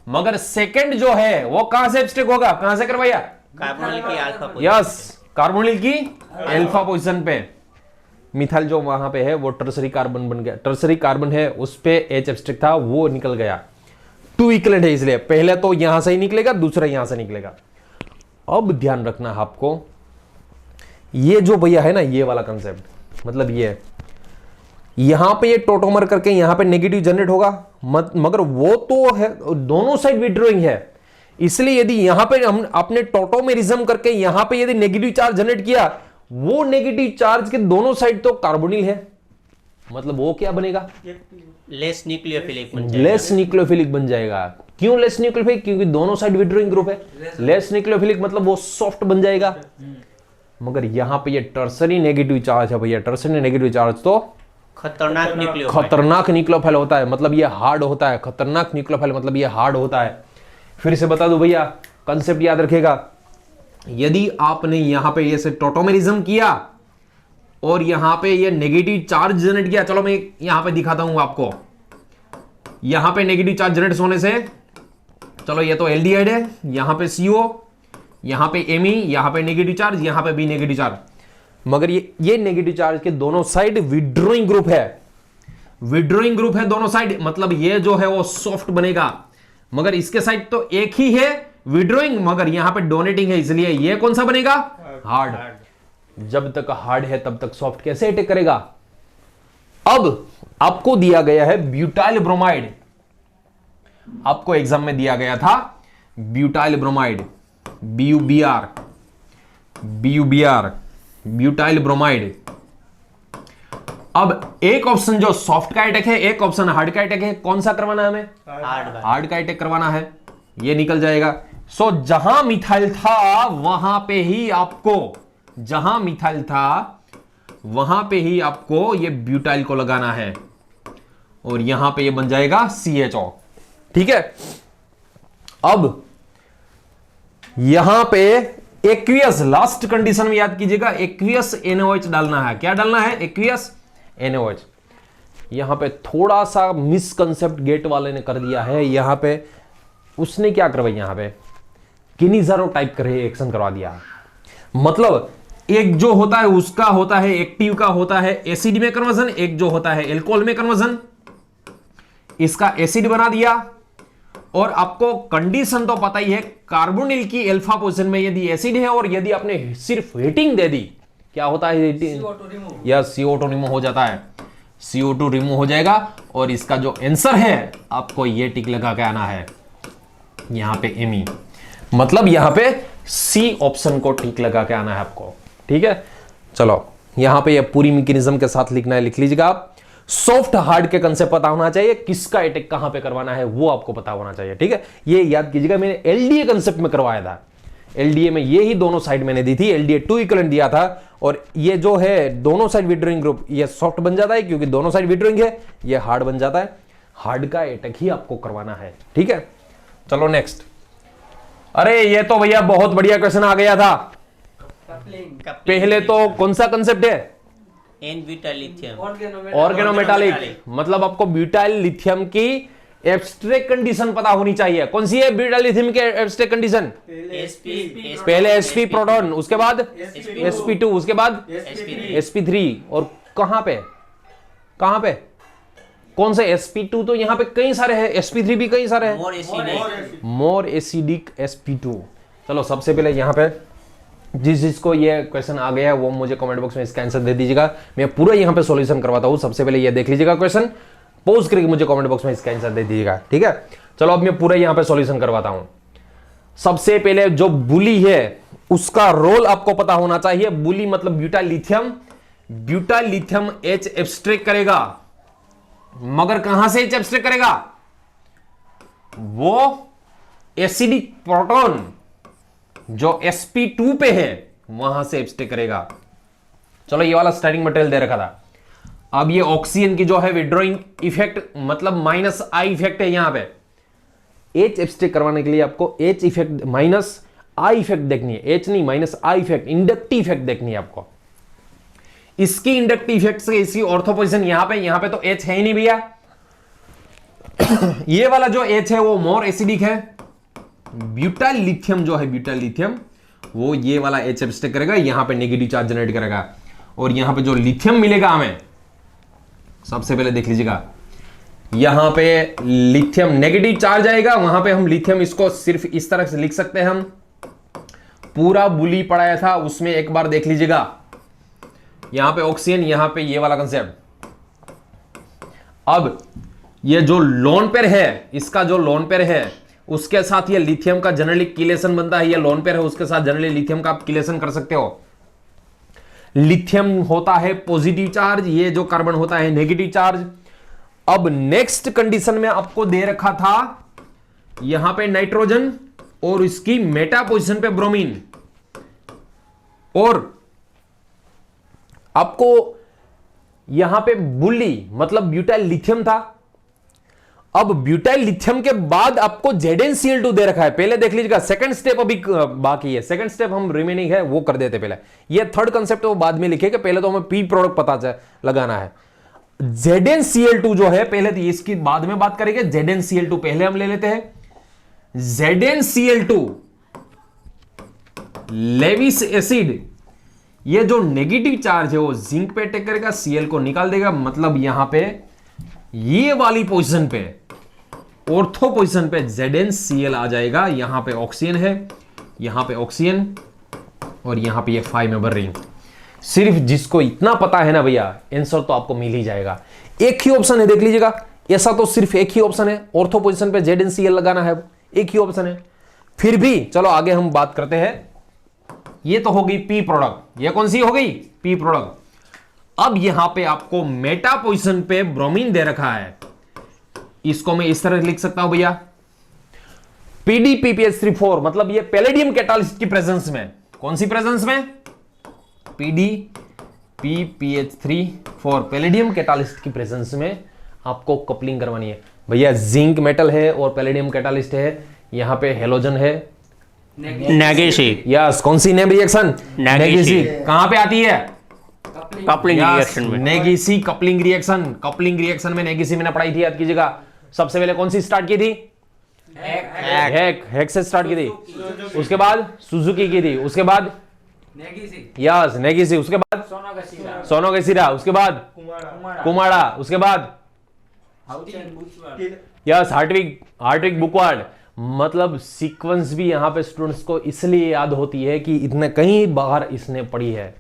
S1: मगर सेकंड जो है वो कहां से एब्स्ट्रैक्ट होगा, कहां से करवाइया,
S3: कार्बोनिल की अल्फा पोजीशन।
S1: यस, कार्बोनिल की अल्फा पोजीशन पे। मिथाइल जो वहां पे है वो टर्सरी कार्बन बन गया, टर्सरी कार्बन है उस पे H एब्स्ट्रैक्ट था वो निकल गया, 2 इक्विवेलेंट है इसलिए पहले तो यहां से ही निकलेगा, दूसरा यहां से निकलेगा। अब ध्यान रखना है आपको, ये जो भैया है ना ये वाला कंसेप्ट, मतलब ये यहां पे ये टोटोमर करके यहां पे नेगेटिव जनरेट होगा, मगर वो तो है दोनों साइड विड्रॉइंग है, इसलिए यदि यहां पे हम अपने टोटोमेरिज्म करके यहां पे यदि नेगेटिव चार्ज जनरेट किया, वो नेगेटिव चार्ज के दोनों साइड तो कार्बोनिल है, मतलब वो क्या बनेगा,
S3: लेस न्यूक्लियोफिलिक बन जाएगा।
S1: लेस न्यूक्लियोफिलिक बन जाएगा। क्यों लेस न्यूक्लियोफिलिक, क्योंकि दोनों साइड विड्रॉइंग ग्रुप है, लेस न्यूक्लियोफिलिक मतलब वो सॉफ्ट बन जाएगा। मगर यहां पे ये टर्सरी नेगेटिव चार्ज है भैया, टर्सरी नेगेटिव चार्ज तो
S3: खतरनाक न्यूक्लियोफाइल,
S1: खतरनाक न्यूक्लियोफाइल होता है, मतलब ये हार्ड होता है, खतरनाक न्यूक्लियोफाइल मतलब ये हार्ड होता है। फिर से बता दो भैया, कंसेप्ट याद रखेगा, यदि आपने यहां पे ये से टोटोमेरिज्म किया और यहां पे ये नेगेटिव चार्ज जनरेट किया, चलो मैं यहां पे दिखाता हूं आपको, यहां पे नेगेटिव चार्ज जनरेट होने से, चलो ये तो एल्डिहाइड है, यहां पे CO, यहां पे Me, यहां पे नेगेटिव चार्ज, यहां पे भी नेगेटिव चार्ज, मगर ये नेगेटिव चार्ज के दोनों साइड विड्रॉइंग ग्रुप है, विड्रॉइंग ग्रुप है दोनों साइड, मतलब ये जो है वो सॉफ्ट बनेगा, मगर इसके साइड तो एक ही है विड्रॉइंग, मगर यहां पे डोनेटिंग है, इसलिए ये कौन सा बनेगा, हार्ड। जब तक हार्ड है तब तक सॉफ्ट कैसे अटैक करेगा। अब आपको दिया गया है ब्यूटाइल ब्रोमाइड, आपको एग्जाम में दिया गया था butyl bromide, BuBr, butyl bromide. अब एक ऑप्शन जो सॉफ्ट का अटैक है, एक ऑप्शन हार्ड का अटैक है, कौन सा करवाना है हमें, हार्ड का अटैक करवाना है, ये निकल जाएगा। सो जहां मिथाइल था वहां पे ही आपको, जहां मिथाइल था वहां पे ही आपको ये ब्यूटाइल को लगाना है और यहां पे ये बन जाएगा CHO, ठीक है। अब यहां पे एक्वियस, लास्ट कंडीशन में याद कीजिएगा, एक्वियस NaOH डालना है। क्या डालना है, एक्वियस NaOH। यहां पे थोड़ा सा मिसकंसेप्ट गेट वाले ने कर दिया है, यहां पे उसने क्या करवाई, यहां पे किनीजारो टाइप कर रिएक्शन करवा दिया, मतलब एक जो होता है उसका होता है एक्टिव का होता है एसिड में कन्वर्जन, एक जो होता है एल्कोहल में कन्वर्जन, इसका एसिड बना दिया। और आपको कंडीशन तो पता ही है, कार्बोनिल की अल्फा पोजीशन में यदि एसिड है और यदि आपने सिर्फ हीटिंग दे दी, क्या होता है हीटिंग, या CO2 रिमूव हो जाता है, CO2 रिमूव हो जाएगा। और इसका जो आंसर है आपको ये टिक लगा के आना है यहां पे Me, मतलब यहां पे C ऑप्शन को टिक लगा के आना है आपको, ठीक है। चलो यहां पे ये पूरी मैकेनिज्म के साथ लिखना है, लिख लीजिएगा आप। सॉफ्ट हार्ड के कंसेप्ट पता होना चाहिए, किसका अटैक कहां पे करवाना है वो आपको पता होना चाहिए, ठीक है। ये याद कीजिएगा, मैंने LDA कंसेप्ट में करवाया था, LDA में ये ही दोनों साइड मैंने दी थी, LDA 2 इक्विवेलेंट दिया था, और ये जो है दोनों साइड विड्रॉइंग ग्रुप, ये सॉफ्ट बन जाता है क्योंकि दोनों साइड विड्रॉइंग है, ये हार्ड बन जाता है, हार्ड का अटैक ही आपको करवाना है, ठीक है। चलो नेक्स्ट। अरे ये तो भैया बहुत बढ़िया क्वेश्चन आ गया था। पहले तो कौन सा कंसेप्ट है,
S3: N-ब्यूटाइल लिथियम,
S1: ऑर्गेनोमेटालिक, मतलब आपको ब्यूटाइल लिथियम की एब्स्ट्रैक्ट कंडीशन पता होनी चाहिए। कौन सी है ब्यूटाइल लिथियम की एब्स्ट्रैक्ट कंडीशन, पहले sp प्रोटॉन, उसके बाद sp2, उसके बाद sp3, और कहां पे, कहां पे, कौन से sp2, तो यहां पे कई सारे हैं, sp3 भी कई सारे हैं, मोर एसिडिक sp2। चलो सबसे पहले यहां पे जिसको ये क्वेश्चन आ गया है वो मुझे कमेंट बॉक्स में इसका आंसर दे दीजिएगा, मैं पूरा यहां पे सॉल्यूशन करवाता हूं। सबसे पहले ये देख लीजिएगा क्वेश्चन, पोज करके मुझे कमेंट बॉक्स में इसका आंसर दे दीजिएगा, ठीक है। चलो अब मैं पूरा यहां पे सॉल्यूशन करवाता हूं। सबसे पहले जो बुली है उसका रोल आपको पता होना चाहिए। बुली मतलब butyl lithium, butyl lithium H abstract करेगा, मगर कहां से H एब्स्ट्रैक्ट करेगा, वो एसिडिक प्रोटॉन जो sp2 पे है वहां से एब्स्ट्रैक्ट करेगा। चलो ये वाला स्टार्टिंग मटेरियल दे रखा था। अब ये ऑक्सीजन की जो है विड्रॉइंग इफेक्ट मतलब माइनस आई इफेक्ट है यहां पे। एच एब्स्ट्रैक्ट करवाने के लिए आपको H effect minus I effect देखनी है, एच नहीं minus I effect, inductive effect देखनी है आपको। इसकी इंडक्टिव इफेक्ट से इसकी ऑर्थो पोजीशन यहां पे तो एच है ही नहीं भैया। ये वाला जो एच है वो मोर एसिडिक है। ब्यूटाइल लिथियम जो है, ब्यूटाइल लिथियम वो ये वाला एच एब्स्ट्रैक्ट करेगा, यहां पे नेगेटिव चार्ज जनरेट करेगा। और यहां पे जो लिथियम मिलेगा हमें, सबसे पहले देख लीजिएगा, यहां पे लिथियम नेगेटिव चार्ज आएगा, वहां पे हम लिथियम इसको सिर्फ इस तरह से लिख सकते हैं। हम पूरा बुली पढ़ाया था उसमें एक बार देख लीजिएगा। यहां पे ऑक्सीजन, यहां पे ये वाला कंसेप्ट। अब ये जो लोन पेयर है, इसका जो लोन पेयर है उसके साथ ये लिथियम का जनरली किलेशन बनता है। ये लोन पेयर है, उसके साथ जनरली लिथियम का आप किलेशन कर सकते हो। लिथियम होता है पॉजिटिव चार्ज, ये जो कार्बन होता है नेगेटिव चार्ज। अब नेक्स्ट कंडीशन में आपको दे रखा था यहां पे नाइट्रोजन और इसकी मेटा पोजीशन पे ब्रोमीन, और आपको यहां पे बुल्ली मतलब ब्यूटाइल लिथियम था। अब ब्यूटाइल लिथियम के बाद आपको ZnCl2 दे रखा है। पहले देख लीजिएगा, सेकंड स्टेप अभी बाकी है, सेकंड स्टेप हम रिमेनिंग है वो कर देते पहले। ये थर्ड कंसेप्ट वो बाद में लिखेगा, पहले तो हमें पी प्रोडक्ट पता लगाना है। ZnCl2 जो है, पहले तो इसकी बाद में बात करेंगे। ZnCl2 पहले हम ले लेते हैं। ZnCl2 लेविस एसिड, ये जो नेगेटिव चार्ज है वो जिंक पे अटैक करेगा, Cl को निकाल देगा। मतलब यहां पे ये वाली पोजीशन पे, ऑर्थो पोजीशन पे ZnCl आ जाएगा। यहां पे ऑक्सीजन है, यहां पे ऑक्सीजन, और यहां पे ये 5 मेंबर रिंग। सिर्फ जिसको इतना पता है ना भैया, आंसर तो आपको मिल ही जाएगा। एक ही ऑप्शन है, देख लीजिएगा, ऐसा तो सिर्फ एक ही ऑप्शन है, ऑर्थो पोजीशन पे ZnCl लगाना है, एक ही ऑप्शन है। फिर भी चलो आगे हम बात करते हैं। ये तो होगी पी प्रोडक्ट, ये कौन सी हो गई? P product. अब यहां पे आपको मेटा पोजीशन पे ब्रोमीन दे रखा है, इसको मैं इस तरह लिख सकता हूं भैया, PdPPH34, मतलब ये पैलेडियम कैटालिस्ट की प्रेजेंस में। कौन सी प्रेजेंस में? PdPPH34 पैलेडियम कैटालिस्ट की प्रेजेंस में आपको कपलिंग करवानी है भैया। जिंक मेटल है और पैलेडियम कैटालिस्ट है, यहां पे हेलोजन है,
S3: नेगेसी।
S1: यस। कौन सी नेम रिएक्शन? नेगेसी। कहां पे आती है?
S3: कपलिंग रिएक्शन में।
S1: नेगेसी कपलिंग रिएक्शन। कपलिंग रिएक्शन में नेगेसी मैंने पढ़ाई थी, याद कीजिएगा। सबसे पहले कौन सी स्टार्ट की थी? हेक से स्टार्ट की थी, उसके बाद सुजुकी की थी, उसके बाद यस नेगेसी, उसके बाद सोनोगसीरा, उसके बाद कुमाड़ा, उसके बाद यस हार्टविग बुकवार्ड। मतलब सीक्वेंस भी यहां पे स्टूडेंट्स को इसलिए याद होती है कि इतने कई बार इसने पढ़ी है।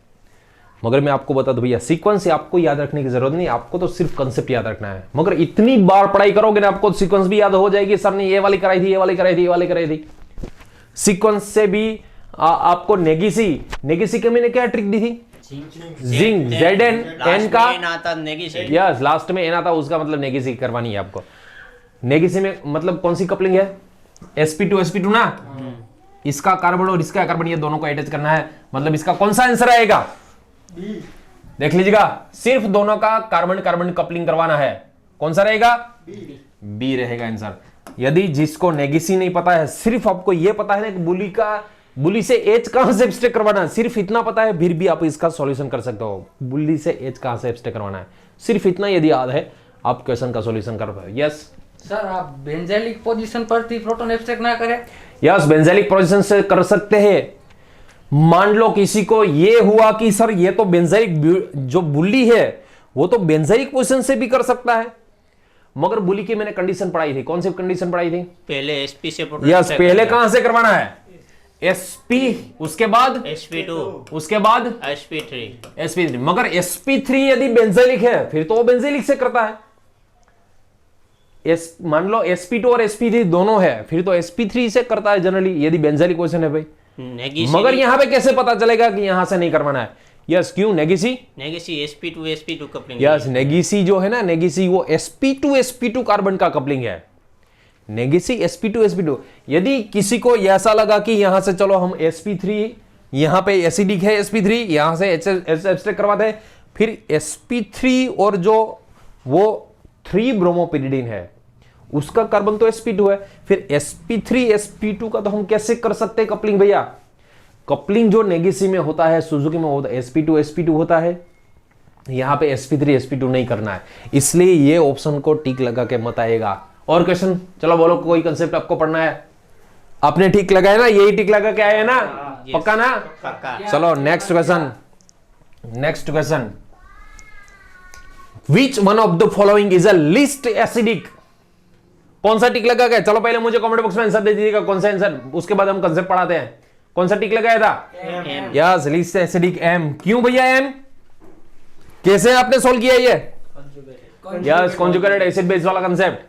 S1: मगर मैं आपको बता दूं भैया, सीक्वेंस आपको याद रखने की जरूरत नहीं, आपको तो सिर्फ कंसेप्ट याद रखना है। मगर इतनी बार पढ़ाई करोगे ना, आपको सीक्वेंस भी याद हो जाएगी। सर ने ये वाली कराई थी, ये वाली कराई थी, ये वाली कराई थी। सीक्वेंस से भी आपको नेगेसी के मैंने क्या ट्रिक दी थी? जिंक Zn का यस लास्ट में एन आता, उसका मतलब नेगेसी करवानी है आपको। नेगेसी में मतलब कौन सी कपलिंग है? sp2 ना, इसका कार्बन और इसका कार्बन, ये दोनों को अटैच करना है। मतलब इसका कौन सा आंसर आएगा? देख लीजिएगा, सिर्फ दोनों का कार्बन कार्बन कपलिंग करवाना है। कौन सा रहेगा? बी रहेगा आंसर। यदि जिसको नेगेसी नहीं पता है, सिर्फ आपको यह पता है ना कि बुली से एच कहां से एब्स्ट्रैक्ट करवाना है, सिर्फ इतना पता है, फिर भी आप इसका सॉल्यूशन कर सकते हो। बुली से एच कहां से एब्स्ट्रैक्ट करवाना है, सिर्फ इतना यदि याद है, आप क्वेश्चन का सॉल्यूशन कर पाओ। यस
S4: सर, आप बेंजाइलिक पोजीशन पर थी प्रोटॉन एब्स्ट्रैक्ट ना करें?
S1: यस, बेंजाइलिक पोजीशन से कर सकते हैं। मान लो किसी को ये हुआ कि सर ये तो बेंजाइलिक जो बुली है वो तो बेंजाइलिक पोजीशन से भी कर सकता है, मगर बुली की मैंने कंडीशन पढ़ाई थी। कौन सी कंडीशन पढ़ाई थी?
S3: पहले sp से
S1: यस, पहले कहां से करवाना है? sp, उसके बाद
S3: sp2,
S1: उसके बाद
S3: sp3।
S1: मगर sp3 यदि बेंजाइलिक है फिर तो वो बेंजाइलिक से करता है। मान लो sp2 और sp3 दोनों है, फिर तो sp3 से करता है जनरली, यदि बेंजाइलिक क्वेश्चन है भाई। मगर यहां पे कैसे पता चलेगा कि यहां से नहीं करवाना है? यस, क्यों? नेगेसी
S3: sp2 कपलिंग।
S1: यस, नेगेसी जो है ना, नेगेसी वो sp2 कार्बन का कपलिंग है। नेगेसी sp2 यदि किसी को ऐसा लगा कि यहां से चलो हम sp3, यहां पे एसिडिक है sp3, यहां से एब्स्ट्रैक्ट करवाते हैं, फिर sp3 और जो वो 3 ब्रोमोपिरिडिन है उसका कार्बन तो sp2 है, फिर sp3 sp2 का तो हम कैसे कर सकते हैं कपलिंग भैया? कपलिंग जो नेगेसी में होता है, सुजुकी में होता है, sp2 sp2 होता है, यहां पे sp3 sp2 नहीं करना है, इसलिए ये ऑप्शन को टिक लगा के मत आएगा। और क्वेश्चन, चलो बोलो कोई कंसेप्ट आपको पढ़ना है? आपने ठीक लगाया ना, यही टिक लगा के आए ना, पक्का ना?
S3: पक्का।
S1: चलो next question, next question, which one of the following is a list acidic? कौन सा टिक लगा गया? चलो पहले मुझे कमेंट बॉक्स में आंसर दे दीजिएगा कौन सा आंसर, उसके बाद हम कंसेप्ट पढ़ाते हैं। कौन सा टिक लगाया था? Yes, least acidic M. क्यों भैया एम? कैसे आपने सोल्व किया ये? यस, कॉन्जुगेटेड एसिड बेस वाला कंसेप्ट।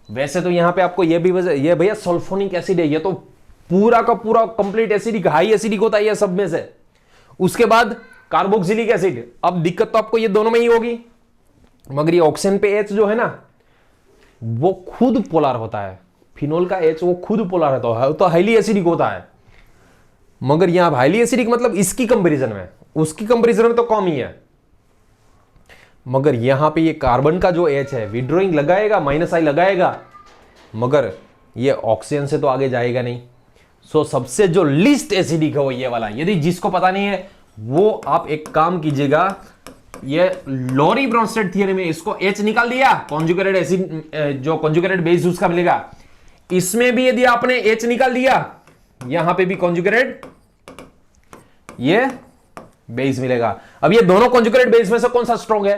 S1: वैसे तो यहां पे आपको ये भी ये भैया सल्फोनिक एसिड है, ये तो पूरा का पूरा कंप्लीट एसिडिक, हाई एसिडिक होता है ये सब में से। उसके बाद कार्बोक्सिलिक एसिड। अब दिक्कत तो आपको ये दोनों में ही होगी, मगर ये ऑक्सीजन पे एच जो है ना वो खुद पोलर होता है, फिनोल का एच वो खुद पोलर होता है, तो हाईली एसिडिक होता है। मगर यहां हाईली एसिडिक मतलब इसकी कंपैरिजन में, उसकी कंपैरिजन में तो कम ही है। मगर यहां पे ये कार्बन का जो एच है विड्रॉइंग लगाएगा, -I लगाएगा, मगर ये ऑक्सीजन से तो आगे जाएगा नहीं। सो सबसे जो लिस्ट एसिडिक है वो ये वाला। यदि जिसको पता नहीं है वो आप एक काम कीजिएगा, ये लॉरी ब्रॉन्स्टेड थियरी में इसको H निकाल दिया, कॉन्जुगेटेड एसिड जो कॉन्जुगेटेड बेस उसका मिलेगा। इसमें भी यदि आपने H निकाल दिया, यहां पे भी कॉन्जुगेटेड ये बेस मिलेगा। अब ये दोनों कॉन्जुगेटेड बेस में से कौन सा स्ट्रॉन्ग है?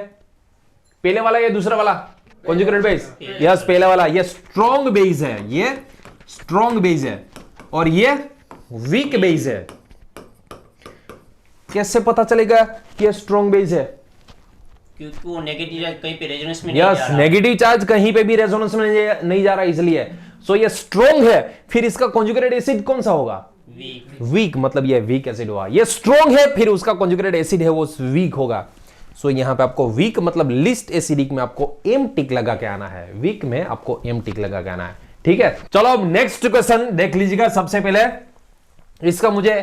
S1: पहले वाला या दूसरा वाला कॉन्जुगेटेड बेस? यस, पहले वाला। ये स्ट्रॉन्ग बेस है, ये स्ट्रॉन्ग बेस है, और ये वीक बेस है। कैसे पता चलेगा कि ये स्ट्रॉन्ग बेस है?
S3: क्योंकि वो नेगेटिव चार्ज कहीं पे रेजोनेंस में नहीं
S1: यस,
S3: जा रहा।
S1: नेगेटिव चार्ज कहीं पे भी रेजोनेंस में नहीं जा रहा, इसलिए। सो ये स्ट्रॉन्ग है, फिर इसका कॉन्जुगेटेड एसिड कौन सा होगा?
S3: वीक।
S1: वीक, मतलब ये वीक एसिड हुआ। ये स्ट्रॉन्ग है, फिर उसका कॉन्जुगेटेड एसिड है वो वीक होगा। सो यहां पे आपको वीक मतलब लिस्ट एसिडिक में आपको एम टिक लगा के आना है, वीक में आपको एम टिक लगा के आना है। ठीक है, चलो अब नेक्स्ट क्वेश्चन देख लीजिएगा। सबसे पहले इसका मुझे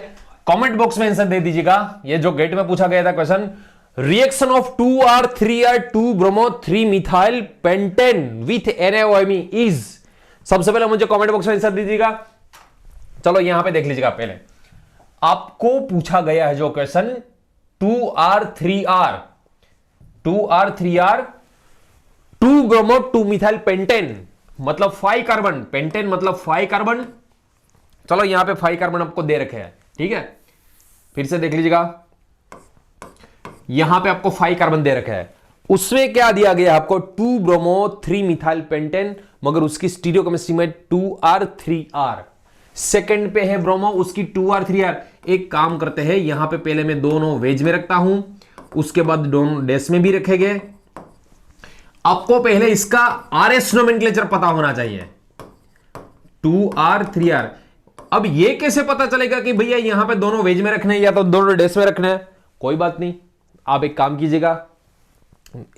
S1: कमेंट बॉक्स में आंसर दे दीजिएगा। ये जो गेट में पूछा गया था question, reaction of 2R 3R 2 bromo 3 methyl pentane with NaOMe is. सबसे पहले मुझे कमेंट बॉक्स में आंसर दीजिएगा। चलो यहां पे देख लीजिएगा। पहले आपको पूछा गया है जो question 2R 3R 2 bromo 2 methyl pentane मतलब 5 कार्बन, पेंटेन मतलब 5 कार्बन। चलो यहां पे 5 कार्बन आपको दे रखे हैं, ठीक है। फिर से देख लीजिएगा, यहां पे आपको 5 कार्बन दे रखे हैं। उसमें क्या दिया गया आपको? 2 ब्रोमो 3 मिथाइल पेंटेन, मगर उसकी स्टीरियोकेमिस्ट्री में 2R 3R। सेकंड पे है ब्रोमो, उसकी 2R 3R। एक काम करते हैं, यहां पे पहले मैं दोनों वेज में रखता हूं, उसके बाद दोनों डैश में भी रखेंगे। आपको पहले इसका RS नोमेनक्लेचर पता होना चाहिए, 2R 3R। अब ये कैसे पता चलेगा कि भैया यहां पे दोनों वेज में रखने हैं या तो दोनों डैश में रखने हैं? कोई बात नहीं, आप एक काम कीजिएगा,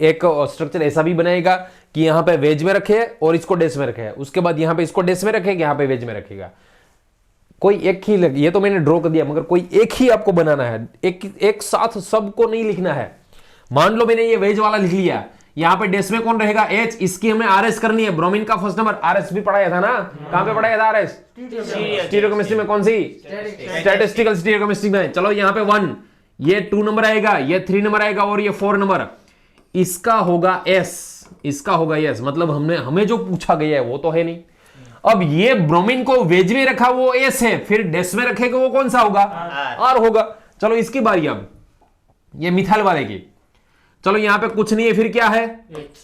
S1: एक स्ट्रक्चर ऐसा भी बनाएगा कि यहां पे वेज में रखे और इसको डैश में रखे, उसके बाद यहां पे इसको डैश में रखेगा, यहां पे वेज में रखेगा। कोई एक ही ये तो मैंने ड्रॉ कर दिया, मगर कोई एक ही आपको बनाना है, एक साथ सबको नहीं लिखना है। मान लो मैंने ये वेज वाला लिख लिया, यहां पे डैश में कौन रहेगा? H। इसकी हमें RS करनी है। ब्रोमीन का फर्स्ट नंबर RS भी पढ़ाया था ना, कहां पे पढ़ाया था RS? स्टीरियोकेमिस्ट्री में। कौन सी? स्टैटिस्टिकल स्टीरियोकेमिस्ट्री में। चलो यहां पे 1, ये 2 नंबर आएगा, ये 3 नंबर आएगा और ये 4 नंबर। इसका होगा S, इसका होगा S। मतलब हमें जो पूछा गया है वो तो है नहीं। अब ये ब्रोमीन को वेज में रखा वो S है, फिर डैश में रखेगा वो कौन सा होगा? R होगा। चलो इसकी बारी, अब ये मिथाइल वाले की। चलो यहां पे कुछ नहीं है, फिर क्या है?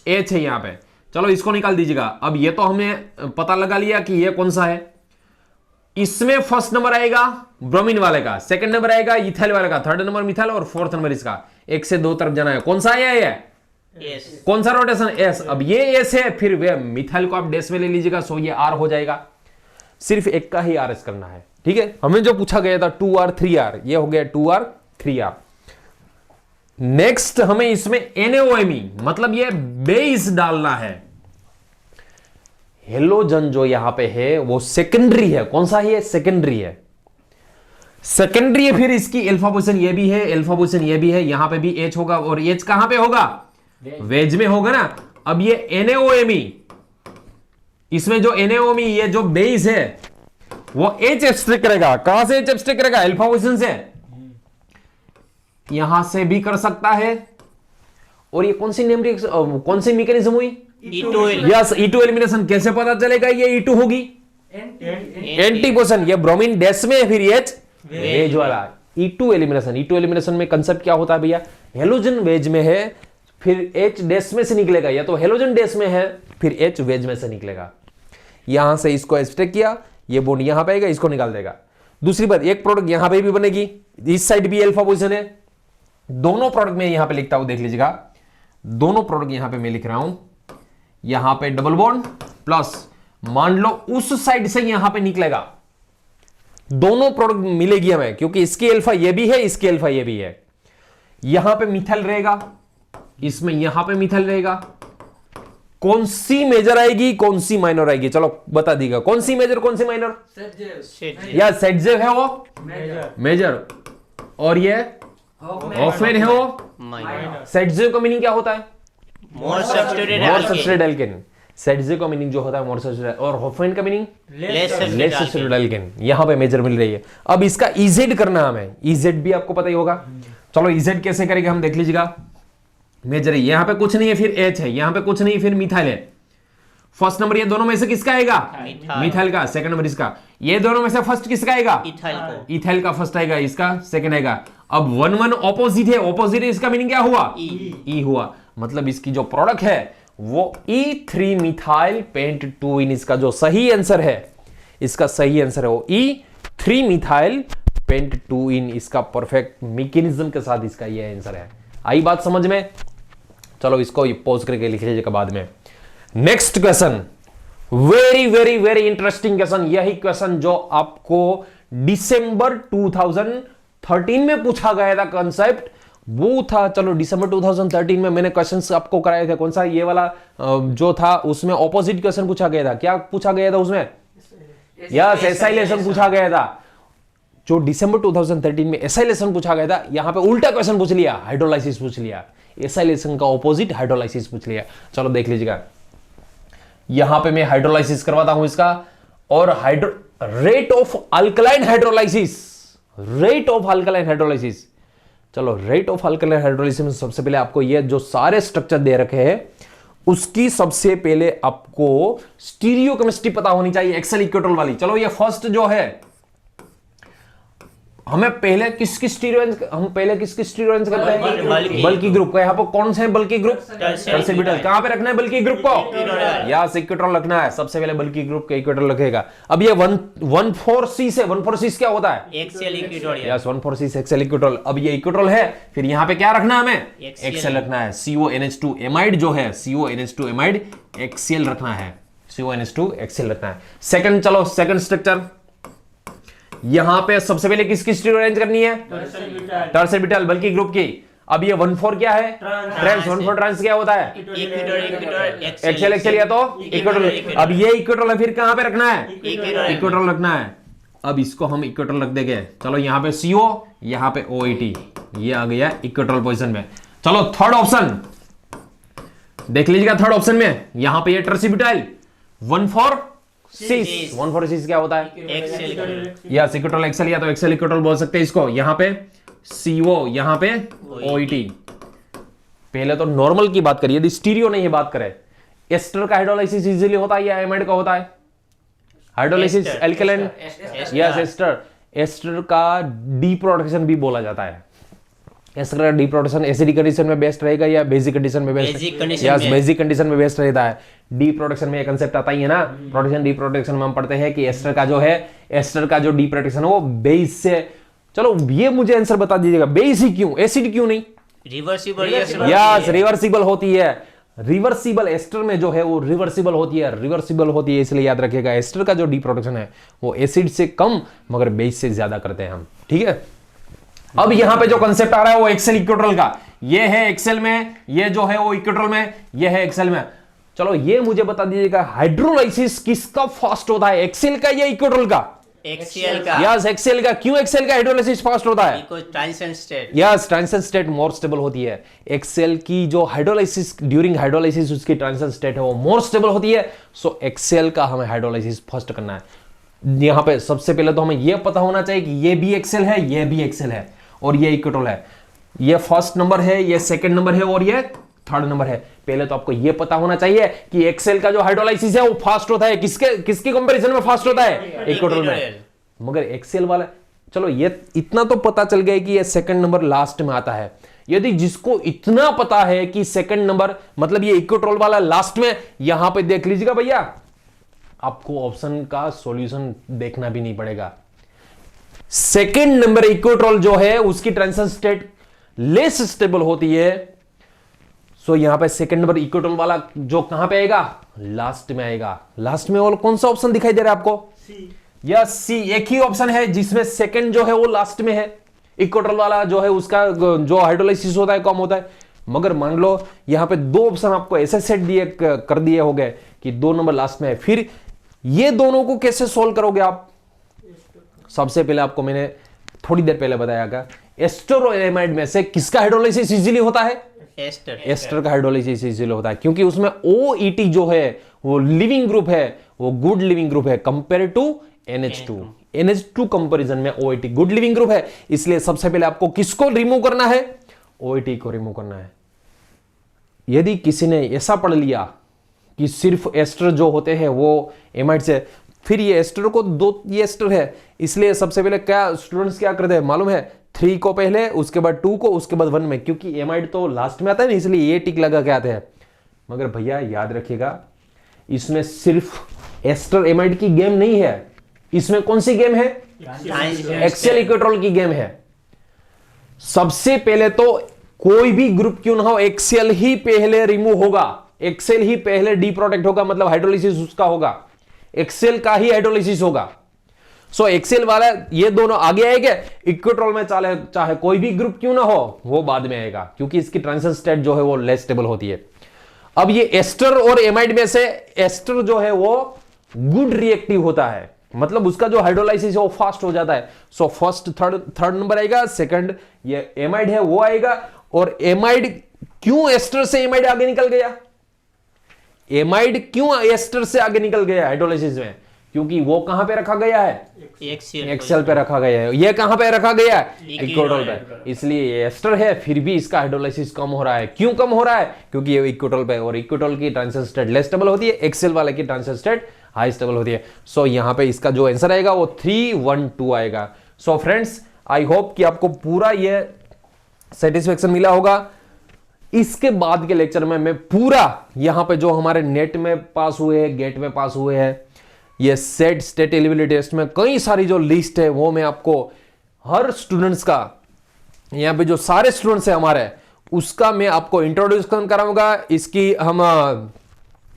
S1: H है यहां पे। चलो इसको निकाल दीजिएगा। अब ये तो हमने पता लगा लिया कि ये कौन सा है। इसमें फर्स्ट नंबर आएगा ब्रोमीन वाले का, सेकंड नंबर आएगा इथाइल वाले का, थर्ड नंबर मिथाइल और फोर्थ नंबर इसका। 1 से 2 तरफ जाना है। कौन सा आया ये?
S3: Yes।
S1: कौन सा रोटेशन? S। अब ये S है, फिर वे मिथाइल को आप डैश में ले लीजिएगा, सो ये R हो जाएगा। सिर्फ एक का ही RS करना है, ठीक है। हमें जो पूछा गया था 2R 3R, ये हो गया 2R 3R। नेक्स्ट हमें इसमें NaOMe मतलब ये बेस डालना है। हेलोजन जो यहां पे है वो सेकेंडरी है। कौन सा है? सेकेंडरी है। सेकेंडरी है, फिर इसकी अल्फा पोजीशन ये भी है, अल्फा पोजीशन ये भी है, यहां पे भी H होगा और H कहां पे होगा? वेज में होगा ना। अब ये NaOMe, इसमें जो NaOMe ये जो बेस है वो H एक्सट्रैक्ट करेगा। कहां से H एक्सट्रैक्ट करेगा? अल्फा पोजीशन से। यहां से भी कर सकता है। और ये कौन सी कौन सी मैकेनिज्म हुई?
S3: E2
S1: yes, E2 elimination. कैसे पता चलेगा ये E2 होगी? एंटी पोजीशन, ये ब्रोमीन डैश में है, फिर H वेज वाला। E2 एलिमिनेशन, E2 एलिमिनेशन में कंसेप्ट क्या होता है भैया? हेलोजन वेज में है, फिर H डैश में से निकलेगा, या तो हेलोजन डैश में है फिर H वेज में से निकलेगा। यहां से इसको एक्सट्रैक्ट किया, ये बॉन्ड यहां पे आएगा, इसको निकाल देगा। दूसरी बात, एक प्रोडक्ट यहां पे भी बनेगी, इस साइड भी अल्फा पोजीशन है। दोनों प्रोडक्ट में यहां पे लिखता हूं, देख लीजिएगा, दोनों प्रोडक्ट यहां पे मैं लिख रहा हूं, यहां पे डबल बॉन्ड प्लस, मान लो उस साइड से यहां पे निकलेगा, दोनों प्रोडक्ट मिलेगी हमें, क्योंकि इसकी अल्फा ये भी है, इसकी अल्फा ये भी है। यहां पे मिथाइल रहेगा, इसमें यहां पे मिथाइल रहेगा। कौन सी मेजर आएगी, कौन सी माइनर आएगी? चलो बता दीजिएगा, कौन सी मेजर, कौन सी माइनर? या सेटजेव है वो मेजर, और ये ऑफमेन है वो
S3: माइनर।
S1: सेटजेव का मीनिंग क्या होता है?
S3: More substituted
S1: more substituted alkene. Saytzeff का मीनिंग जो होता है मोर सब्स्टिट्यूटेड, और हॉफमेन का meaning
S3: less
S1: less substituted alkene. यहां पे मेजर मिल रही है। अब इसका इजेड करना है हमें, इजेड भी आपको पता ही होगा। चलो इजेड कैसे करेंगे हम देख लीजिएगा। मेजर है, यहां पे कुछ नहीं है, फिर H है, यहां पे कुछ नहीं, फिर मिथाइल है। फर्स्ट नंबर ये दोनों में से किसका आएगा? मिथाइल का। सेकंड नंबर इसका। ये दोनों में से फर्स्ट किसका आएगा? इथाइल का फर्स्ट आएगा, इसका सेकंड आएगा। अब 1 1 ऑपोजिट है, ऑपोजिट है, इसका मीनिंग क्या हुआ? E हुआ। मतलब इसकी जो प्रोडक्ट है वो E3 मिथाइल पेंट 2 इन। इसका जो सही आंसर है, इसका सही आंसर है वो E3 मिथाइल पेंट 2 इन। इसका परफेक्ट मैकेनिज्म के साथ इसका ये आंसर है। आई बात समझ में? चलो इसको पॉज करके लिख लीजिएगा बाद में। Next question, very very very interesting question. यही क्वेश्चन जो आपको दिसंबर 2013 में पूछा गया था, कंसेप्ट वो था। चलो दिसंबर 2013 में मैंने क्वेश्चंस आपको कराए थे। कौन सा? ये वाला जो था, उसमें ऑपोजिट क्वेश्चन पूछा गया था। क्या पूछा गया था उसमें? यस, एसाइलेशन पूछा गया था। जो दिसंबर 2013 में एसाइलेशन पूछा गया था, यहां पे उल्टा क्वेश्चन पूछ लिया, हाइड्रोलाइसिस पूछ लिया। एसाइलेशन का ऑपोजिट हाइड्रोलाइसिस पूछ लिया। चलो देख लीजिएगा, यहां पे मैं हाइड्रोलाइसिस करवाता हूं इसका, और rate of alkaline hydrolysis, rate of alkaline hydrolysis. चलो रेट ऑफ अल्कलाइन हाइड्रोलाइसिस में सबसे पहले आपको ये जो सारे स्ट्रक्चर दे रखे हैं, उसकी सबसे पहले आपको स्टीरियोकेमिस्ट्री पता होनी चाहिए, एक्सेल इक्वेटोल वाली। चलो ये फर्स्ट जो है, हमें पहले किसकी स्टीरियोरेंज, हम पहले किसकी स्टीरियोरेंज करते हैं? बल्की ग्रुप का। यहाँ पर कौन से बल्की ग्रुप? टर्सिबिटल। कहां पे रखना है बल्की ग्रुप को? यस, इक्वेटोल रखना है। सबसे पहले बल्की ग्रुप के इक्वेटोल रखेगा। अब ये 1,4 है। 1,4 क्या होता है?
S3: Axial equatorial.
S1: Yes, 1,4 axial equatorial. अब ये इक्वेटोल है, फिर यहाँ पे क्या रखना है हमें? एक्सेल रखना है। CONH2 एमाइड जो है, CONH2 एमाइड एक्सेल रखना है, CONH2 एक्सेल रखना है। सेकंड, चलो सेकंड स्ट्रक्चर, यहां पे सबसे पहले किसकी स्टीरियोरेंज करनी है? टर्सिबिटल, बल्की ग्रुप की। अब ये 1,4 क्या है? ट्रांस। 1,4 ट्रांस क्या होता है? एक्सेल एक्सेल या तो इक्वेटोल। अब ये इक्वेटोल है, फिर कहां पे रखना है? इक्वेटोल रखना है। अब इसको हम इक्वेटोल रख देंगे। चलो यहाँ पे CO, यहाँ पे OET, ये आ गया इक्वेटोल पोजीशन में। चलो थर्ड ऑप्शन देख लीजिएगा। थर्ड ऑप्शन में यहां पे ये टर्सिबिटल 1,4 क्या होता है? या इक्वेटोल एक्सेल, या तो एक्सेल इक्वेटोल बोल सकते हैं इसको। यहां पे CO, यहां पे OET। पहले तो नॉर्मल की बात करिए, यदि स्टीरियो नहीं है बात करें, एस्टर का हाइड्रोलाइसिस इजीली होता है या एमाइड का होता है? Hydrolysis alkaline, yes ester. Ester का डी प्रोडक्शन भी बोला जाता है। एस्टर का डी प्रोडक्शन एसिडिक कंडीशन में बेस्ट रहेगा या बेसिक कंडीशन में बेस्ट? यस, बेसिक कंडीशन में बेस्ट रहता है। डी प्रोडक्शन में ये कंसेप्ट आता ही है ना, प्रोडक्शन डी प्रोडक्शन में हम पढ़ते हैं कि एस्टर का जो है, एस्टर का जो डी प्रोडक्शन है वो बेस से। चलो ये मुझे आंसर बता दीजिएगा, बेस ही क्यों, एसिड क्यों नहीं?
S3: रिवर्सिबल।
S1: यस, रिवर्सिबल होती है। रिवर्सिबल एस्टर में जो है वो रिवर्सिबल होती है, रिवर्सिबल होती है, इसलिए याद रखिएगा एस्टर का जो डी प्रोडक्शन है वो एसिड से कम मगर बेस से ज्यादा करते हैं हम, ठीक है। अब यहां पे जो कंसेप्ट आ रहा है वो एक्सेल इक्वेटोल का, ये है एक्सेल में, ये जो है वो इक्वेटोल में, ये है एक्सेल में। चलो ये मुझे बता दीजिएगा हाइड्रोलाइसिस किसका फास्ट होता है, एक्सेल का या इक्वेटोल का?
S3: एक्सीएल का
S1: यस एक्सेल का। क्यों एक्सेल का हाइड्रोलाइसिस फास्ट होता है?
S3: Because transition state
S1: yes transition state more stable होती है। एक्सेल की जो हाइड्रोलाइसिस ड्यूरिंग हाइड्रोलाइसिस उसकी ट्रांजिशन स्टेट है वो मोर स्टेबल होती है। सो एक्सेल का हमें हाइड्रोलाइसिस फर्स्ट करना है। यहां पे सबसे पहले तो हमें यह पता होना चाहिए कि ये भी एक्सेल है, ये भी एक्सेल है और ये इक्वेटोल है। ये फर्स्ट नंबर है, ये सेकंड नंबर है और ये थर्ड नंबर है। पहले तो आपको यह पता होना चाहिए कि एक्सेल का जो हाइड्रोलाइसिस है वो फास्ट होता है। किसके कंपैरिजन में फास्ट होता है? इक्वेटोल में। मगर एक्सेल वाला, चलो ये इतना तो पता चल गया कि ये सेकंड नंबर लास्ट में आता है। यदि जिसको इतना पता है कि सेकंड नंबर मतलब ये इक्वेटोल वाला लास्ट में, यहां पे देख लीजिएगा भैया, आपको ऑप्शन का सॉल्यूशन देखना भी नहीं पड़ेगा। सेकंड नंबर इक्वेटोल जो है उसकी ट्रांजिशन स्टेट लेस स्टेबल होती है। सो यहां पे सेकंड नंबर इक्वेटोल वाला जो कहां पे आएगा? लास्ट में आएगा। लास्ट में और कौन सा ऑप्शन दिखाई दे रहा है आपको?
S2: सी।
S1: यस सी, एक ही ऑप्शन है जिसमें सेकंड जो है वो लास्ट में है। इक्वेटोल वाला जो है उसका जो हाइड्रोलाइसिस होता है कम होता है। मगर मान लो यहां पे दो ऑप्शन आपको ऐसे सेट दिए कर दिए हो गए कि 2 नंबर लास्ट में है, फिर ये दोनों को कैसे सोल्व करोगे आप? सबसे पहले आपको मैंने थोड़ी देर पहले बताया, एस्टर और एमाइड में से किसका हाइड्रोलाइसिस इजीली होता है? एस्टर का हाइड्रोलाइसिस इजीली होता है, क्योंकि उसमें OET जो है वो लिविंग ग्रुप है, वो गुड लिविंग ग्रुप है कंपेयर टू NH2 कंपैरिजन में OET गुड लिविंग ग्रुप है। इसलिए सबसे पहले आपको किसको रिमूव करना है? OET को रिमूव करना है। यदि किसी ने ऐसा पढ़ लिया कि सिर्फ एस्टर जो होते हैं वो एमाइड से, फिर ये एस्टर को ये एस्टर है, इसलिए सबसे पहले क्या स्टूडेंट्स क्या करते हैं मालूम है? 3 को पहले, उसके बाद 2 को, उसके बाद 1 में, क्योंकि एमाइड तो लास्ट में आता है ना, इसलिए ये टिक लगा के आते हैं। मगर भैया याद रखिएगा, इसमें सिर्फ एस्टर एमाइड की गेम नहीं है, इसमें कौन सी गेम है? एक्सेल इक्वेटोल की गेम है। सबसे पहले तो कोई भी ग्रुप क्यों ना हो, एक्सेल ही पहले रिमूव होगा, एक्सेल ही पहले डीप्रोटेक्ट होगा, मतलब हाइड्रोलिसिस उसका होगा, एक्सेल का ही हाइड्रोलिसिस होगा। सो एक्सेल वाला ये दोनों आगे आएंगे, इक्वेटोल में चाहे कोई भी ग्रुप क्यों ना हो वो बाद में आएगा, क्योंकि इसकी ट्रांजिशन स्टेट जो है वो लेस स्टेबल होती है। अब ये एस्टर और एमाइड में से एस्टर जो है वो गुड रिएक्टिव होता है, मतलब उसका जो हाइड्रोलाइसिस है वो फास्ट हो जाता है। सो फर्स्ट थर्ड नंबर आएगा, सेकंड ये एमाइड है वो आएगा। और एमाइड क्यों एस्टर से एमाइड आगे निकल गया? एमाइड क्यों एस्टर से आगे निकल गया हाइड्रोलाइसिस में? क्योंकि वो कहां पे रखा गया है? एक्सेल पे रखा गया है। ये कहां पे रखा गया है? इक्वेटोल पे। इसलिए ये एस्टर है, फिर भी इसका हाइड्रोलाइसिस कम हो रहा है। क्यों कम हो रहा है? क्योंकि ये इक्वेटोल पे, और इक्वेटोल की ट्रांजिशन स्टेट लेस स्टेबल होती है, एक्सेल वाले की ट्रांजिशन स्टेट हाई स्टेबल होती है। सो यहां पे इसका जो आंसर आएगा वो 3, 1, 2 आएगा। सो फ्रेंड्स, आई होप कि आपको पूरा ये सेटिस्फेक्शन मिला होगा। इसके बाद के लेक्चर में मैं पूरा यहां पे जो हमारे नेट में पास हुए हैं, गेट में पास हुए हैं, ये सेट स्टेट एलिजिबिलिटी टेस्ट में कई सारी जो लिस्ट है वो मैं आपको हर स्टूडेंट्स का, यहां पे जो सारे स्टूडेंट्स हैं हमारे, उसका मैं आपको इंट्रोड्यूशन कराऊंगा। इसकी हम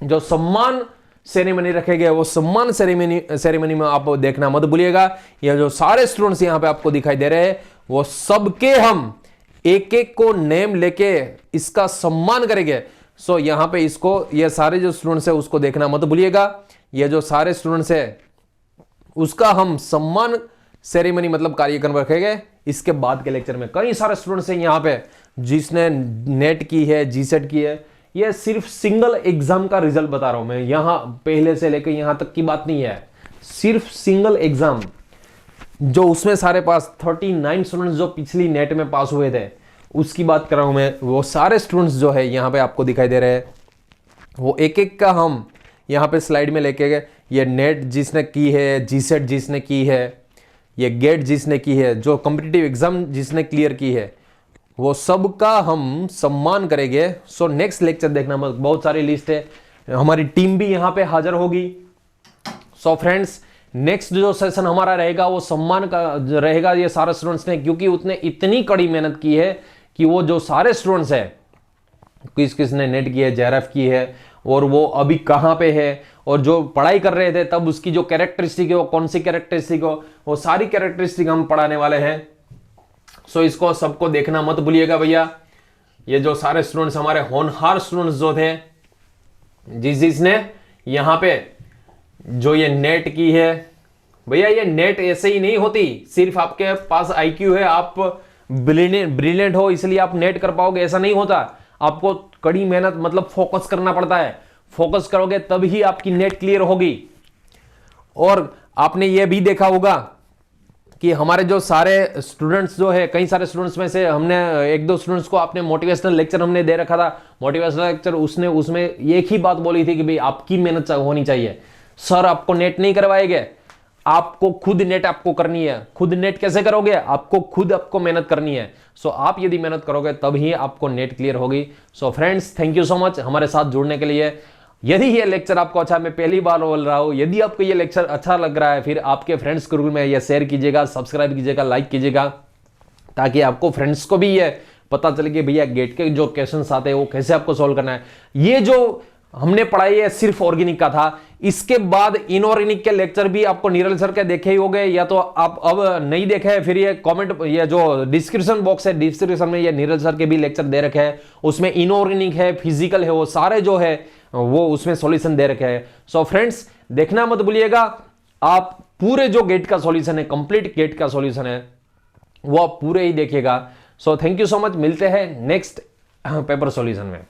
S1: जो सम्मान सेरेमनी रखेंगे वो सम्मान सेरेमनी में आप देखना मत भूलिएगा। ये जो सारे स्टूडेंट्स यहां पे आपको दिखाई दे रहे हैं वो सबके हम एक एक को नेम लेके इसका सम्मान करेंगे। सो यहां पे इसको, ये सारे जो स्टूडेंट्स है उसको देखना मत भूलिएगा। ये जो सारे स्टूडेंट्स है उसका हम सम्मान सेरेमनी मतलब कार्यक्रम रखेंगे। इसके बाद के लेक्चर में कई सारे स्टूडेंट्स हैं यहां पे जिसने नेट की है, जीसेट की है। ये सिर्फ सिंगल एग्जाम का रिजल्ट बता रहा हूं मैं, यहां पहले से लेकर यहां तक की बात नहीं है, सिर्फ सिंगल एग्जाम जो उसमें सारे पास 39 स्टूडेंट्स जो पिछली नेट में पास हुए थे उसकी बात कर रहा हूं मैं। वो सारे स्टूडेंट्स जो है यहां पे आपको दिखाई दे रहे हैं, वो एक एक का हम यहां पे स्लाइड में लेके गए। ये नेट जिसने की है, जीसेट जिसने की है, ये गेट जिसने की है, जो कॉम्पिटिटिव एग्जाम जिसने क्लियर की है, वो सब का हम सम्मान करेंगे। सो नेक्स्ट लेक्चर देखना, बहुत सारी लिस्ट है, हमारी टीम भी यहां पे हाजिर होगी। सो फ्रेंड्स, नेक्स्ट जो सेशन हमारा रहेगा वो सम्मान का रहेगा ये सारे स्टूडेंट्स ने, क्योंकि उसने इतनी कड़ी मेहनत की है कि वो जो सारे स्टूडेंट्स है, किसने नेट की है, जेआरएफ की है, और वो अभी कहां पे है, और जो पढ़ाई कर रहे थे तब उसकी जो कैरेक्टरिस्टिक है वो कौन सी कैरेक्टरिस्टिक हो, वो सारी कैरेक्टरिस्टिक हम पढ़ाने वाले हैं। सो इसको सबको देखना मत भूलिएगा भैया। ये जो सारे स्टूडेंट्स हमारे होनहार स्टूडेंट्स जो थे, जिसने यहां पे जो ये नेट की है, भैया ये नेट ऐसे ही नहीं होती, सिर्फ आपके पास आईक्यू है, आप ब्रिलियंट हो इसलिए आप नेट कर पाओगे, ऐसा नहीं होता। आपको कड़ी मेहनत मतलब फोकस करना पड़ता है, फोकस करोगे तब ही आपकी नेट क्लियर होगी। और आपने ये भी देखा होगा कि हमारे जो सारे स्टूडेंट्स जो है, कई सारे स्टूडेंट्स में से हमने एक दो स्टूडेंट्स को आपने मोटिवेशनल लेक्चर हमने दे रखा था, मोटिवेशनल लेक्चर उसमें एक ही बात बोली थी कि भाई आपकी मेहनत होनी चाहिए, सर आपको नेट नहीं करवाएंगे, आपको खुद नेट आपको करनी है। खुद नेट कैसे करोगे? आपको मेहनत करनी है। सो आप यदि मेहनत करोगे तब ही आपको नेट क्लियर होगी। So friends, thank you so much हमारे साथ जुड़ने के लिए। यदि ये लेक्चर आपको अच्छा, मैं पहली बार बोल रहा हूं, यदि आपको ये लेक्चर अच्छा लग रहा है फिर आपके फ्रेंड्स ग्रुप में ये शेयर कीजिएगा, सब्सक्राइब कीजिएगा, लाइक कीजिएगा, ताकि आपको फ्रेंड्स को भी ये पता चले कि भैया गेट के जो क्वेश्चंस आते हैं वो कैसे आपको सॉल्व करना है। ये जो हमने पढ़ाई है सिर्फ ऑर्गेनिक का था, इसके बाद इनऑर्गेनिक के लेक्चर भी आपको नीरल सर के देखे ही होंगे, या तो आप अब नहीं देखे हैं फिर ये कमेंट, ये जो डिस्क्रिप्शन बॉक्स है डिस्क्रिप्शन में ये नीरल सर के भी लेक्चर दे रखे हैं, उसमें इनऑर्गेनिक है, फिजिकल है, वो सारे जो है वो उसमें सॉल्यूशन दे रखे हैं। सो फ्रेंड्स, देखना मत भूलिएगा, आप पूरे जो गेट का सॉल्यूशन है, कंप्लीट गेट का सॉल्यूशन है, वो आप पूरे ही देखिएगा। So thank you so much, मिलते हैं नेक्स्ट पेपर सॉल्यूशन में।